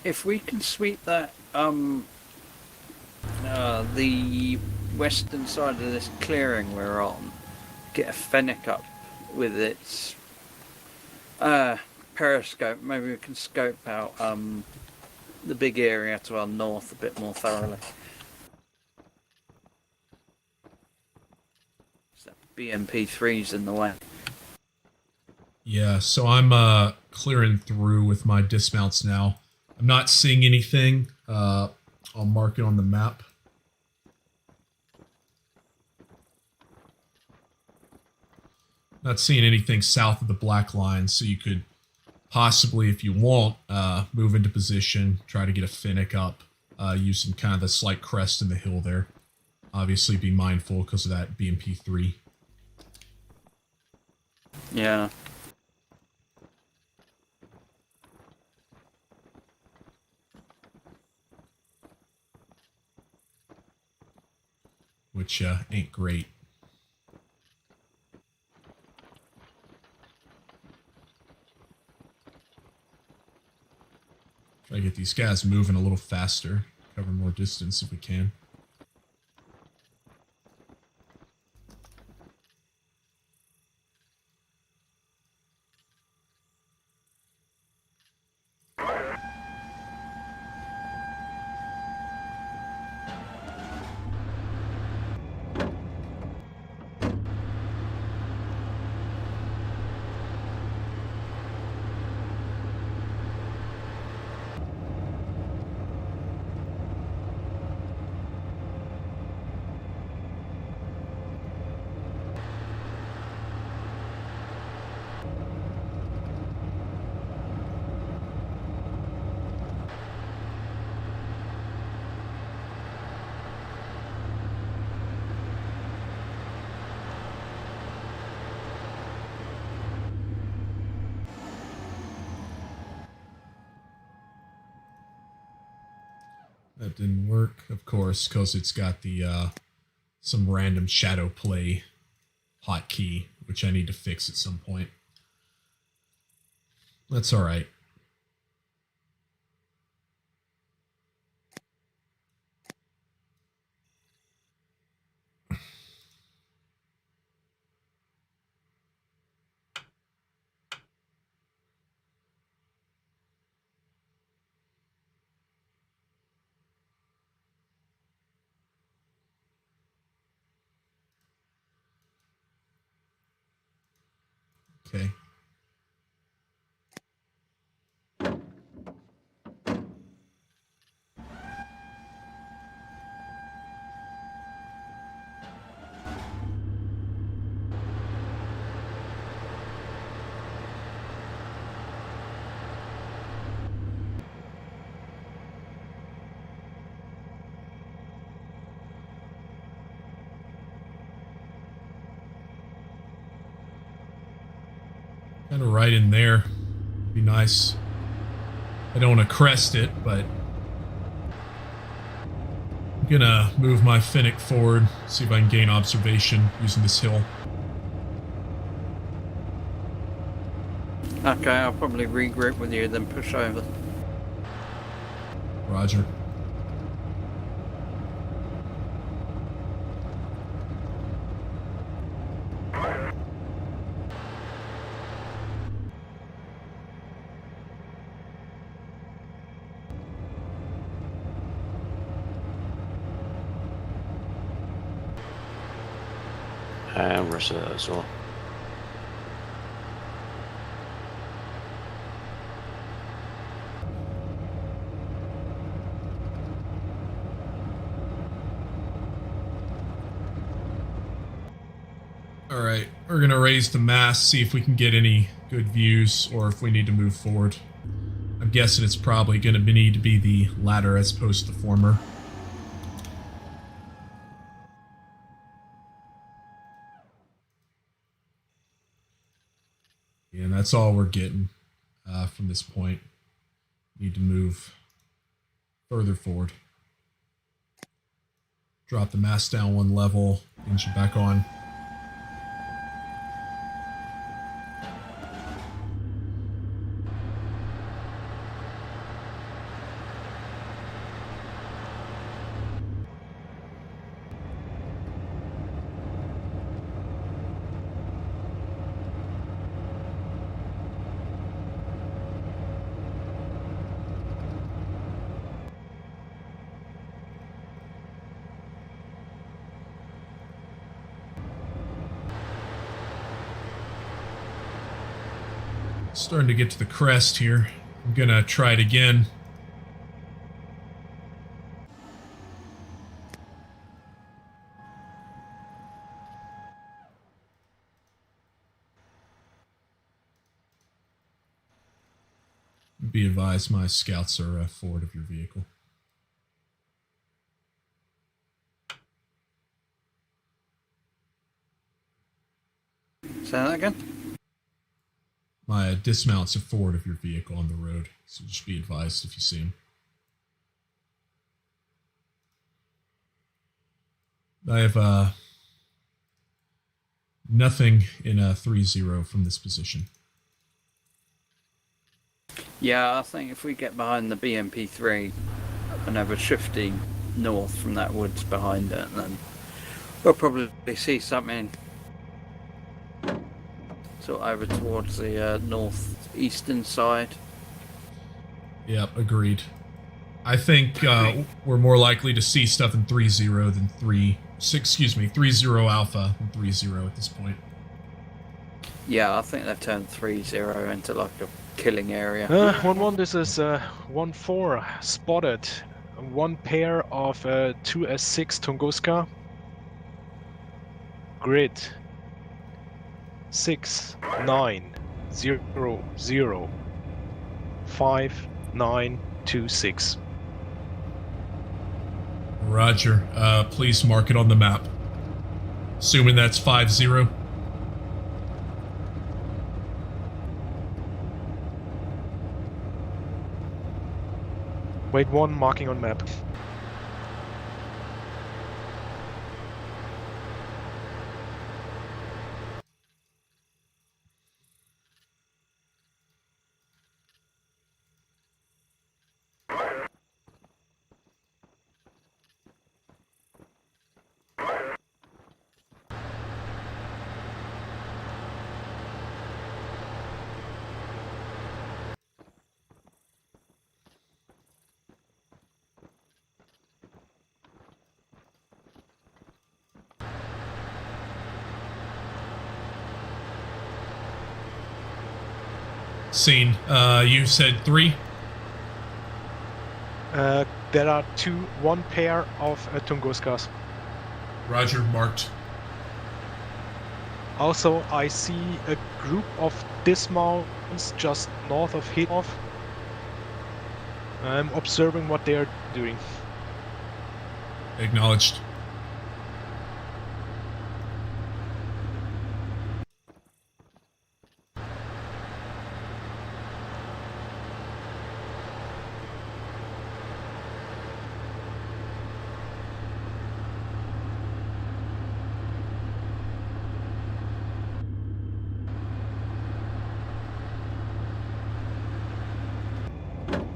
If we can sweep that, the western side of this clearing we're on, get a Fennec up with its periscope, maybe we can scope out the big area to our north a bit more thoroughly. So BMP3's in the way. Yeah, so I'm clearing through with my dismounts now. I'm not seeing anything. I'll mark it on the map. Not seeing anything south of the black line, so you could possibly, if you want, move into position, try to get a Fennec up, using kind of the slight crest in the hill there. Obviously be mindful because of that BMP3. Yeah. Which ain't great. Try to get these guys moving a little faster, cover more distance if we can. That didn't work, of course, because it's got the some random shadow play hotkey, which I need to fix at some point. That's all right. Okay. Kind of right in there. Be nice. I don't want to crest it, but I'm gonna move my Finnick forward, see if I can gain observation using this hill. Okay, I'll probably regroup with you, then push over. Roger. And Russia as well. All right, we're gonna raise the mast, see if we can get any good views, or if we need to move forward. I'm guessing it's probably gonna need to be the latter as opposed to the former. Yeah, and that's all we're getting from this point. Need to move further forward. Drop the mast down one level, engine back on. Starting to get to the crest here. I'm gonna try it again. Be advised, my scouts are forward of your vehicle. Say that again? My dismounts are forward of your vehicle on the road, so just be advised if you see them. I have nothing in a 3-0 from this position. Yeah, I think if we get behind the BMP3 and have a shifting north from that woods behind it, then we'll probably see something sort of over towards the northeastern side. Yep, agreed. I think we're more likely to see stuff in 3-0 than 3-0 alpha than 3-0 at this point. Yeah, I think they've turned 3-0 into like a killing area. 1-1, this is 1-4 spotted. One pair of 2S6 Tunguska. Grid 69005926. Roger. Please mark it on the map. Assuming that's 5-0. Wait, 1 marking on map. Seen. You said 3? There are one pair of Tunguskas. Roger, marked. Also, I see a group of dismounts just north of Hitov. I'm observing what they are doing. Acknowledged.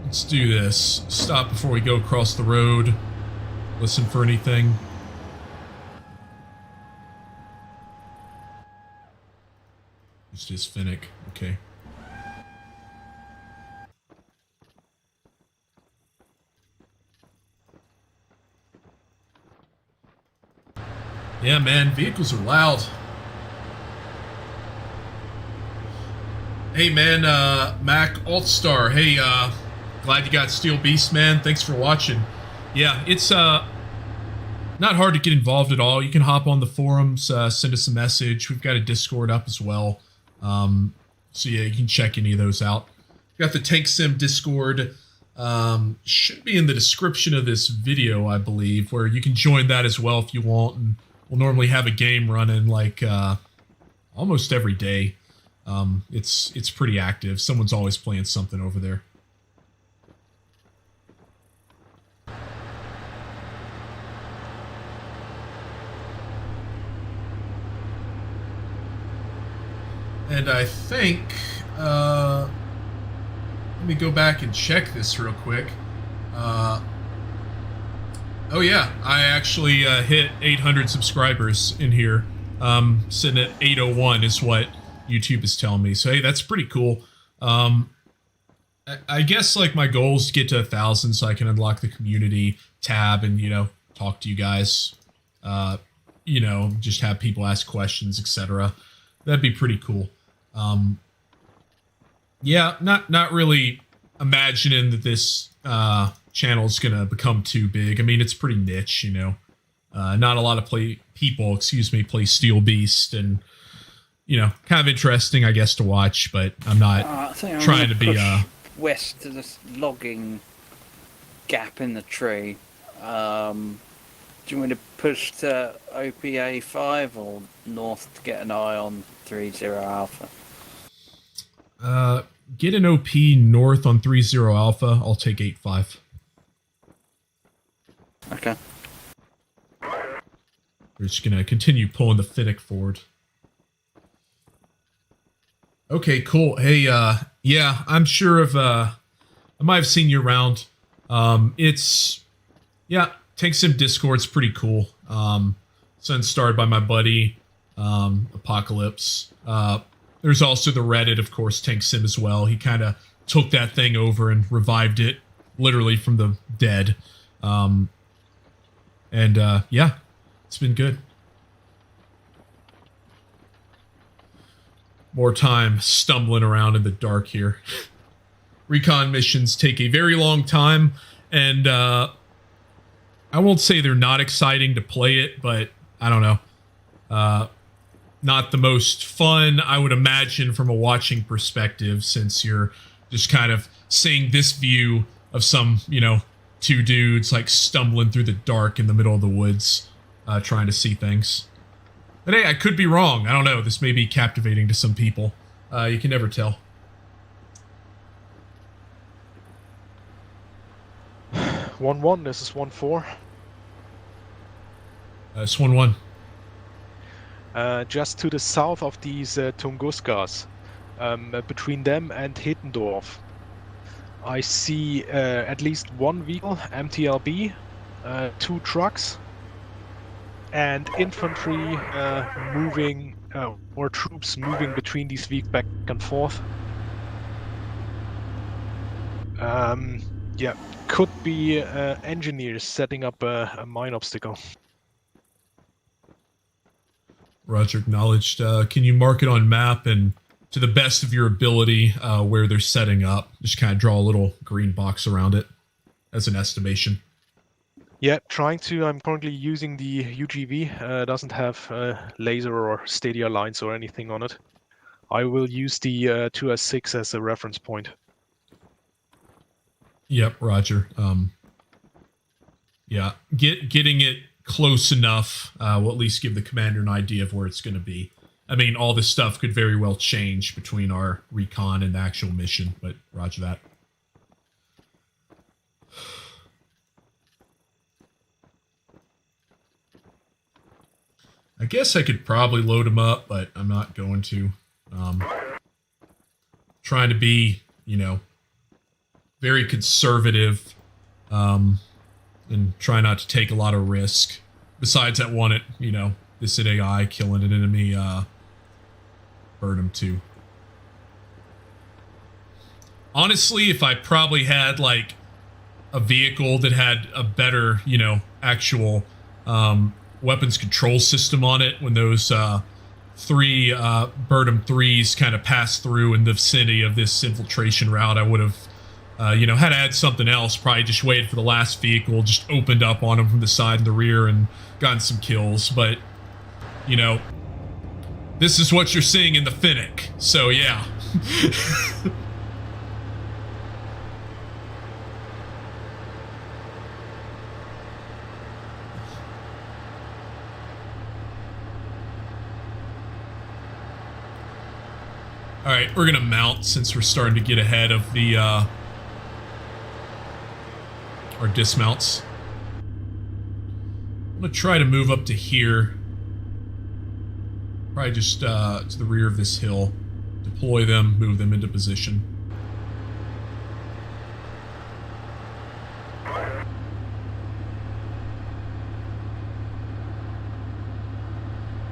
Let's do this. Stop before we go across the road. Listen for anything. It's just Finnick. Okay. Yeah, man. Vehicles are loud. Hey, man. Mac Altstar. Hey, glad you got Steel Beast, man. Thanks for watching. Yeah, it's not hard to get involved at all. You can hop on the forums, send us a message. We've got a Discord up as well. So yeah, you can check any of those out. We've got the Tank Sim Discord. Should be in the description of this video, I believe, where you can join that as well if you want. And we'll normally have a game running like almost every day. It's pretty active. Someone's always playing something over there. And I think, let me go back and check this real quick. Oh yeah, I actually hit 800 subscribers in here. Sitting at 801 is what YouTube is telling me. So hey, that's pretty cool. I guess like my goal is to get to 1,000 so I can unlock the community tab and, you know, talk to you guys. You know, just have people ask questions, etc. That'd be pretty cool. Yeah, not really imagining that this channel is gonna become too big. I mean, it's pretty niche, you know. Not a lot of people play Steel Beast, and you know, kind of interesting, I guess, to watch. But I'm not trying to be west to this logging gap in the tree. Do you want me to push to OPA 5 or north to get an eye on 30 Alpha? Get an OP north on 30 Alpha. I'll take 8-5. Okay. We're just gonna continue pulling the Finnick forward. Okay, cool. Hey, yeah, I'm sure of, I might have seen you around. It's, yeah, Tank Sim Discord's pretty cool. It's started by my buddy, Apocalypse. There's also the Reddit, of course, Tank Sim as well. He kind of took that thing over and revived it, literally from the dead. Yeah, it's been good. More time stumbling around in the dark here. Recon missions take a very long time, and I won't say they're not exciting to play it, but I don't know. Not the most fun, I would imagine, from a watching perspective, since you're just kind of seeing this view of some, you know, two dudes like stumbling through the dark in the middle of the woods, trying to see things. But hey, I could be wrong. I don't know. This may be captivating to some people. You can never tell. 1-1, this is 1-4. It's 1-1. Just to the south of these Tunguskas, between them and Hittendorf, I see at least one vehicle, MTLB, 2 trucks, and infantry moving, or troops moving between these vehicles back and forth. Yeah, could be engineers setting up a mine obstacle. Roger, acknowledged. Can you mark it on map and to the best of your ability where they're setting up. Just kind of draw a little green box around it as an estimation. Yeah, trying to. I'm currently using the UGV. Doesn't have laser or stadia lines or anything on it. I will use the 2S6 as a reference point. Yep, Roger. Yeah, getting it close enough will at least give the commander an idea of where it's going to be. I mean, all this stuff could very well change between our recon and the actual mission, but Roger that. I guess I could probably load them up, but I'm not going to. Trying to be, you know, very conservative, and try not to take a lot of risk. Besides, I want it, you know, this AI killing an enemy, Burnham too. Honestly, if I probably had like a vehicle that had a better, you know, actual weapons control system on it, when those three Burnham 3s kind of passed through in the vicinity of this infiltration route, I would have, you know, had to add something else. Probably just waited for the last vehicle, just opened up on them from the side and the rear and gotten some kills. But, you know, this is what you're seeing in the Finnick. So, yeah. Alright, we're gonna mount since we're starting to get ahead of the, our dismounts. I'm gonna try to move up to here. Probably just, to the rear of this hill. Deploy them, move them into position.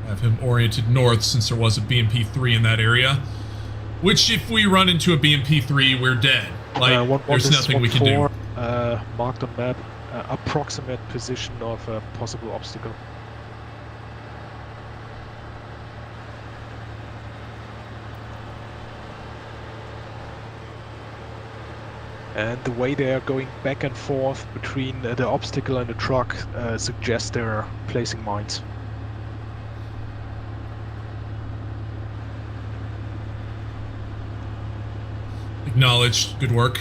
Have him oriented north since there was a BMP-3 in that area. Which, if we run into a BMP-3, we're dead. Like, there's nothing we can do. Marked on map, approximate position of a possible obstacle. And the way they are going back and forth between the obstacle and the truck suggests they're placing mines. Acknowledged. Good work.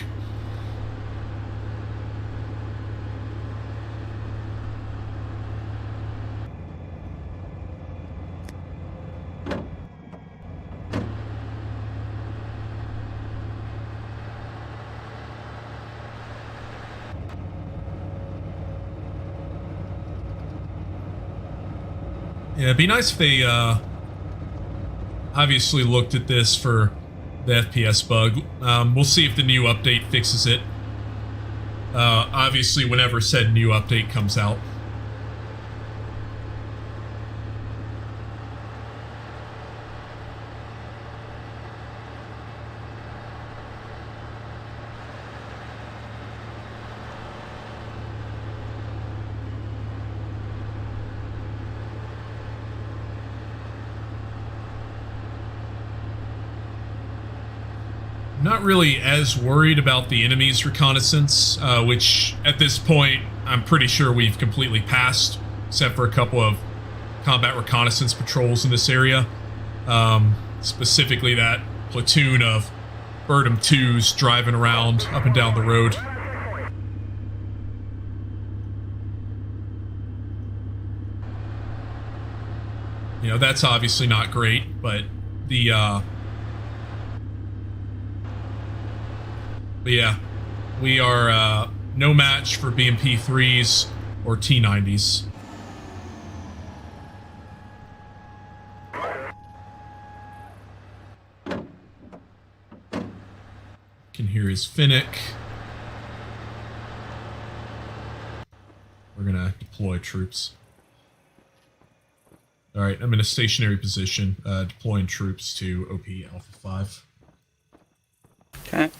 Yeah, it'd be nice if they obviously looked at this for the FPS bug. We'll see if the new update fixes it. Obviously, whenever said new update comes out. Not really as worried about the enemy's reconnaissance, which at this point I'm pretty sure we've completely passed, except for a couple of combat reconnaissance patrols in this area. Specifically that platoon of Burnham 2s driving around up and down the road. You know, that's obviously not great, but the But yeah, we are no match for BMP-3s or T-90s. Can hear his Finnick. We're gonna deploy troops. Alright, I'm in a stationary position, deploying troops to OP Alpha 5. Okay.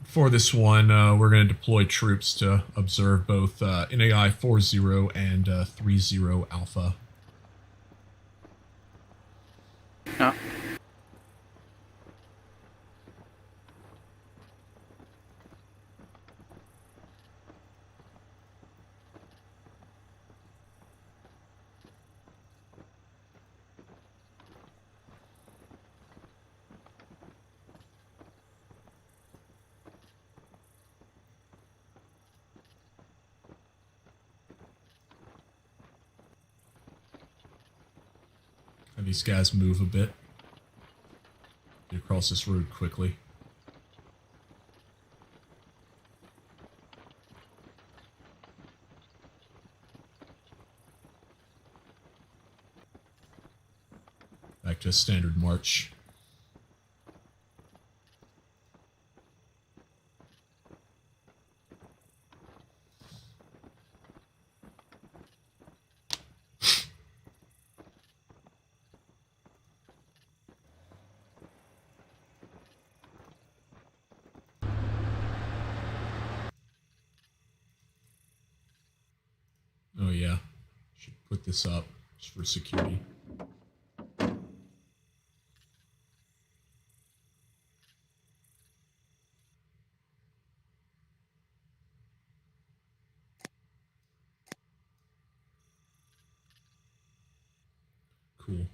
For this one, we're going to deploy troops to observe both NAI 40 and 30 Alpha. Yeah. Have these guys move a bit. Get across this road quickly. Back to a standard march. Oh yeah, should put this up just for security. Cool.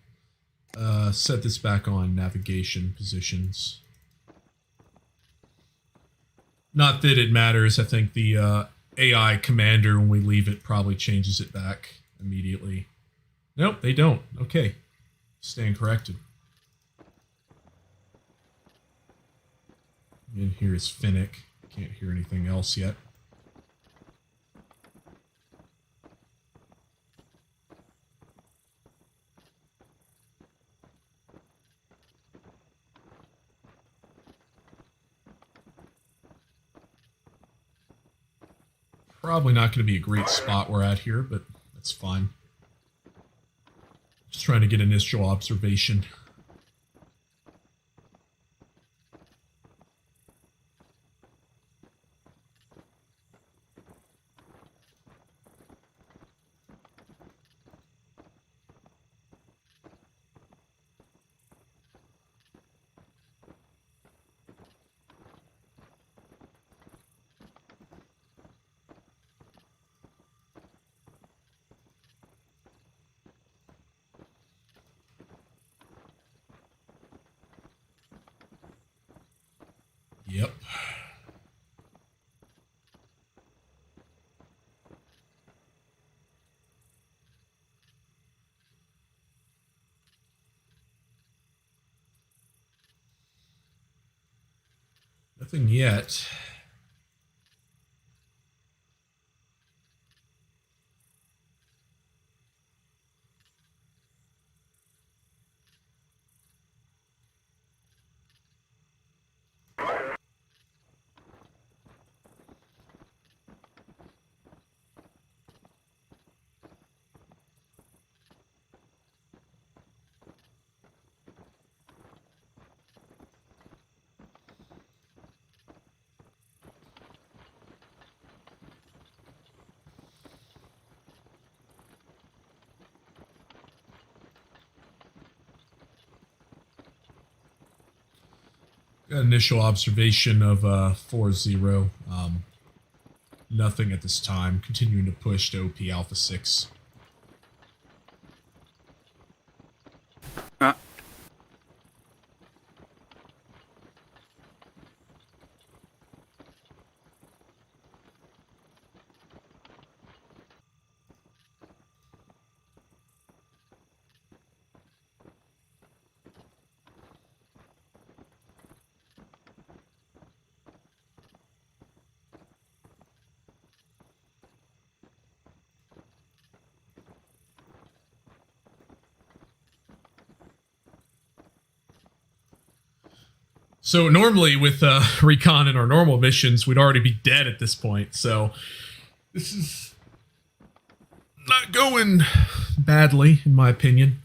Set this back on navigation positions. Not that it matters. I think the AI commander, when we leave it, probably changes it back immediately. Nope, they don't. Okay. Stand corrected. And here is Finnick. Can't hear anything else yet. Probably not going to be a great spot we're at here, but that's fine. Just trying to get initial observation. Yep. Nothing yet. Got initial observation of 40. Nothing at this time. Continuing to push to OP Alpha 6. So normally with recon in our normal missions, we'd already be dead at this point. So this is not going badly, in my opinion.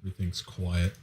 Everything's quiet.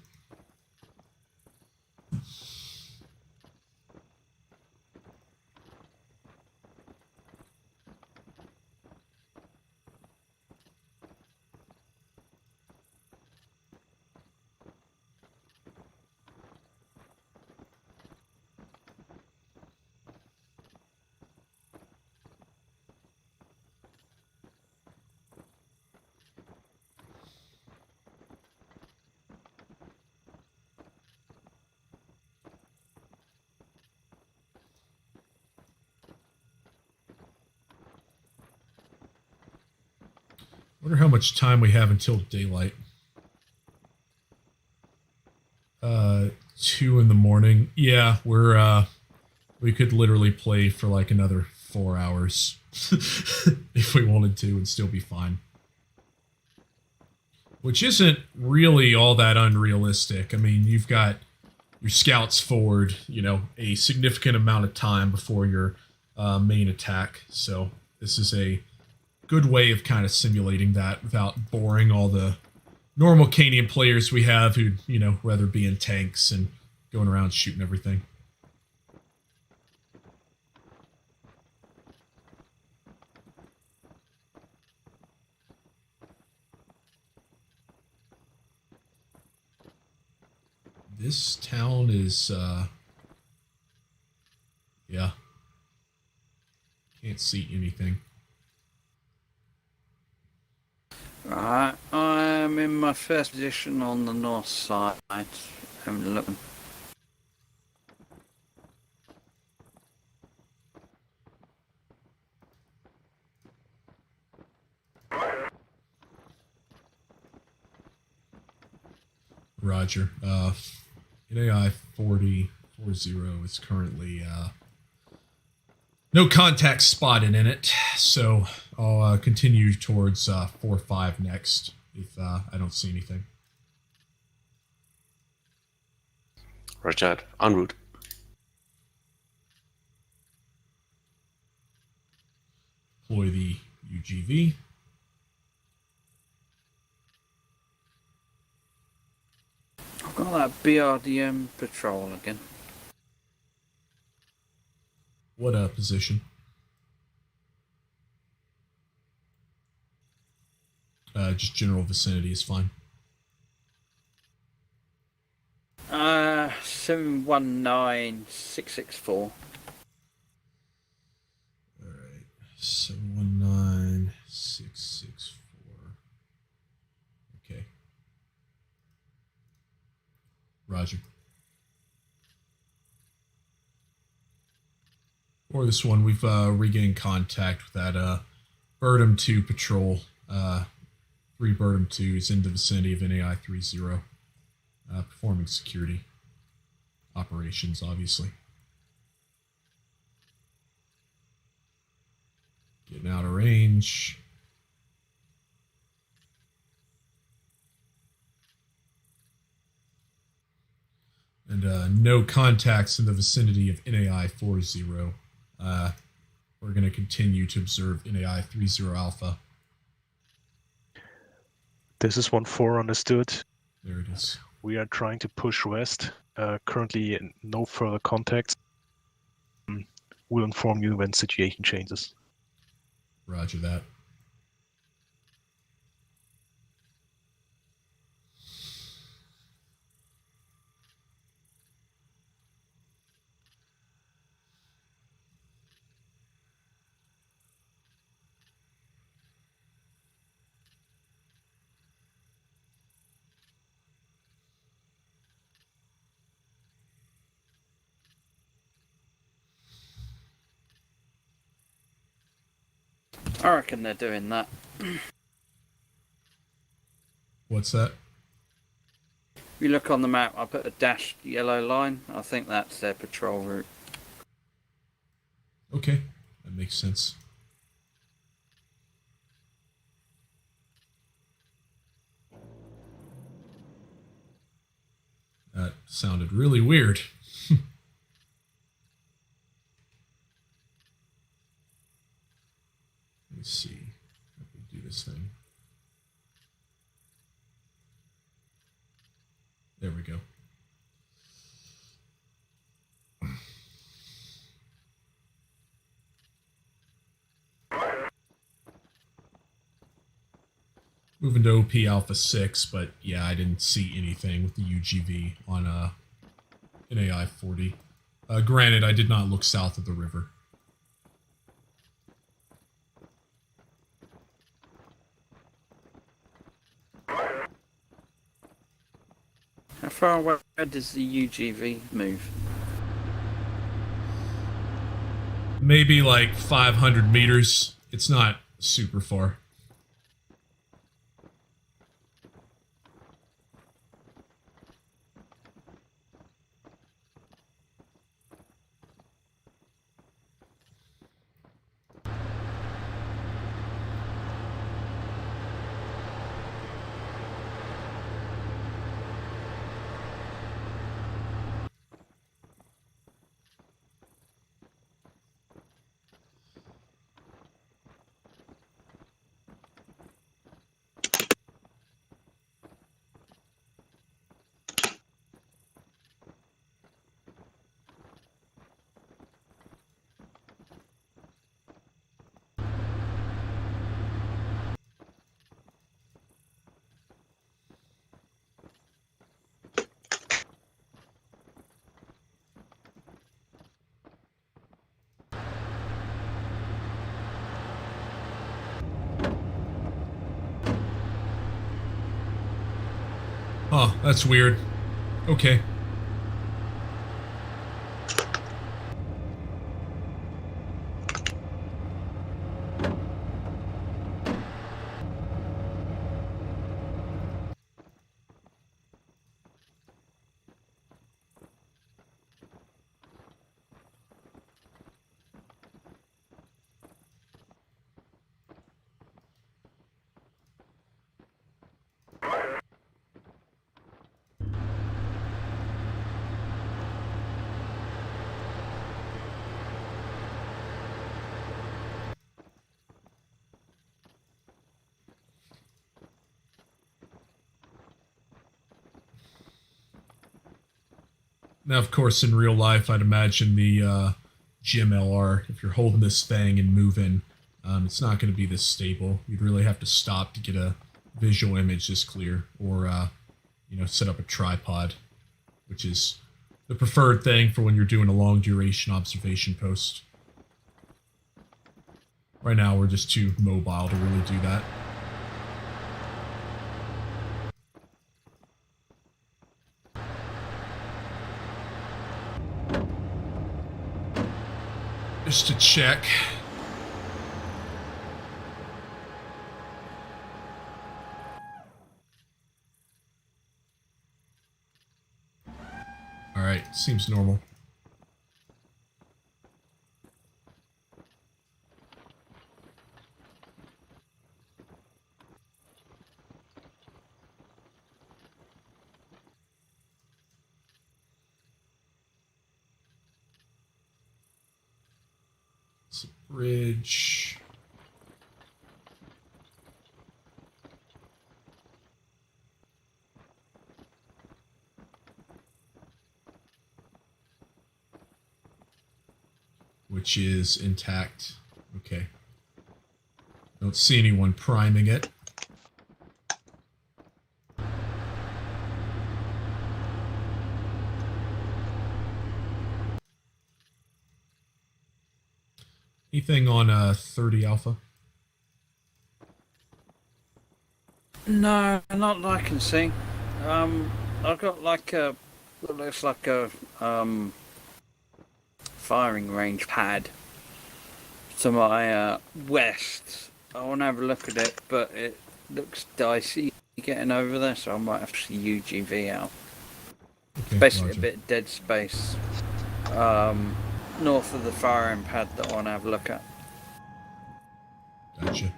Wonder how much time we have until daylight. 2 in the morning. Yeah, we could literally play for like another 4 hours if we wanted to and still be fine. Which isn't really all that unrealistic. I mean, you've got your scouts forward, a significant amount of time before your main attack. So this is a good way of kind of simulating that without boring all the normal Kanium players we have who'd, rather be in tanks and going around shooting everything. This town is, yeah. Can't see anything. Right, I'm in my first position on the north side. Having a look. Roger. NAI 40 is currently no contact spotted in it, so I'll continue towards 4-5 next if I don't see anything. Roger that. En route. Deploy the UGV. I've got that BRDM patrol again. What position? Just general vicinity is fine. 719664. All right, 719664. Okay. Roger. For this one, we've regained contact with that Birdham 2 patrol. 3 Birdham 2 is in the vicinity of NAI 30. Performing security operations, obviously. Getting out of range. And no contacts in the vicinity of NAI 40. We're going to continue to observe NAI 30 Alpha. This is 1-4 understood. There it is. We are trying to push west. Currently, no further contacts. We'll inform you when situation changes. Roger that. I reckon they're doing that. What's that? If you look on the map, I put a dashed yellow line. I think that's their patrol route. Okay, that makes sense. That sounded really weird. Let me see. Let me do this thing. There we go. Moving to OP Alpha 6, but yeah, I didn't see anything with the UGV on an AI 40. Granted, I did not look south of the river. How far away does the UGV move? Maybe like 500 meters. It's not super far. Oh, that's weird. Okay. Now, of course, in real life, I'd imagine the GMLR, if you're holding this thing and moving, it's not going to be this stable. You'd really have to stop to get a visual image this clear, or set up a tripod, which is the preferred thing for when you're doing a long duration observation post. Right now, we're just too mobile to really do that. Just to check. Alright, seems normal. It's a bridge. Which is intact. Okay. Don't see anyone priming it. Anything on 30 Alpha? No, not that I can see. I've got like a what looks like a firing range pad to my west. I want to have a look at it, but it looks dicey getting over there, so I might have to UGV out. Okay, Basically roger. a bit of dead space north of the firing pad that I want to have a look at. Gotcha.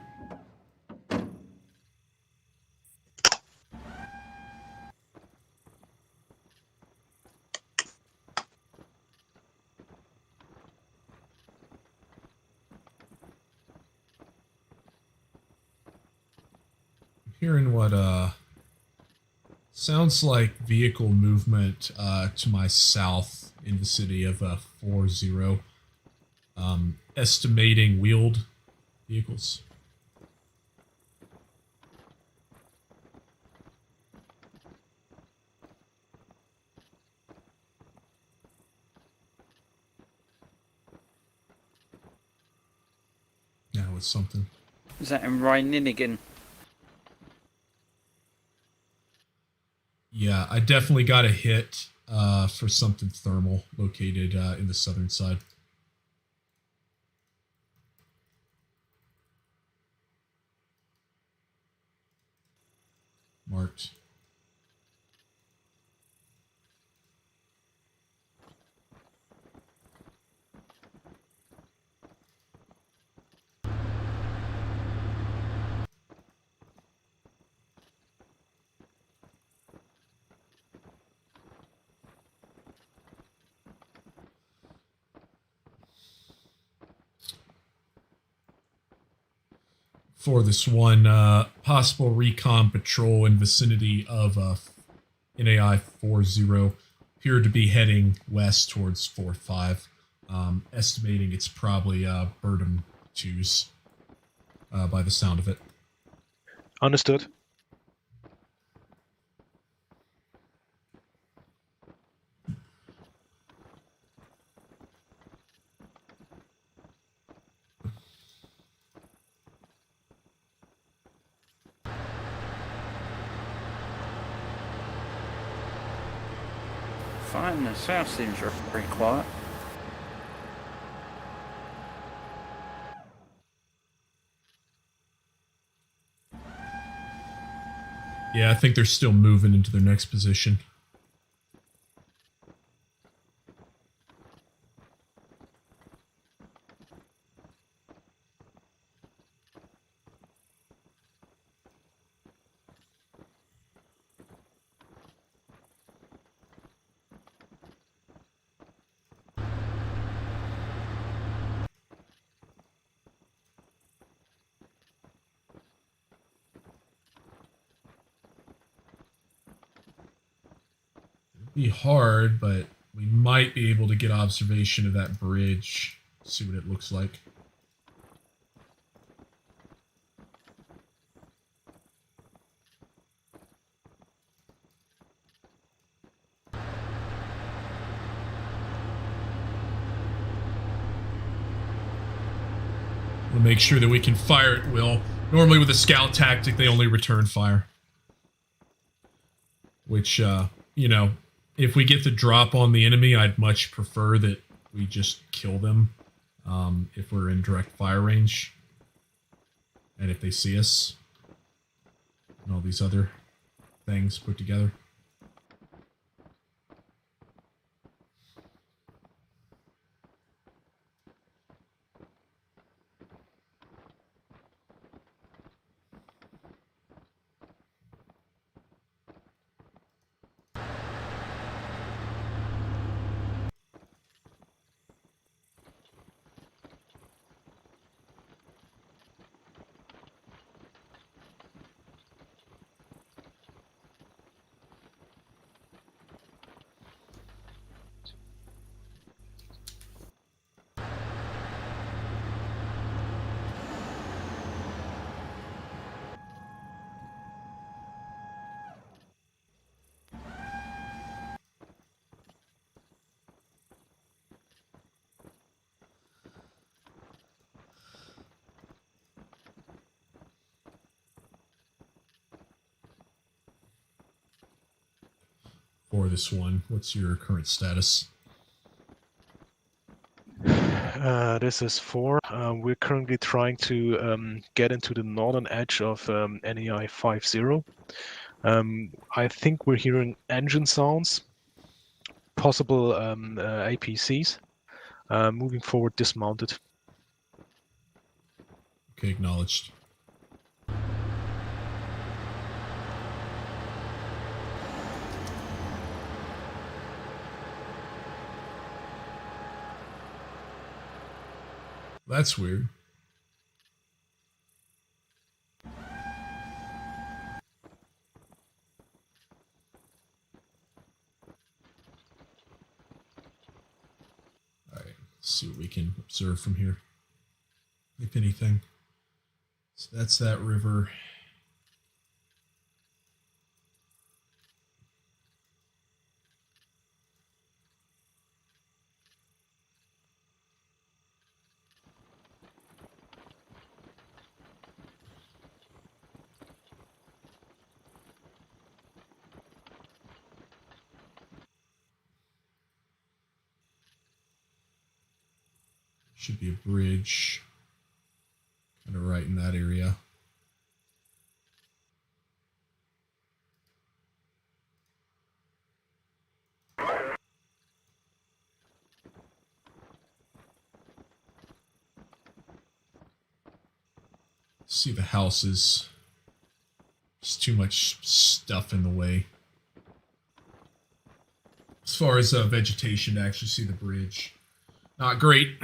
I'm hearing what Sounds like vehicle movement to my south in the city of 40. Estimating wheeled vehicles. Now it's something. Is that in Rhein-Ninigan? Yeah, I definitely got a hit for something thermal located in the southern side. Marked. For this one, possible recon patrol in vicinity of NAI 40 appeared to be heading west towards 45. Estimating it's probably Birdham 2s by the sound of it. Understood. Fine, the south seems pretty quiet. Yeah, I think they're still moving into their next position. Be hard, but we might be able to get observation of that bridge, see what it looks like. We'll make sure that we can fire at will. Normally with a scout tactic, they only return fire. Which, you know, if we get the drop on the enemy, I'd much prefer that we just kill them if we're in direct fire range. And if they see us. And all these other things put together. For this one, what's your current status? This is 4. We're currently trying to get into the northern edge of NEI 50. I think we're hearing engine sounds, possible APCs. Moving forward, dismounted. Okay, acknowledged. That's weird. Let's see what we can observe from here, if anything. So that's that river. Should be a bridge kind of right in that area. See the houses. There's too much stuff in the way. As far as vegetation to actually see the bridge. Not great.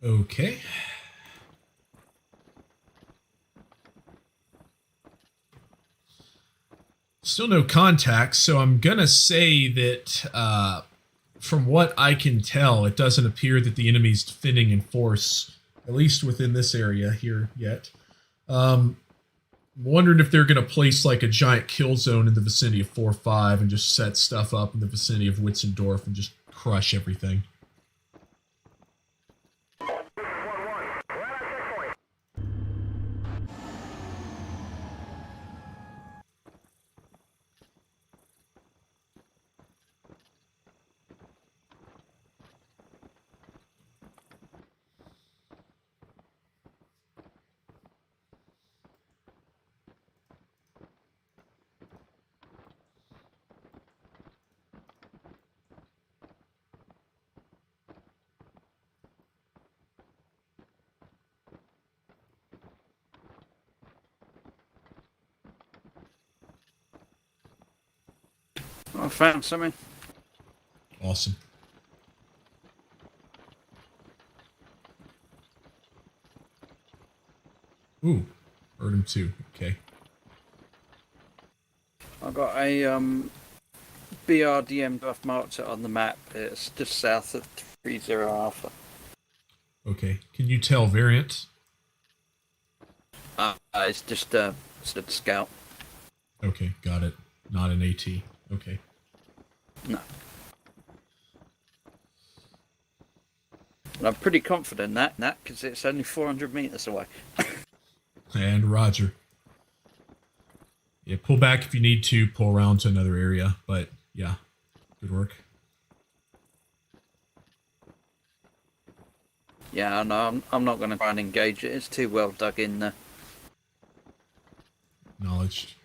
Okay. Still no contacts, so I'm gonna say that from what I can tell, it doesn't appear that the enemy's defending in force, at least within this area here yet. I'm wondering if they're gonna place like a giant kill zone in the vicinity of 4-5 and just set stuff up in the vicinity of Witzendorf and just crush everything. I found something. Awesome. Ooh, heard him too. Okay. I got a BRDM. I've marked it on the map. It's just south of 30 Alpha. Okay. Can you tell variant? It's just a scout. Okay, got it. Not an AT. Okay. No. And I'm pretty confident that because it's only 400 meters away. And Roger. Yeah, pull back if you need to, pull around to another area, but yeah, good work. Yeah, no, I'm not going to try and engage it. It's too well dug in there. Acknowledged.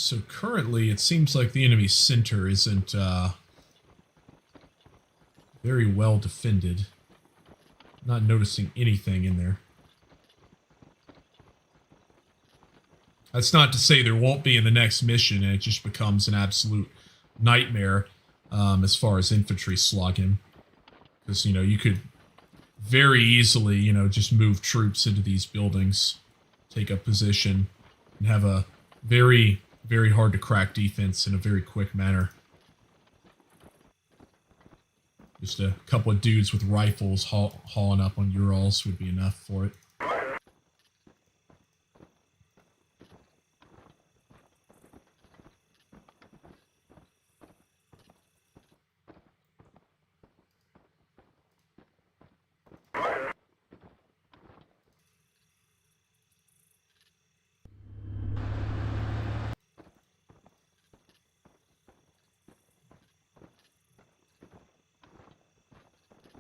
So currently, it seems like the enemy center isn't very well defended. Not noticing anything in there. That's not to say there won't be in the next mission, and it just becomes an absolute nightmare as far as infantry slogging. Because, you know, you could very easily, you know, just move troops into these buildings, take up position, and have a very, very hard to crack defense in a very quick manner. Just a couple of dudes with rifles hauling up on Urals would be enough for it.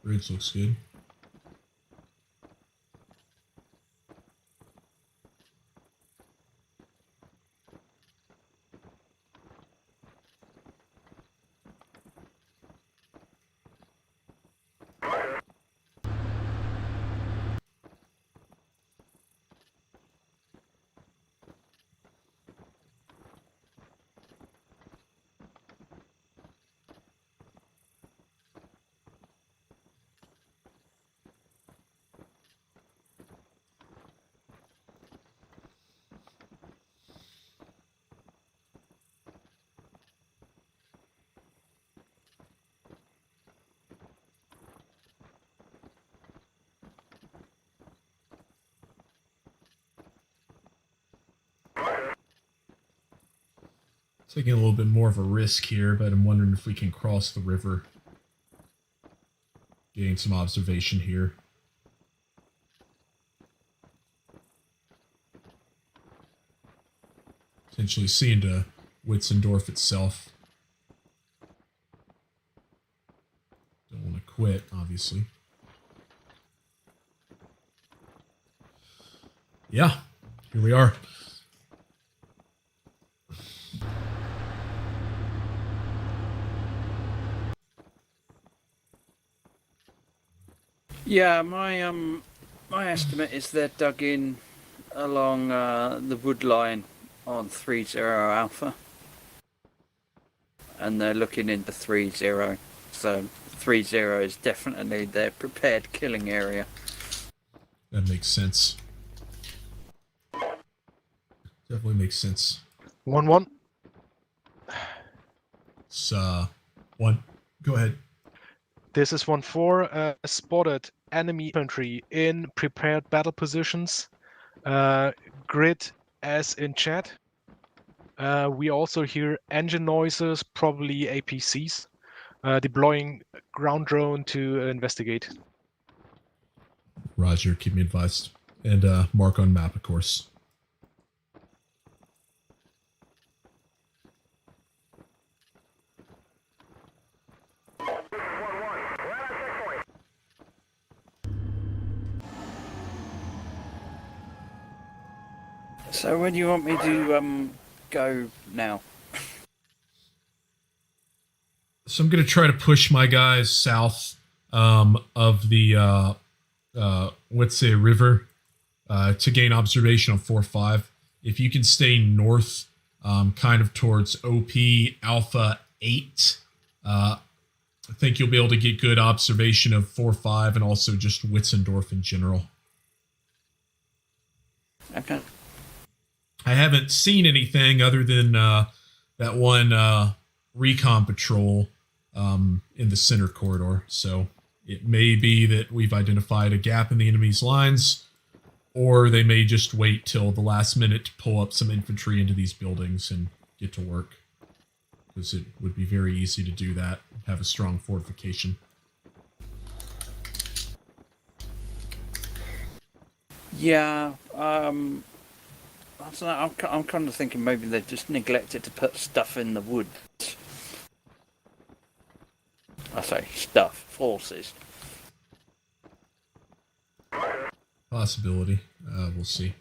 Bridge looks good. Taking a little bit more of a risk here, but I'm wondering if we can cross the river. Getting some observation here. Potentially seeing to Witzendorf itself. Don't want to quit, obviously. Yeah, here we are. Yeah, my estimate is they're dug in along the wood line on 30 Alpha, and they're looking into 30. So 30 is definitely their prepared killing area. That makes sense. Definitely makes sense. 1-1. It's, one. Go ahead. This is 1-4. Spotted enemy infantry in prepared battle positions. Grid as in chat. We also hear engine noises, probably APCs. Deploying ground drone to investigate. Roger, keep me advised. And mark on map, of course. So when do you want me to go now? So I'm going to try to push my guys south of the Witse River to gain observation on 4-5. If you can stay north, kind of towards OP Alpha 8, I think you'll be able to get good observation of 4-5 and also just Witzendorf in general. Okay. I haven't seen anything other than that one recon patrol in the center corridor. So it may be that we've identified a gap in the enemy's lines, or they may just wait till the last minute to pull up some infantry into these buildings and get to work. Because it would be very easy to do that, have a strong fortification. Yeah, I don't know, I'm kind of thinking maybe they just neglected to put stuff in the woods. I say stuff, forces. Possibility. We'll see.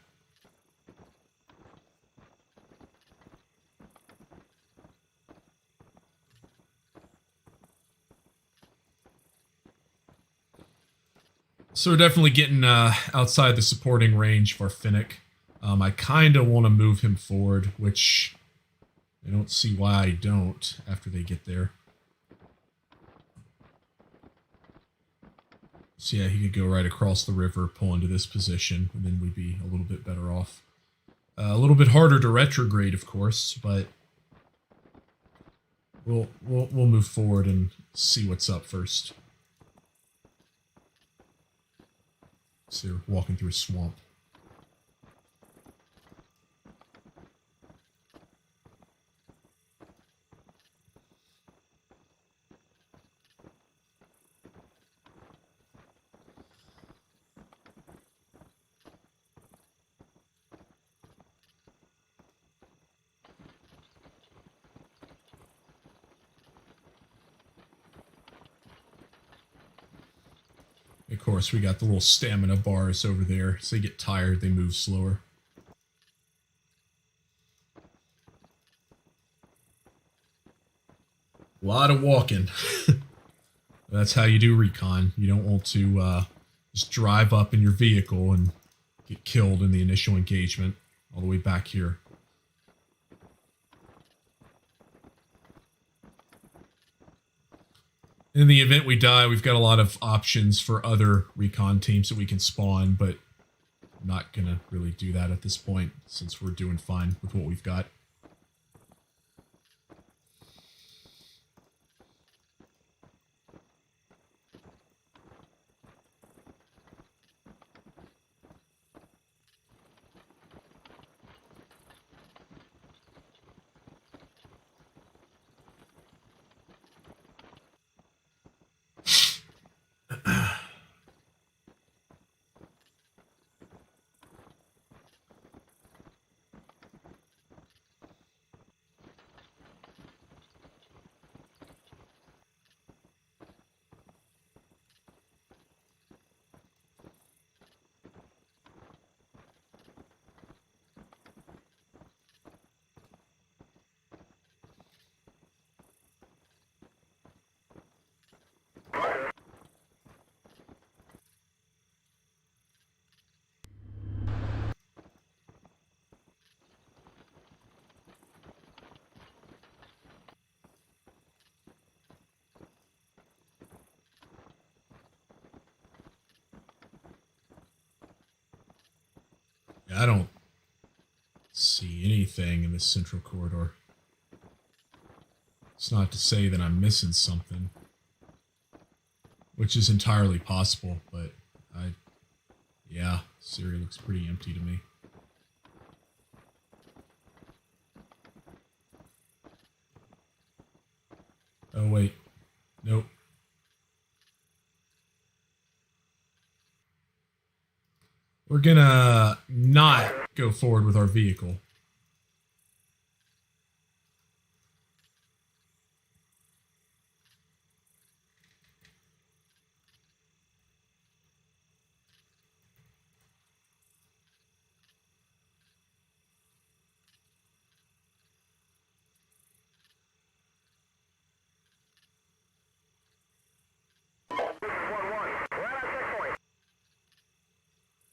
So we're definitely getting outside the supporting range of our Finnick. I kind of want to move him forward, which I don't see why I don't after they get there. So yeah, he could go right across the river, pull into this position, and then we'd be a little bit better off. A little bit harder to retrograde, of course, but we'll move forward and see what's up first. So they're walking through a swamp. Of course, we got the little stamina bars over there. So they get tired, they move slower. A lot of walking. That's how you do recon. You don't want to just drive up in your vehicle and get killed in the initial engagement all the way back here. In the event we die, we've got a lot of options for other recon teams that we can spawn, but I'm not going to really do that at this point since we're doing fine with what we've got. I don't see anything in this central corridor. It's not to say that I'm missing something, which is entirely possible, but yeah, Syria looks pretty empty to me. Oh, wait. Nope. We're gonna not go forward with our vehicle.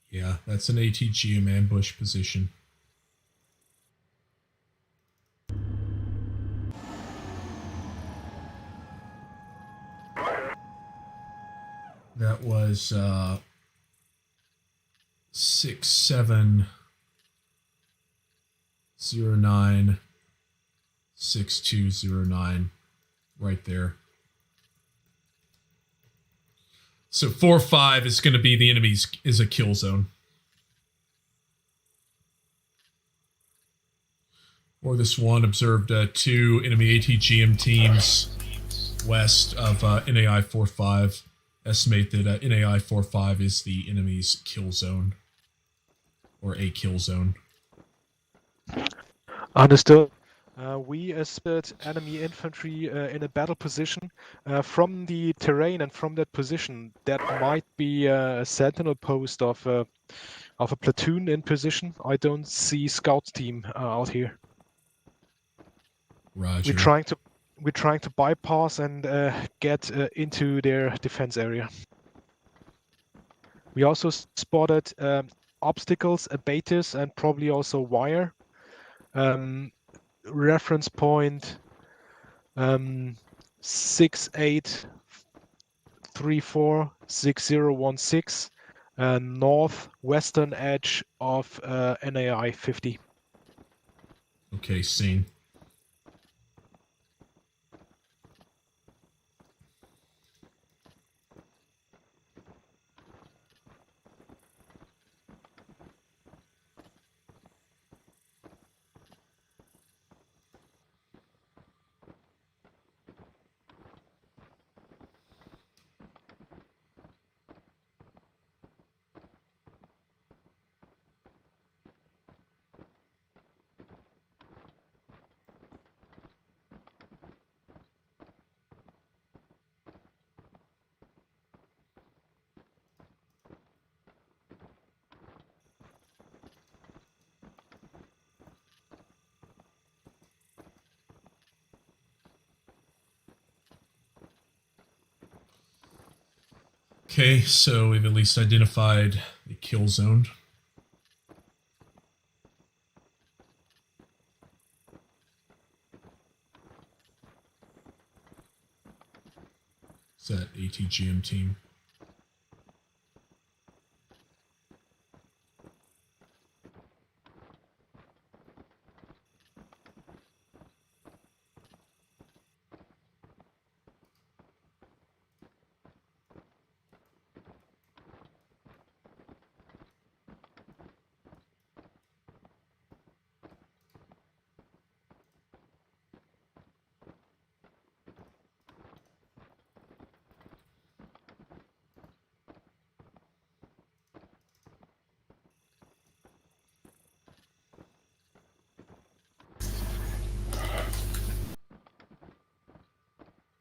Yeah, that's an ATGM ambush position. That was 6709 6209 right there. So 4-5 is going to be the enemy's is a kill zone. Or this one observed 2 enemy ATGM teams west of NAI 45. Estimate that NAI 45 is the enemy's kill zone. Or a kill zone. Understood. We split enemy infantry in a battle position. From the terrain and from that position, that might be a sentinel post of a platoon in position. I don't see scout team out here. Roger. We're trying to bypass and get into their defense area. We also spotted obstacles, abattis, and probably also wire. Reference point 68346016, northwestern edge of NAI 50. Okay, seen. Okay, so we've at least identified the kill zone. Is that ATGM team?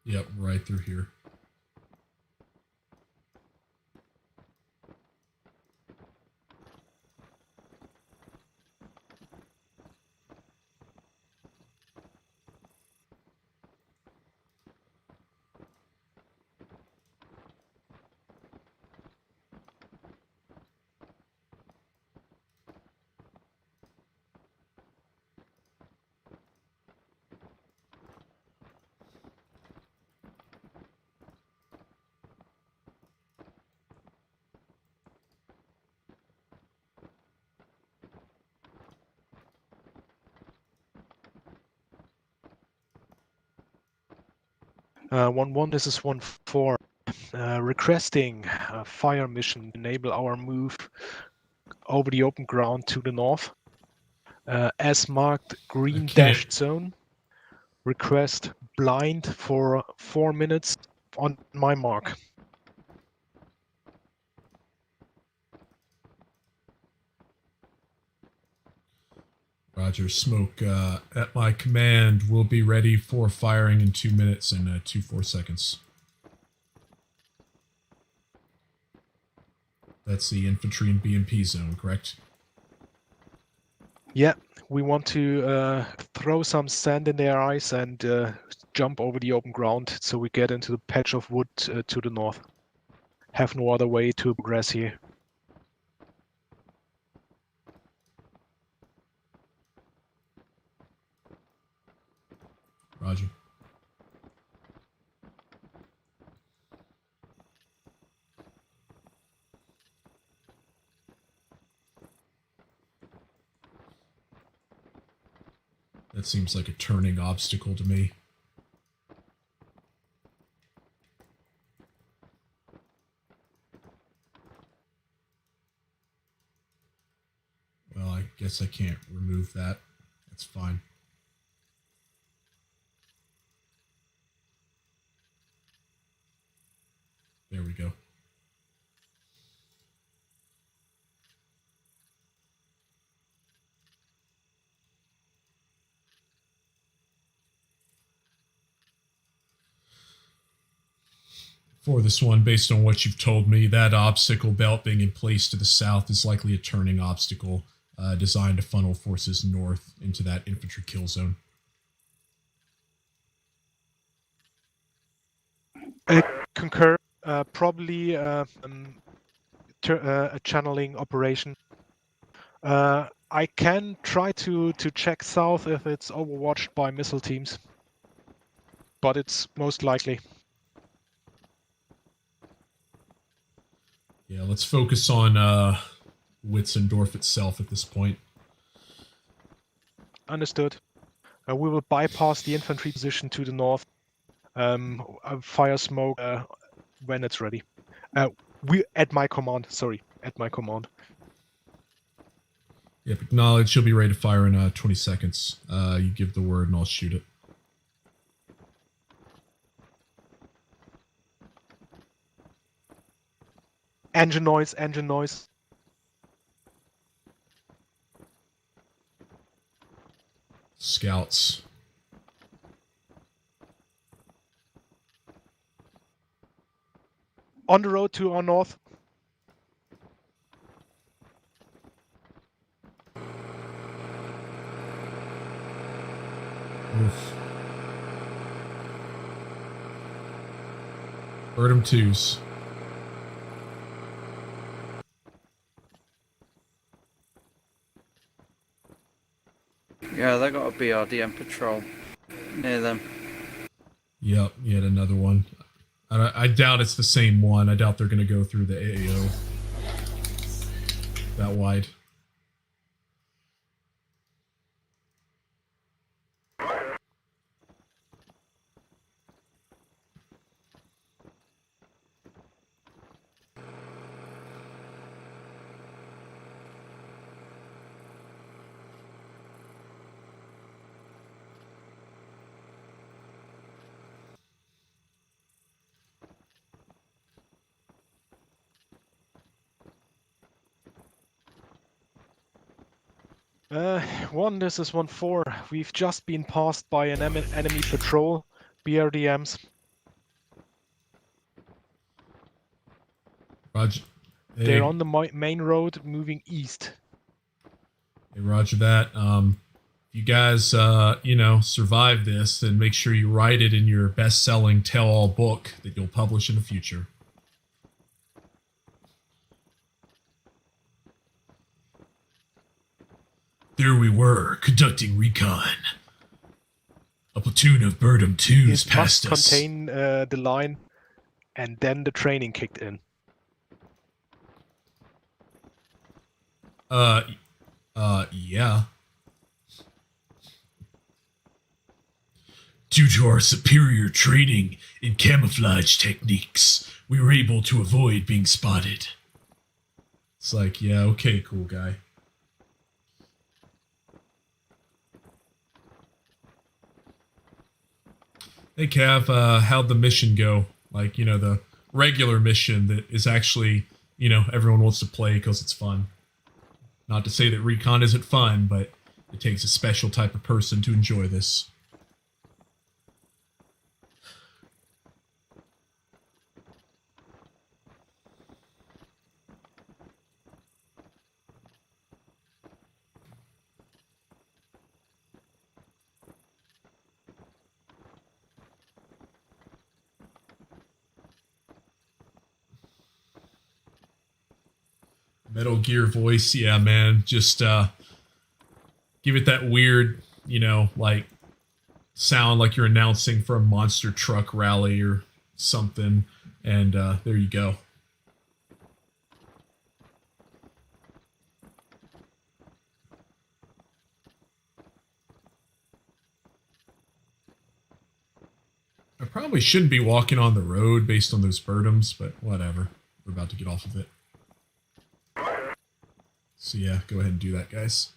Yep, right through here. This is 1-4. Requesting a fire mission to enable our move over the open ground to the north. As marked green dashed zone. Request blind for 4 minutes on my mark. Roger, smoke. At my command, we'll be ready for firing in 2 minutes and 24 seconds. That's the infantry and BMP zone, correct? Yeah, we want to throw some sand in their eyes and jump over the open ground so we get into the patch of wood to the north. Have no other way to progress here. Roger. That seems like a turning obstacle to me. Well, I guess I can't remove that. That's fine. There we go. For this one, based on what you've told me, that obstacle belt being in place to the south is likely a turning obstacle designed to funnel forces north into that infantry kill zone. I concur. Probably a channeling operation. I can try to check south if it's overwatched by missile teams, but it's most likely. Yeah, let's focus on Witzendorf itself at this point. Understood. We will bypass the infantry position to the north. Fire smoke when it's ready. We at my command. Sorry, at my command. Yep, acknowledge. She'll be ready to fire in 20 seconds. You give the word and I'll shoot it. Engine noise, engine noise. Scouts. On the road to our north. Oof. Birdham 2s. Yeah, they got a BRDM patrol near them. Yep, yet another one. I doubt it's the same one. I doubt they're going to go through the AAO that wide. This is 1-4. We've just been passed by an enemy patrol, BRDMs. Roger. Hey, They're on the main road moving east. hey, Roger that. You guys, survive this, then make sure you write it in your best-selling tell-all book that you'll publish in the future. There we were, conducting recon. A platoon of Birdham 2s It passed must us. contain the line, and then the training kicked in. Yeah. Due to our superior training in camouflage techniques, we were able to avoid being spotted. It's like, yeah, okay, cool guy. Hey, Cav, how'd the mission go? Like, the regular mission that is actually, everyone wants to play because it's fun. Not to say that recon isn't fun, but it takes a special type of person to enjoy this. Metal Gear voice, yeah, man. Just give it that weird, sound like you're announcing for a monster truck rally or something, and there you go. I probably shouldn't be walking on the road based on those Birdhams, but whatever. We're about to get off of it. So yeah, go ahead and do that, guys.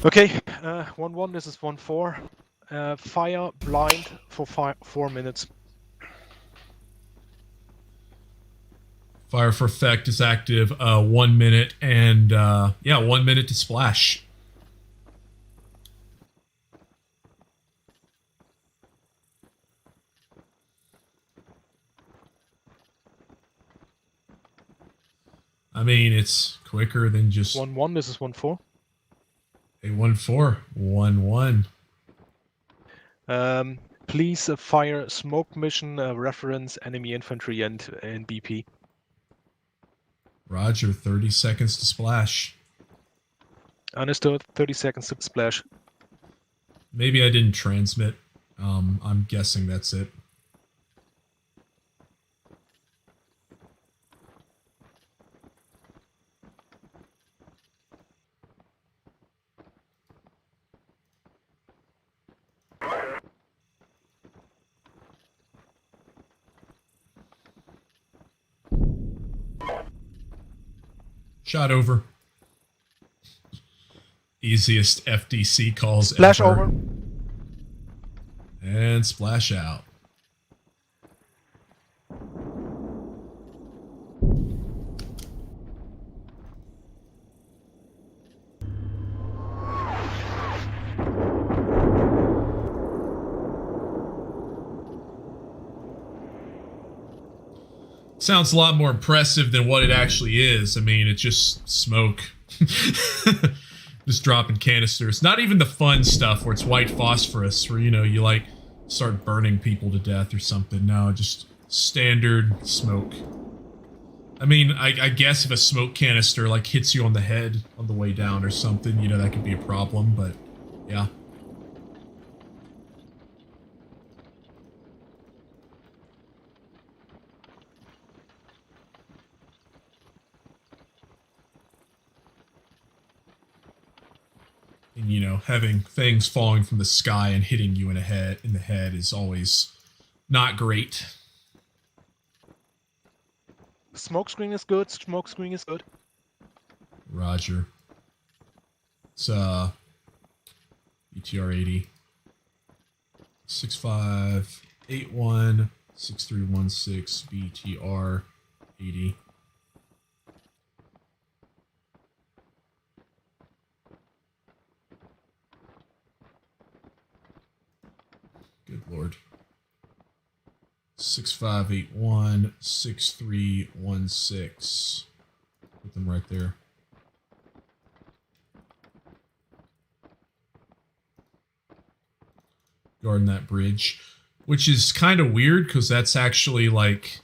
Okay, 1-1, this is 1-4. Fire blind for 4 minutes. Fire for effect is active 1 minute, and 1 minute to splash. I mean, it's quicker than just 1-1, this is 1-4. a 1-4, 1-1. Please fire smoke mission, reference enemy infantry and BP. Roger, 30 seconds to splash. Understood. 30 seconds to splash. Maybe I didn't transmit. I'm guessing that's it. Shot over. Easiest FDC calls Splash ever. over. And splash out. Sounds a lot more impressive than what it actually is. I mean, it's just smoke. Just dropping canisters. Not even the fun stuff where it's white phosphorus, where, you like start burning people to death or something. No, just standard smoke. I mean, I guess if a smoke canister like hits you on the head on the way down or something, that could be a problem, but yeah. And, having things falling from the sky and hitting you in the head is always not great. Smoke screen is good. Smoke screen is good. Roger. It's BTR 80. 6581 6316 BTR 80. Good Lord. 6581 6316. Put them right there. Guarding that bridge, which is kind of weird because that's actually like,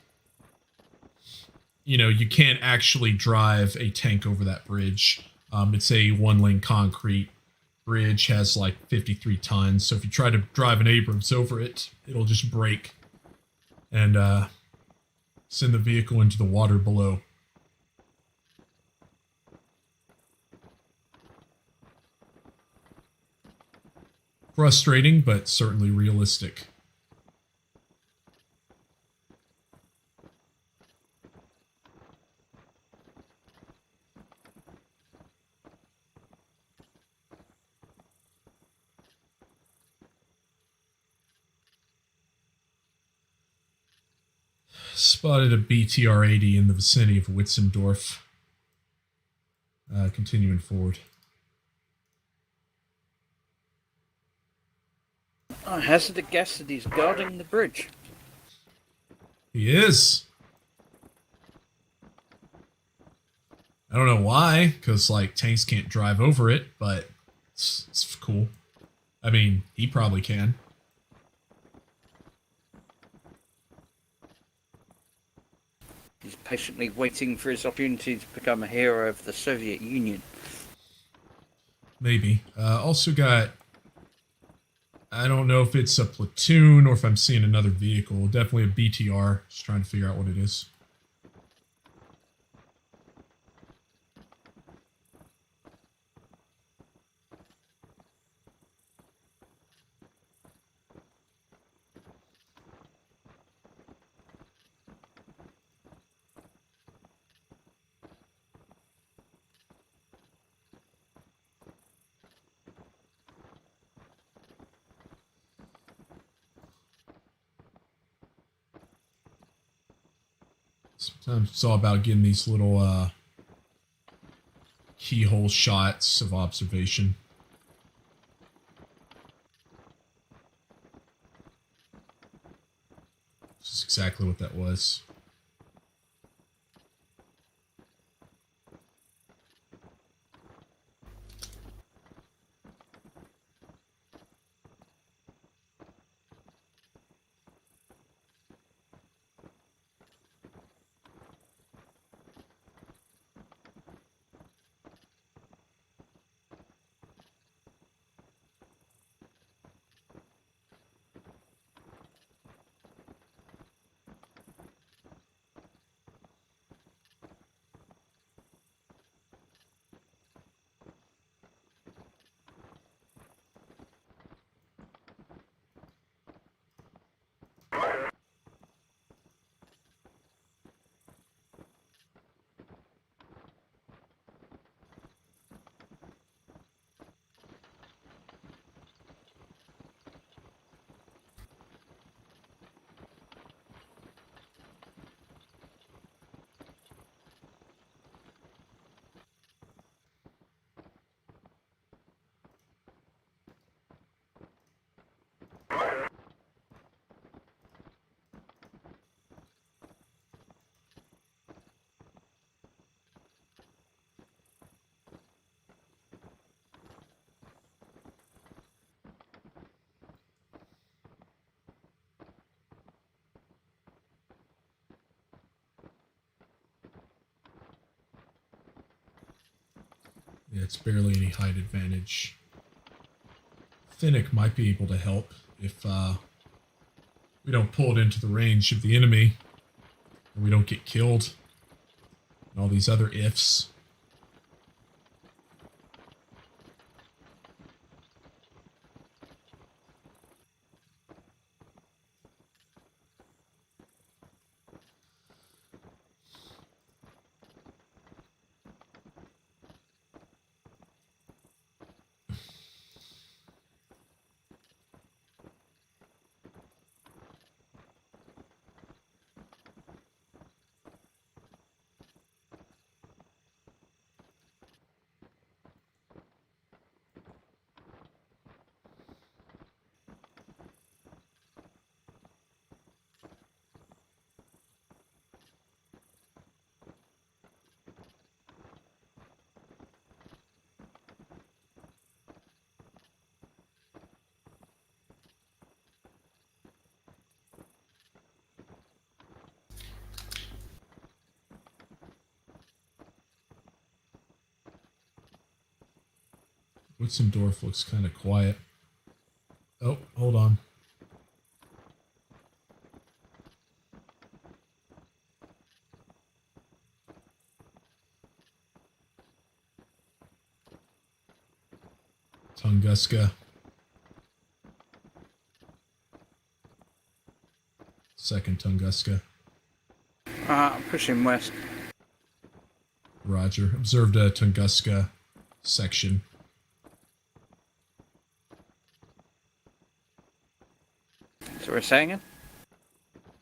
you can't actually drive a tank over that bridge. It's a one-lane concrete bridge, has like 53 tons. So if you try to drive an Abrams over it, it'll just break and send the vehicle into the water below. Frustrating, but certainly realistic. Spotted a BTR 80 in the vicinity of Witzendorf. Continuing forward. I hazard a guess that he's guarding the bridge. He is. I don't know why, because like tanks can't drive over it, but it's cool. I mean, he probably can. He's patiently waiting for his opportunity to become a hero of the Soviet Union. Maybe. Also got, I don't know if it's a platoon or if I'm seeing another vehicle. Definitely a BTR. Just trying to figure out what it is. Sometimes it's all about getting these little keyhole shots of observation. This is exactly what that was. Yeah, it's barely any height advantage. Finnick might be able to help if we don't pull it into the range of the enemy and we don't get killed. And all these other ifs. Witzendorf looks kind of quiet. Oh, hold on. Tunguska. Second Tunguska. I'm pushing west. Roger. Observed a Tunguska section. So we're saying it?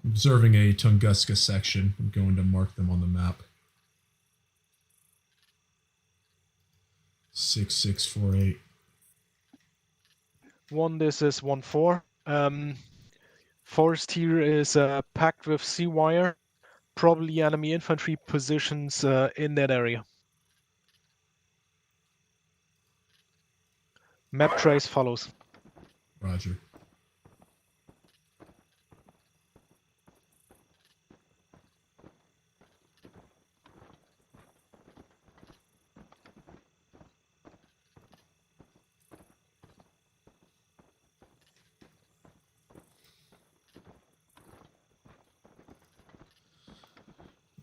Observing a Tunguska section. I'm going to mark them on the map. 6648. This is 1-4. Forest here is packed with sea wire. Probably enemy infantry positions in that area. Map trace follows. Roger.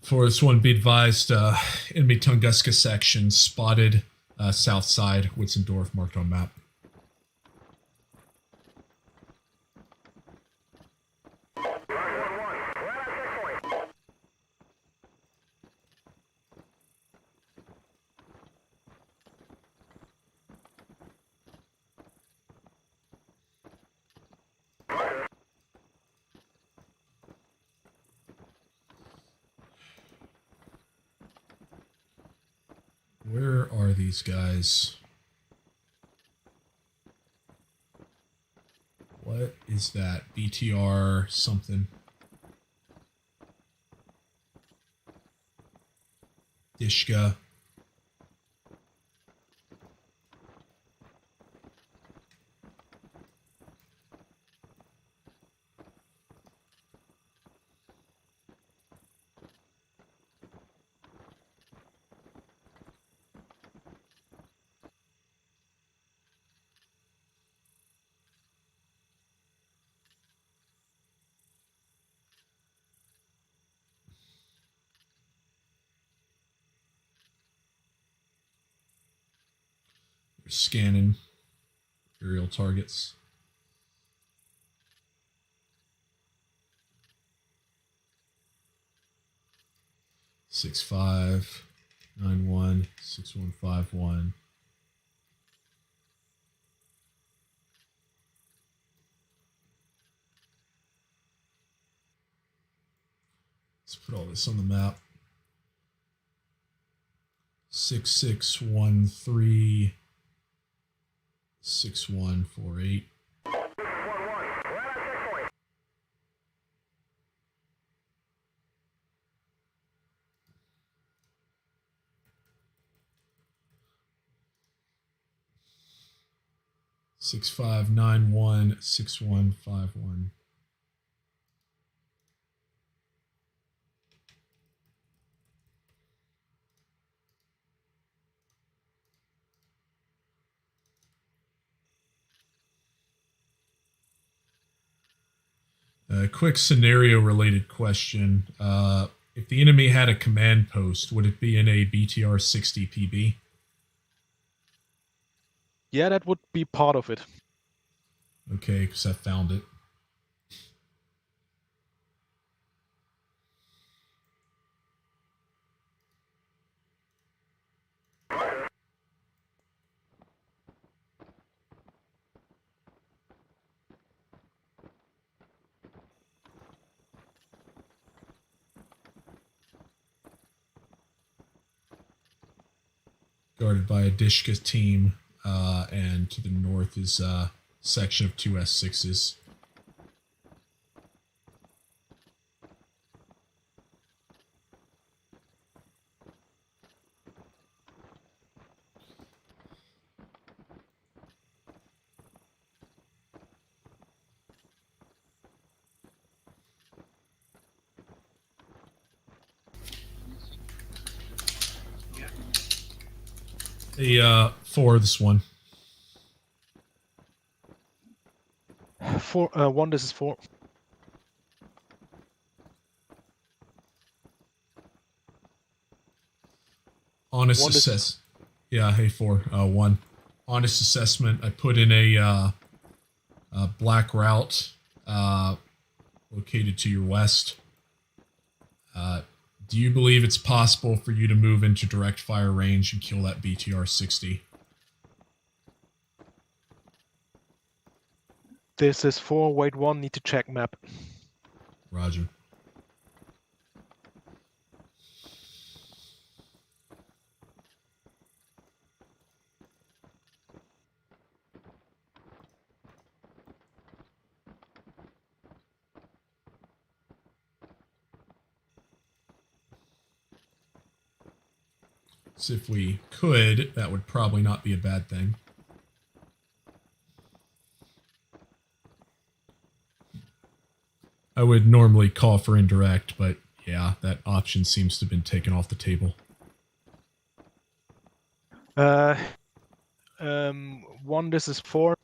For this one, be advised, enemy Tunguska section spotted south side, Witzendorf marked on map. Where are these guys? What is that? BTR something. Dishka. Scanning aerial targets. Six 591 6151. Let's put all this on the map. 6613 6148. Six 591 6151. Quick scenario-related question. If the enemy had a command post, would it be in a BTR-60 PB? Yeah, that would be part of it. Okay, because I found it. Guarded by a Dishka team, and to the north is a section of 2 S6s. For this one. 1, this is 4. Honest One is- assess. Yeah, hey 4. 1. Honest assessment. I put in a black route located to your west. Do you believe it's possible for you to move into direct fire range and kill that BTR-60? This is 4, wait 1, need to check map. Roger. So if we could, that would probably not be a bad thing. I would normally call for indirect, but yeah, that option seems to have been taken off the table. 1, this is 4.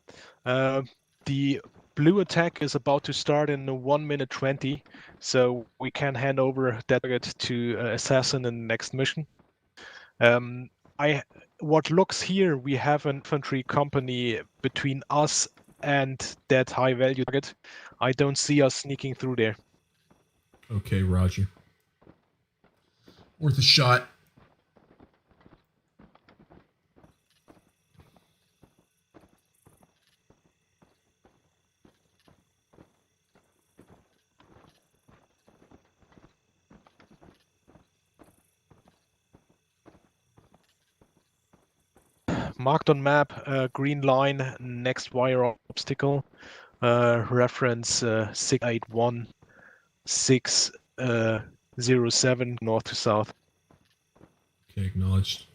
The blue attack is about to start in 1 minute 20, so we can hand over that target to Assassin in the next mission. What looks here, we have an infantry company between us and that high value target. I don't see us sneaking through there. Okay, Roger. Worth a shot. Marked on map, green line, next wire obstacle, reference 681607 north to south. Okay, acknowledged.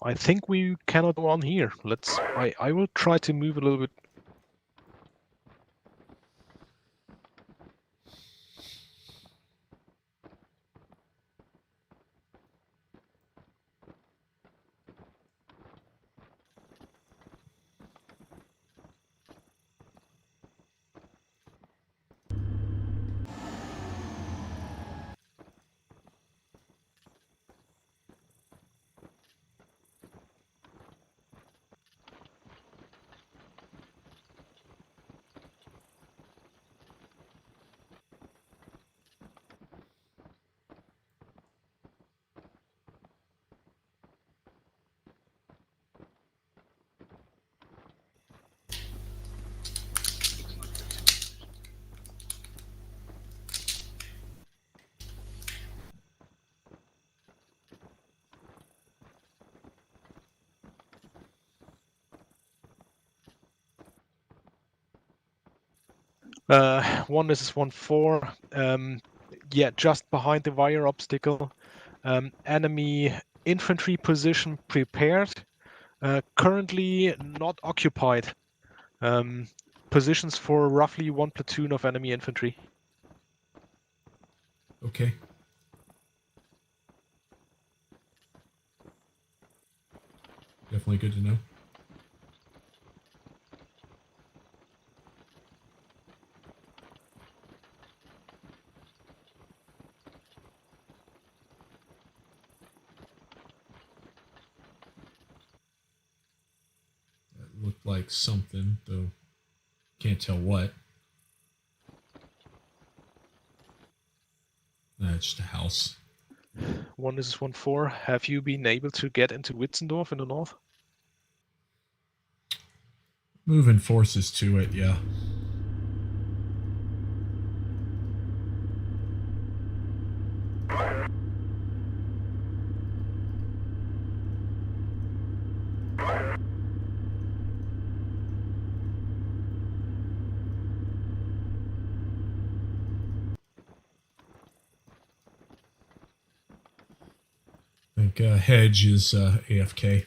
I think we cannot go on here. I will try to move a little bit. This is 1-4. Yeah, just behind the wire obstacle. Enemy infantry position prepared. Currently not occupied. Positions for roughly 1 platoon of enemy infantry. Okay. Definitely good to know. like something, though can't tell what. It's just a house. 1, this is 1-4. Have you been able to get into Witzendorf in the north? Moving forces to it, yeah. I think Hedge is AFK.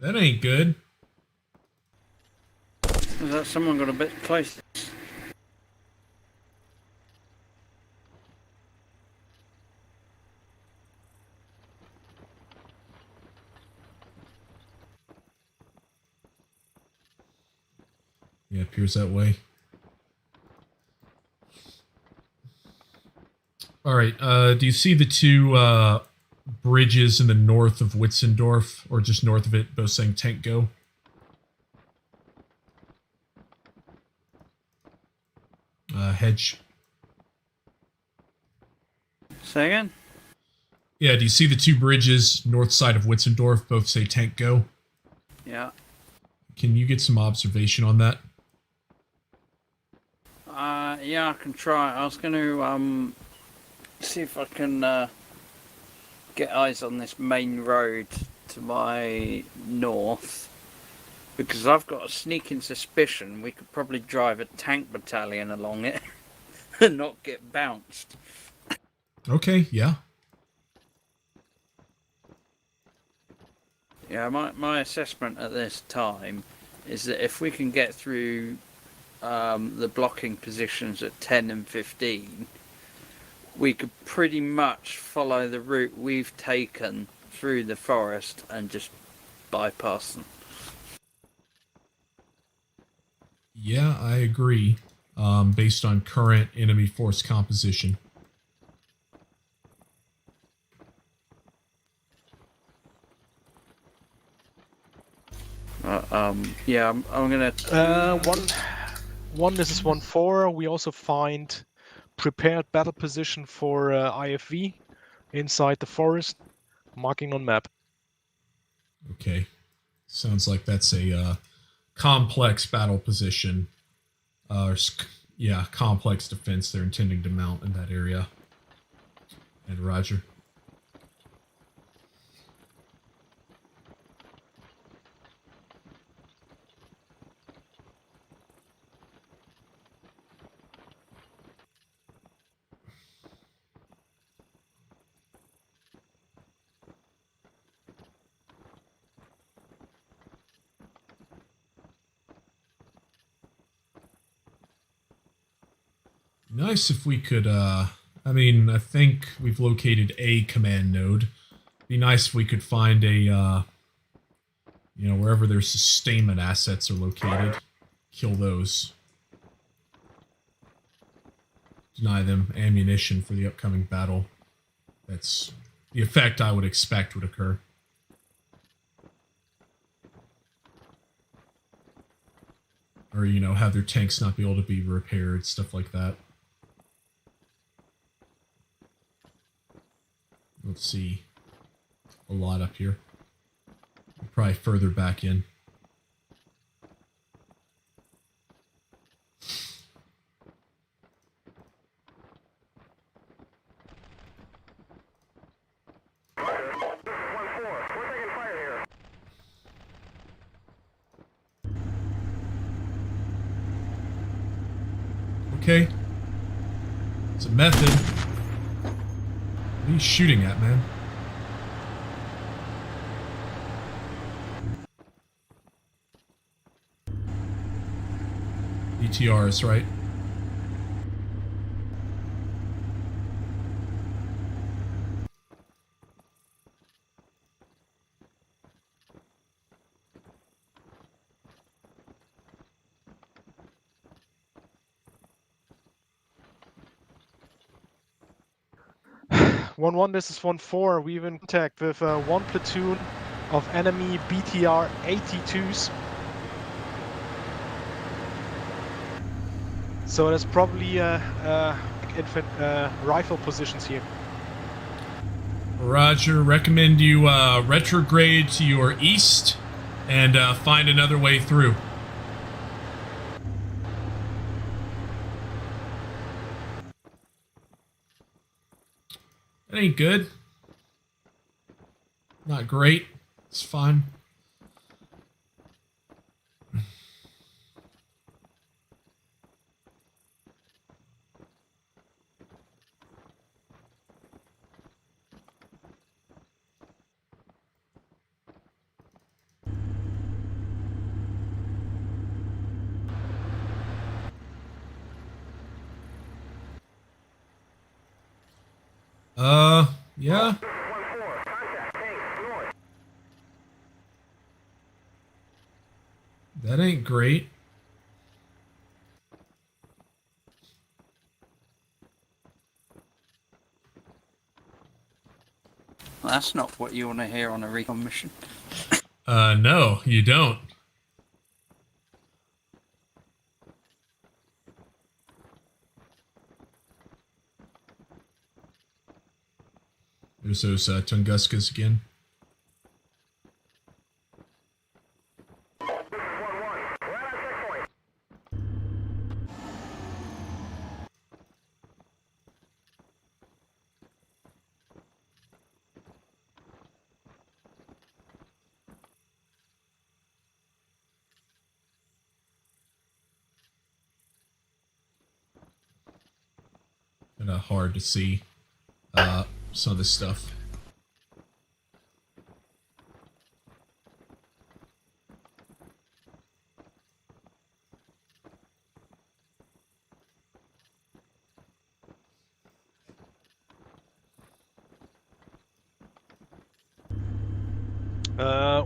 That ain't good. Is that someone got a bit close? Yeah, appears that way. All right. Do you see the two bridges in the north of Witzendorf, or just north of it, both saying tank go? Hedge. Say again? Yeah, do you see the two bridges north side of Witzendorf, both say tank go? Yeah. Can you get some observation on that? Yeah, I can try. I was going to see if I can get eyes on this main road to my north, because I've got a sneaking suspicion we could probably drive a tank battalion along it and not get bounced. Okay, yeah. Yeah, my assessment at this time is that if we can get through the blocking positions at 10 and 15, we could pretty much follow the route we've taken through the forest and just bypass them. Yeah, I agree. Based on current enemy force composition. Yeah, I'm gonna. 1, this is 1-4. We also find prepared battle position for IFV inside the forest, marking on map. Okay. Sounds like that's a complex battle position. Yeah, complex defense they're intending to mount in that area. And Roger. Nice if we could, I mean, I think we've located a command node. Be nice if we could find a, wherever their sustainment assets are located. Kill those. Deny them ammunition for the upcoming battle. That's the effect I would expect would occur. Or, have their tanks not be able to be repaired, stuff like that. Let's see. A lot up here. Probably further back in. Okay. It's a method. What are you shooting at, man? BTRs, right? One one. This is 1-4. We've in contact with one platoon of enemy BTR 82s. So there's probably rifle positions here. Roger. Recommend you retrograde to your east and find another way through. That ain't good. Not great. It's fine. Yeah. That ain't great. That's not what you want to hear on a recon mission. No, you don't. There's those Tunguskas again. Kind of hard to see some of this stuff.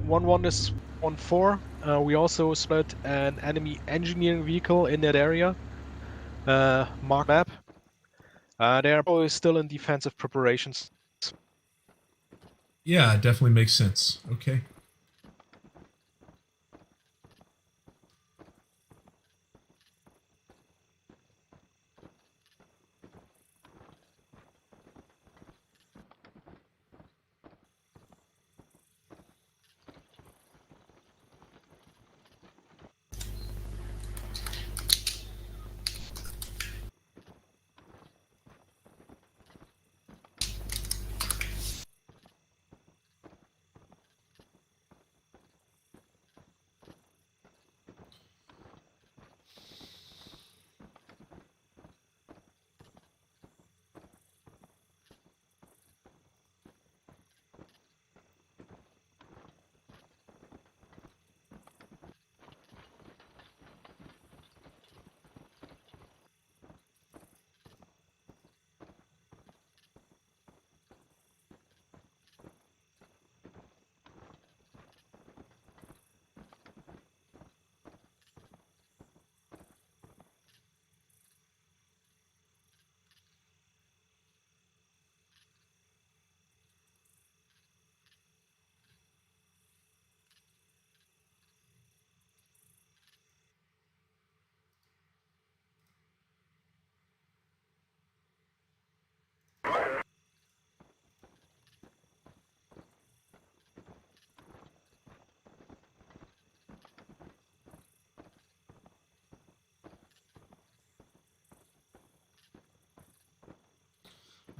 One one is 1-4. We also spotted an enemy engineering vehicle in that area. Mark map. They're probably still in defensive preparations. Yeah, it definitely makes sense. Okay.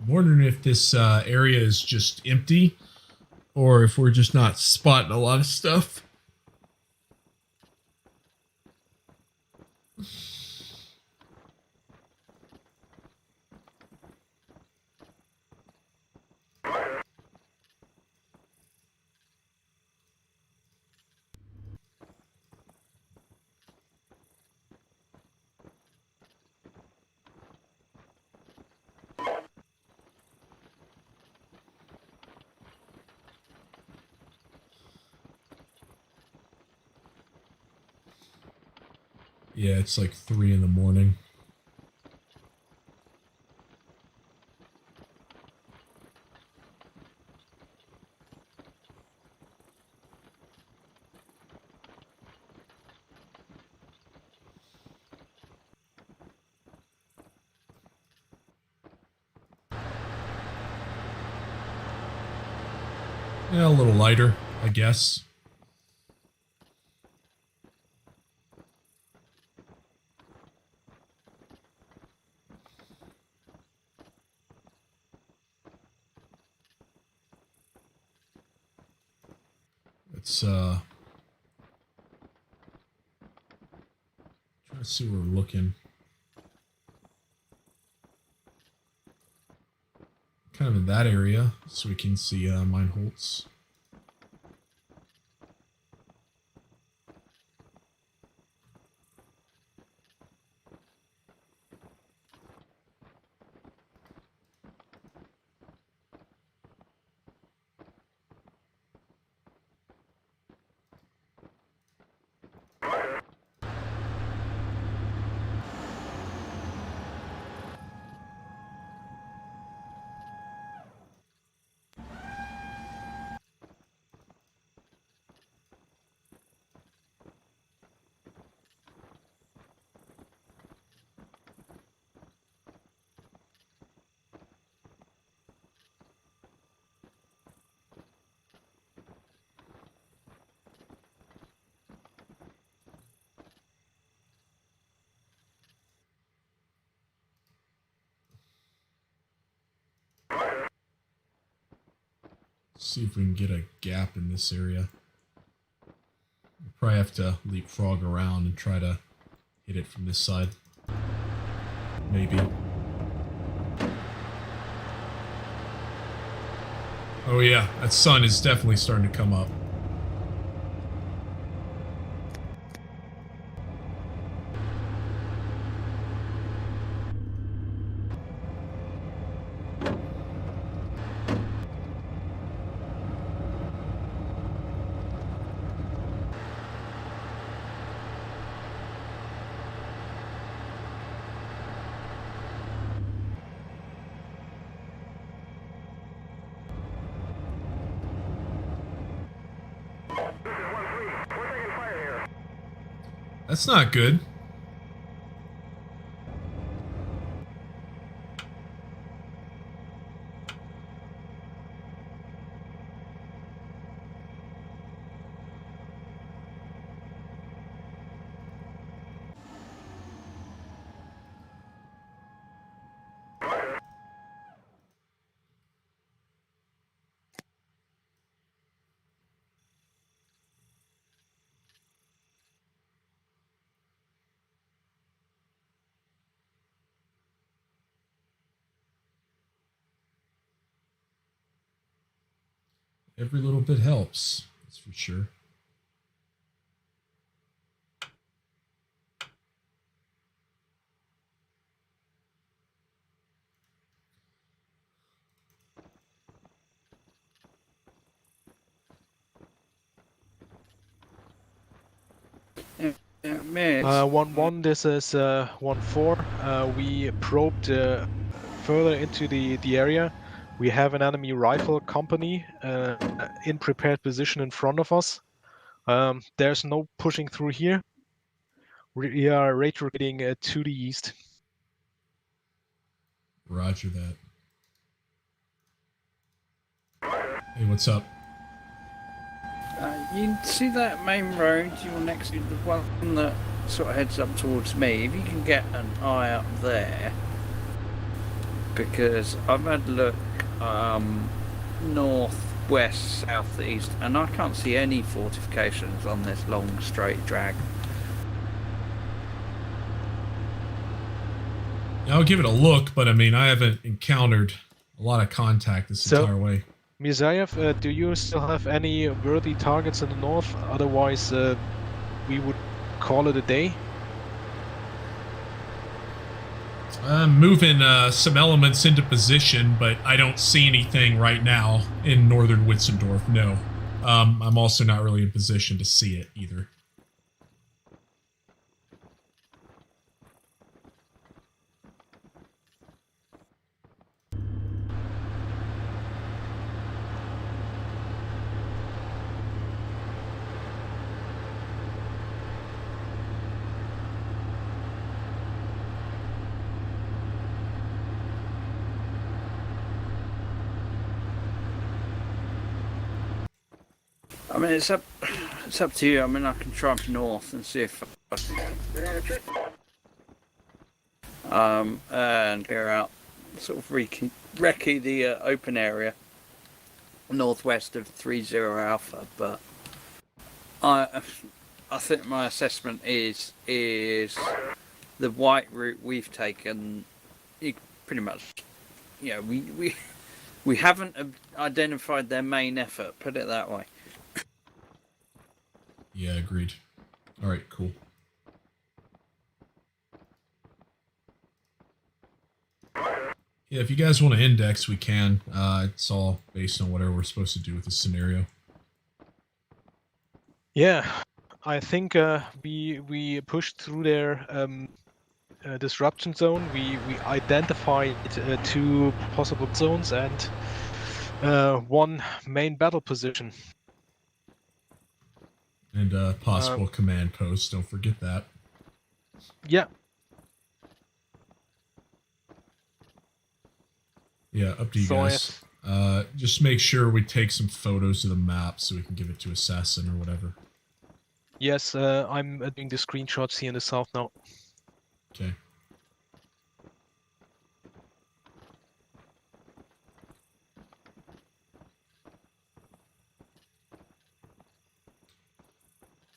I'm wondering if this area is just empty or if we're just not spotting a lot of stuff. Yeah, it's like 3 in the morning. Yeah, a little lighter, I guess. Let's try to see where we're looking. Kind of in that area, so we can see mine holds. See if we can get a gap in this area. We'll probably have to leapfrog around and try to hit it from this side. Maybe. Oh yeah, that sun is definitely starting to come up. That's not good. Every little bit helps, that's for sure. Yeah, man. 1-1, this is 1-4. We probed further into the area. We have an enemy rifle company in prepared position in front of us. There's no pushing through here. We are retreating to the east. Roger that. Hey, what's up? You see that main road? You're next to the one that sort of heads up towards me. If you can get an eye up there, because I've had a look north, west, south, east, and I can't see any fortifications on this long straight drag. Yeah, I'll give it a look, but I mean, I haven't encountered a lot of contact this entire way. Mizayev, do you still have any worthy targets in the north? Otherwise, we would call it a day. I'm moving some elements into position, but I don't see anything right now in northern Witzendorf, no. I'm also not really in position to see it either. I mean, it's up to you. I mean, I can try up north and see if and clear out sort of recce the open area northwest of 30 Alpha, but I think my assessment is the white route we've taken. You pretty much, we haven't identified their main effort. Put it that way. Yeah, agreed. All right, cool. Yeah, if you guys want to index, we can. It's all based on whatever we're supposed to do with the scenario. Yeah, I think we pushed through their disruption zone. We identified 2 possible zones and 1 main battle position. And possible command post. Don't forget that. Yeah. Yeah, up to you So guys. Just make sure we take some photos of the map so we can give it to Assassin or whatever. Yes, I'm doing the screenshots here in the south now. Okay.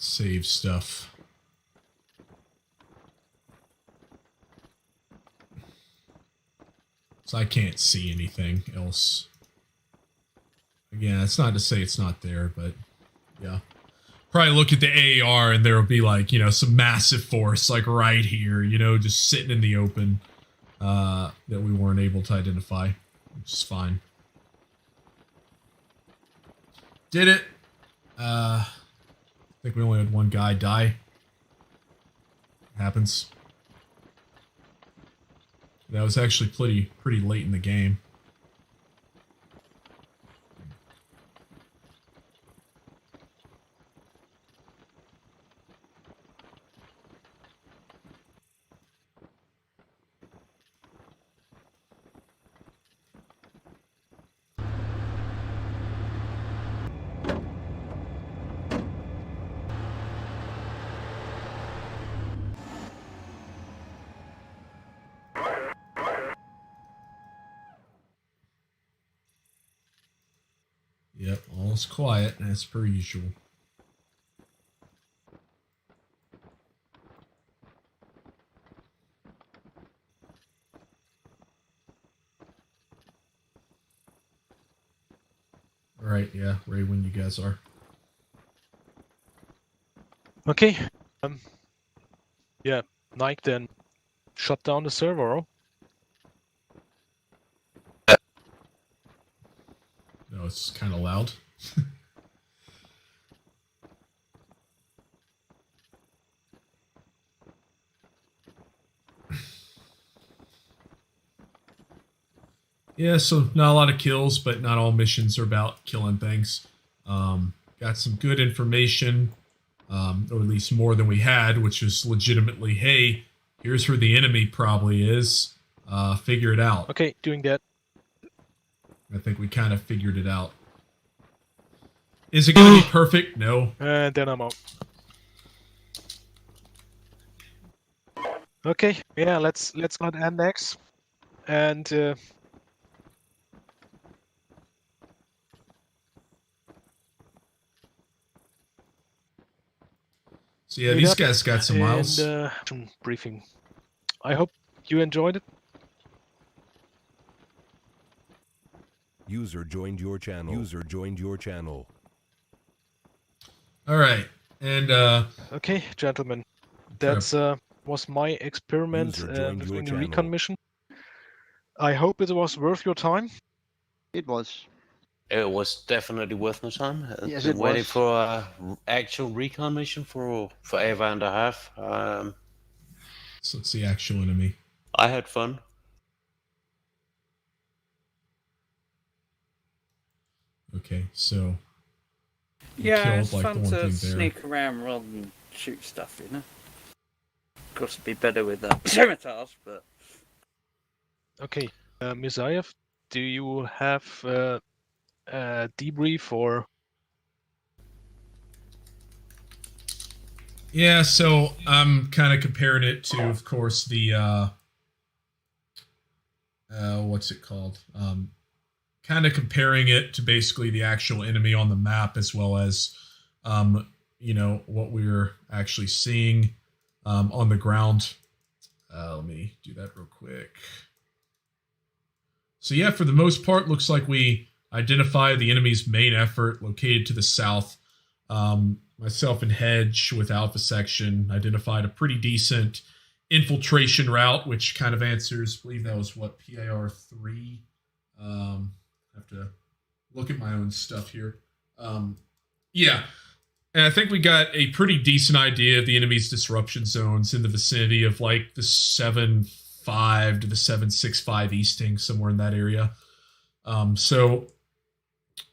Save stuff. So I can't see anything else. Again, it's not to say it's not there, but yeah. Probably look at the AAR and there will be like, some massive force like right here, just sitting in the open that we weren't able to identify, which is fine. Did it. I think we only had 1 guy die. Happens. That was actually pretty late in the game. Yep, all's quiet as per usual. Alright, yeah, ready when you guys are. Okay. Yeah, Nike then shut down the server. No, it's kind of loud. Yeah, so not a lot of kills, but not all missions are about killing things. Got some good information, or at least more than we had, which was legitimately, hey, here's where the enemy probably is. Figure it out. Okay, doing that. I think we kind of figured it out. Is it going to be perfect? No. And then I'm out. Okay, yeah, let's go to index and So yeah, meet these up guys got some miles. and briefing. I hope you enjoyed it. User joined your channel. User joined your channel. All right, and Okay, gentlemen, that's was my experiment User joined your doing the channel. recon mission. I hope it was worth your time. It was. It was definitely worth my time. Yes, Been it waiting was. for a actual recon mission for ever and a half. so it's the actual enemy. I had fun. Okay, so Yeah, killed, it's like, the fun one to thing there. sneak around rather than shoot stuff, Of course, it'd be better with scimitars, but Okay, Misayev, do you have a debrief or? Yeah, so I'm kind of comparing it to, of course, the what's it called? Kind of comparing it to basically the actual enemy on the map, as well as, what we're actually seeing on the ground. Let me do that real quick. So yeah, for the most part, looks like we identify the enemy's main effort located to the south. Myself and Hedge with Alpha Section identified a pretty decent infiltration route, which kind of answers, I believe that was what, PAR 3. I have to look at my own stuff here. Yeah, and I think we got a pretty decent idea of the enemy's disruption zones in the vicinity of like the 7.5 to the 7.65 easting, somewhere in that area. So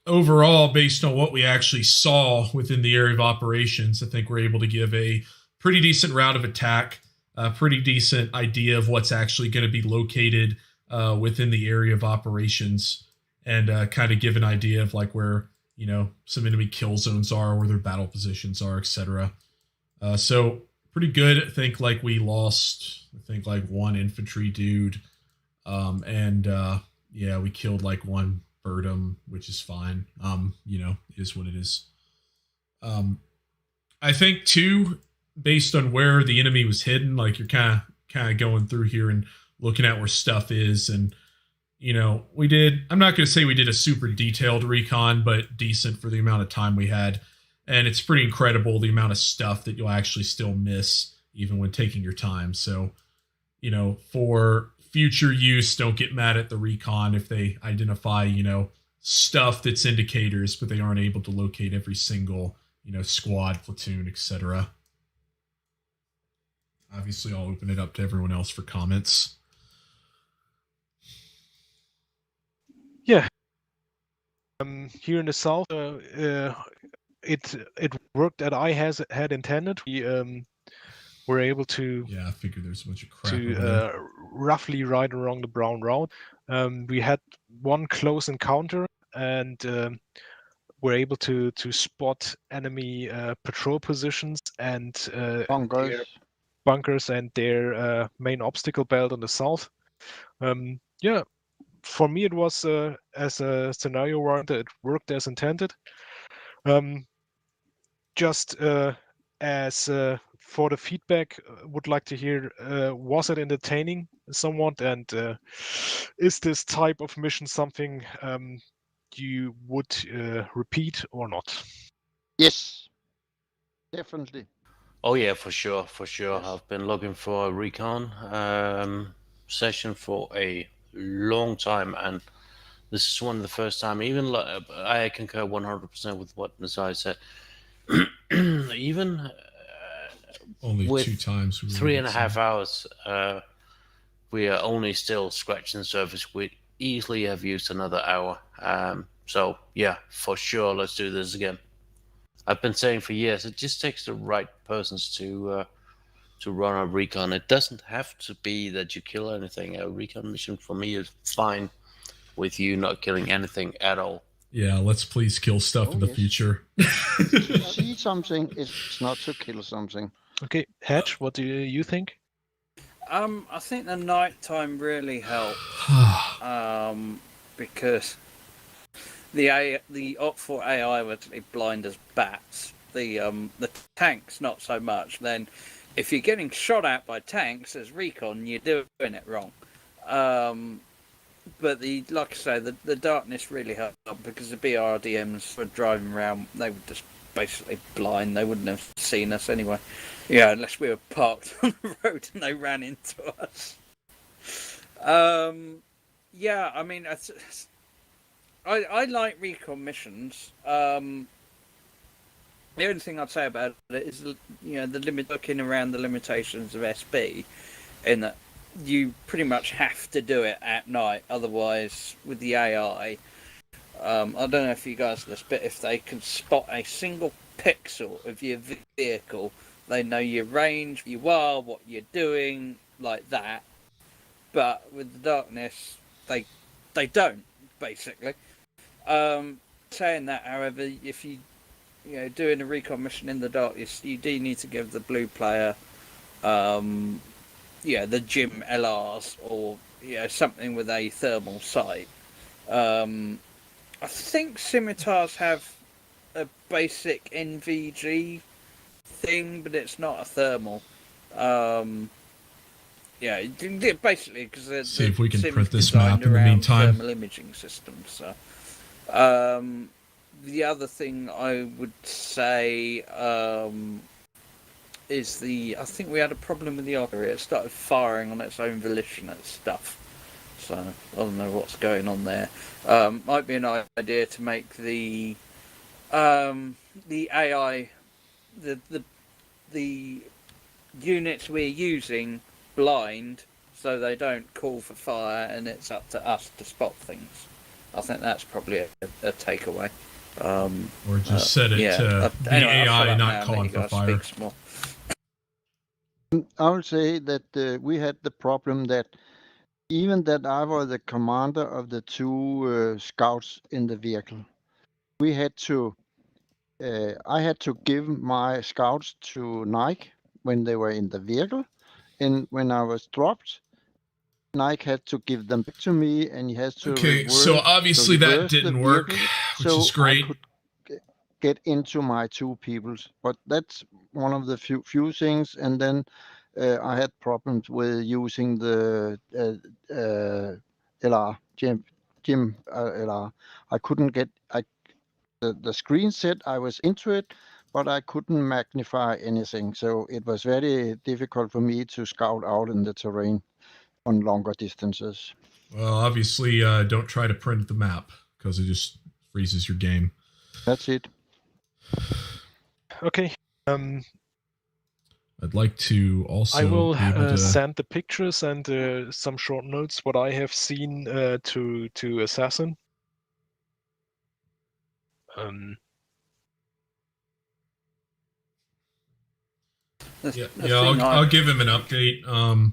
overall, based on what we actually saw within the area of operations, I think we're able to give a pretty decent route of attack, a pretty decent idea of what's actually going to be located within the area of operations, and kind of give an idea of like where, some enemy kill zones are, where their battle positions are, etc. So pretty good. I think like we lost, like one infantry dude, and we killed like one Birdum, which is fine. It is what it is. I think too, based on where the enemy was hidden, like you're kind of going through here and looking at where stuff is, and we did. I'm not going to say we did a super detailed recon, but decent for the amount of time we had, and it's pretty incredible the amount of stuff that you'll actually still miss even when taking your time. So, for future use, don't get mad at the recon if they identify, stuff that's indicators, but they aren't able to locate every single, squad, platoon, etc. Obviously, I'll open it up to everyone else for comments. Yeah. Here in the south, it worked as I had intended. We were able to I figured there's a bunch of crap over there. Roughly ride along the brown route. We had one close encounter, and were able to spot enemy patrol positions and their bunkers and their main obstacle belt on the south. For me, it was as a scenario warrant, it worked as intended. Just as for the feedback, would like to hear, was it entertaining somewhat, and is this type of mission something you would repeat or not? Yes, definitely. Oh yeah, for sure. Yes. I've been looking for a recon session for a long time, and this is one of the first time. Even I concur 100% with what Nazai said. Even only with 2 times, 3.5 hours, we are only still scratching the surface. We'd easily have used another hour. So yeah, for sure, let's do this again. I've been saying for years, it just takes the right persons to run a recon. It doesn't have to be that you kill anything. A recon mission for me is fine with you not killing anything at all. Yeah, let's please kill stuff in the future. To see something is not to kill something. Okay, Hedge, what do you think? I think the nighttime really helped. Because the Op4 AI was blind as bats. The tanks not so much. Then, if you're getting shot at by tanks as recon, you're doing it wrong. But like I say, the darkness really helped because the BRDMs were driving around. They were just basically blind. They wouldn't have seen us anyway. Yeah, unless we were parked on the road and they ran into us. Yeah, I mean, I like recon missions. The only thing I'd say about it is, the limit, looking around the limitations of SB, in that you pretty much have to do it at night. Otherwise, with the AI, I don't know if you guys know this, but if they can spot a single pixel of your vehicle, they know your range, where you are, what you're doing, like that. But with the darkness, they don't, basically. Saying that, however, if doing a recon mission in the dark, you do need to give the blue player, the Gym LRs or something with a thermal sight. I think scimitars have a basic NVG thing, but it's not a thermal. Basically because See if we can print this map in the meantime. Thermal imaging systems. So, the other thing I would say is I think we had a problem with the artillery. It started firing on its own volition at stuff. So I don't know what's going on there. Might be an idea to make the AI, the units we're using blind, so they don't call for fire, and it's up to us to spot things. I think that's probably a takeaway. Or just set it to the AI not calling for fire. I would say that we had the problem that even that I was the commander of the two scouts in the vehicle, we had to. I had to give my scouts to Nike when they were in the vehicle, and when I was dropped, Nike had to give them back to me, and he has to. Okay, so obviously that didn't work, which is great. I could get into my two peoples, but that's one of the few things. And then I had problems with using the LR Jim LR. I couldn't get the screen said I was into it, but I couldn't magnify anything. So it was very difficult for me to scout out in the terrain on longer distances. Well, obviously, don't try to print the map because it just freezes your game. That's it. Okay. I'd like to also. I will send the pictures and some short notes what I have seen to Assassin. I'll give him an update.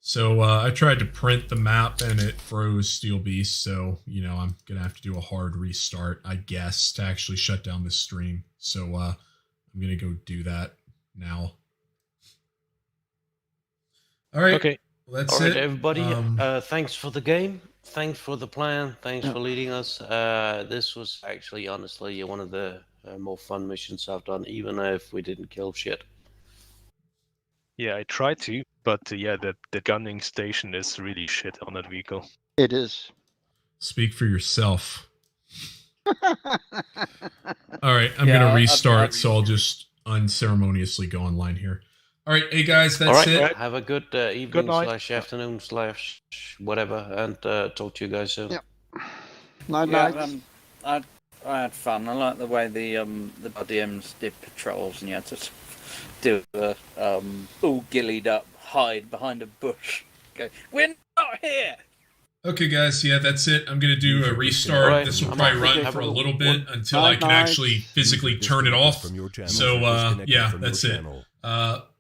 So I tried to print the map and it froze Steel Beast. So I'm gonna have to do a hard restart, I guess, to actually shut down this stream. So I'm gonna go do that now. All right. Okay. Well, that's all right, it, everybody. Thanks for the game. Thanks for the plan. Thanks for leading us. This was actually, honestly, one of the more fun missions I've done, even if we didn't kill shit. Yeah, I tried to, but the gunning station is really shit on that vehicle. It is. Speak for yourself. All right, I'm gonna restart, so I'll just unceremoniously go online here. All right, hey guys, that's it. Have a good evening / afternoon / whatever, and talk to you guys soon. Yep. Night. I had fun. I like the way the DMs did patrols, and you had to do all gillied up, hide behind a bush. Go, we're not here. Okay, guys, that's it. I'm going to do a restart. Right. This will probably run for a little bit until I can actually physically turn it off. So, that's it.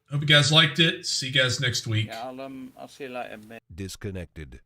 Hope you guys liked it. See you guys next week. Yeah, I'll see you later, mate. Disconnected.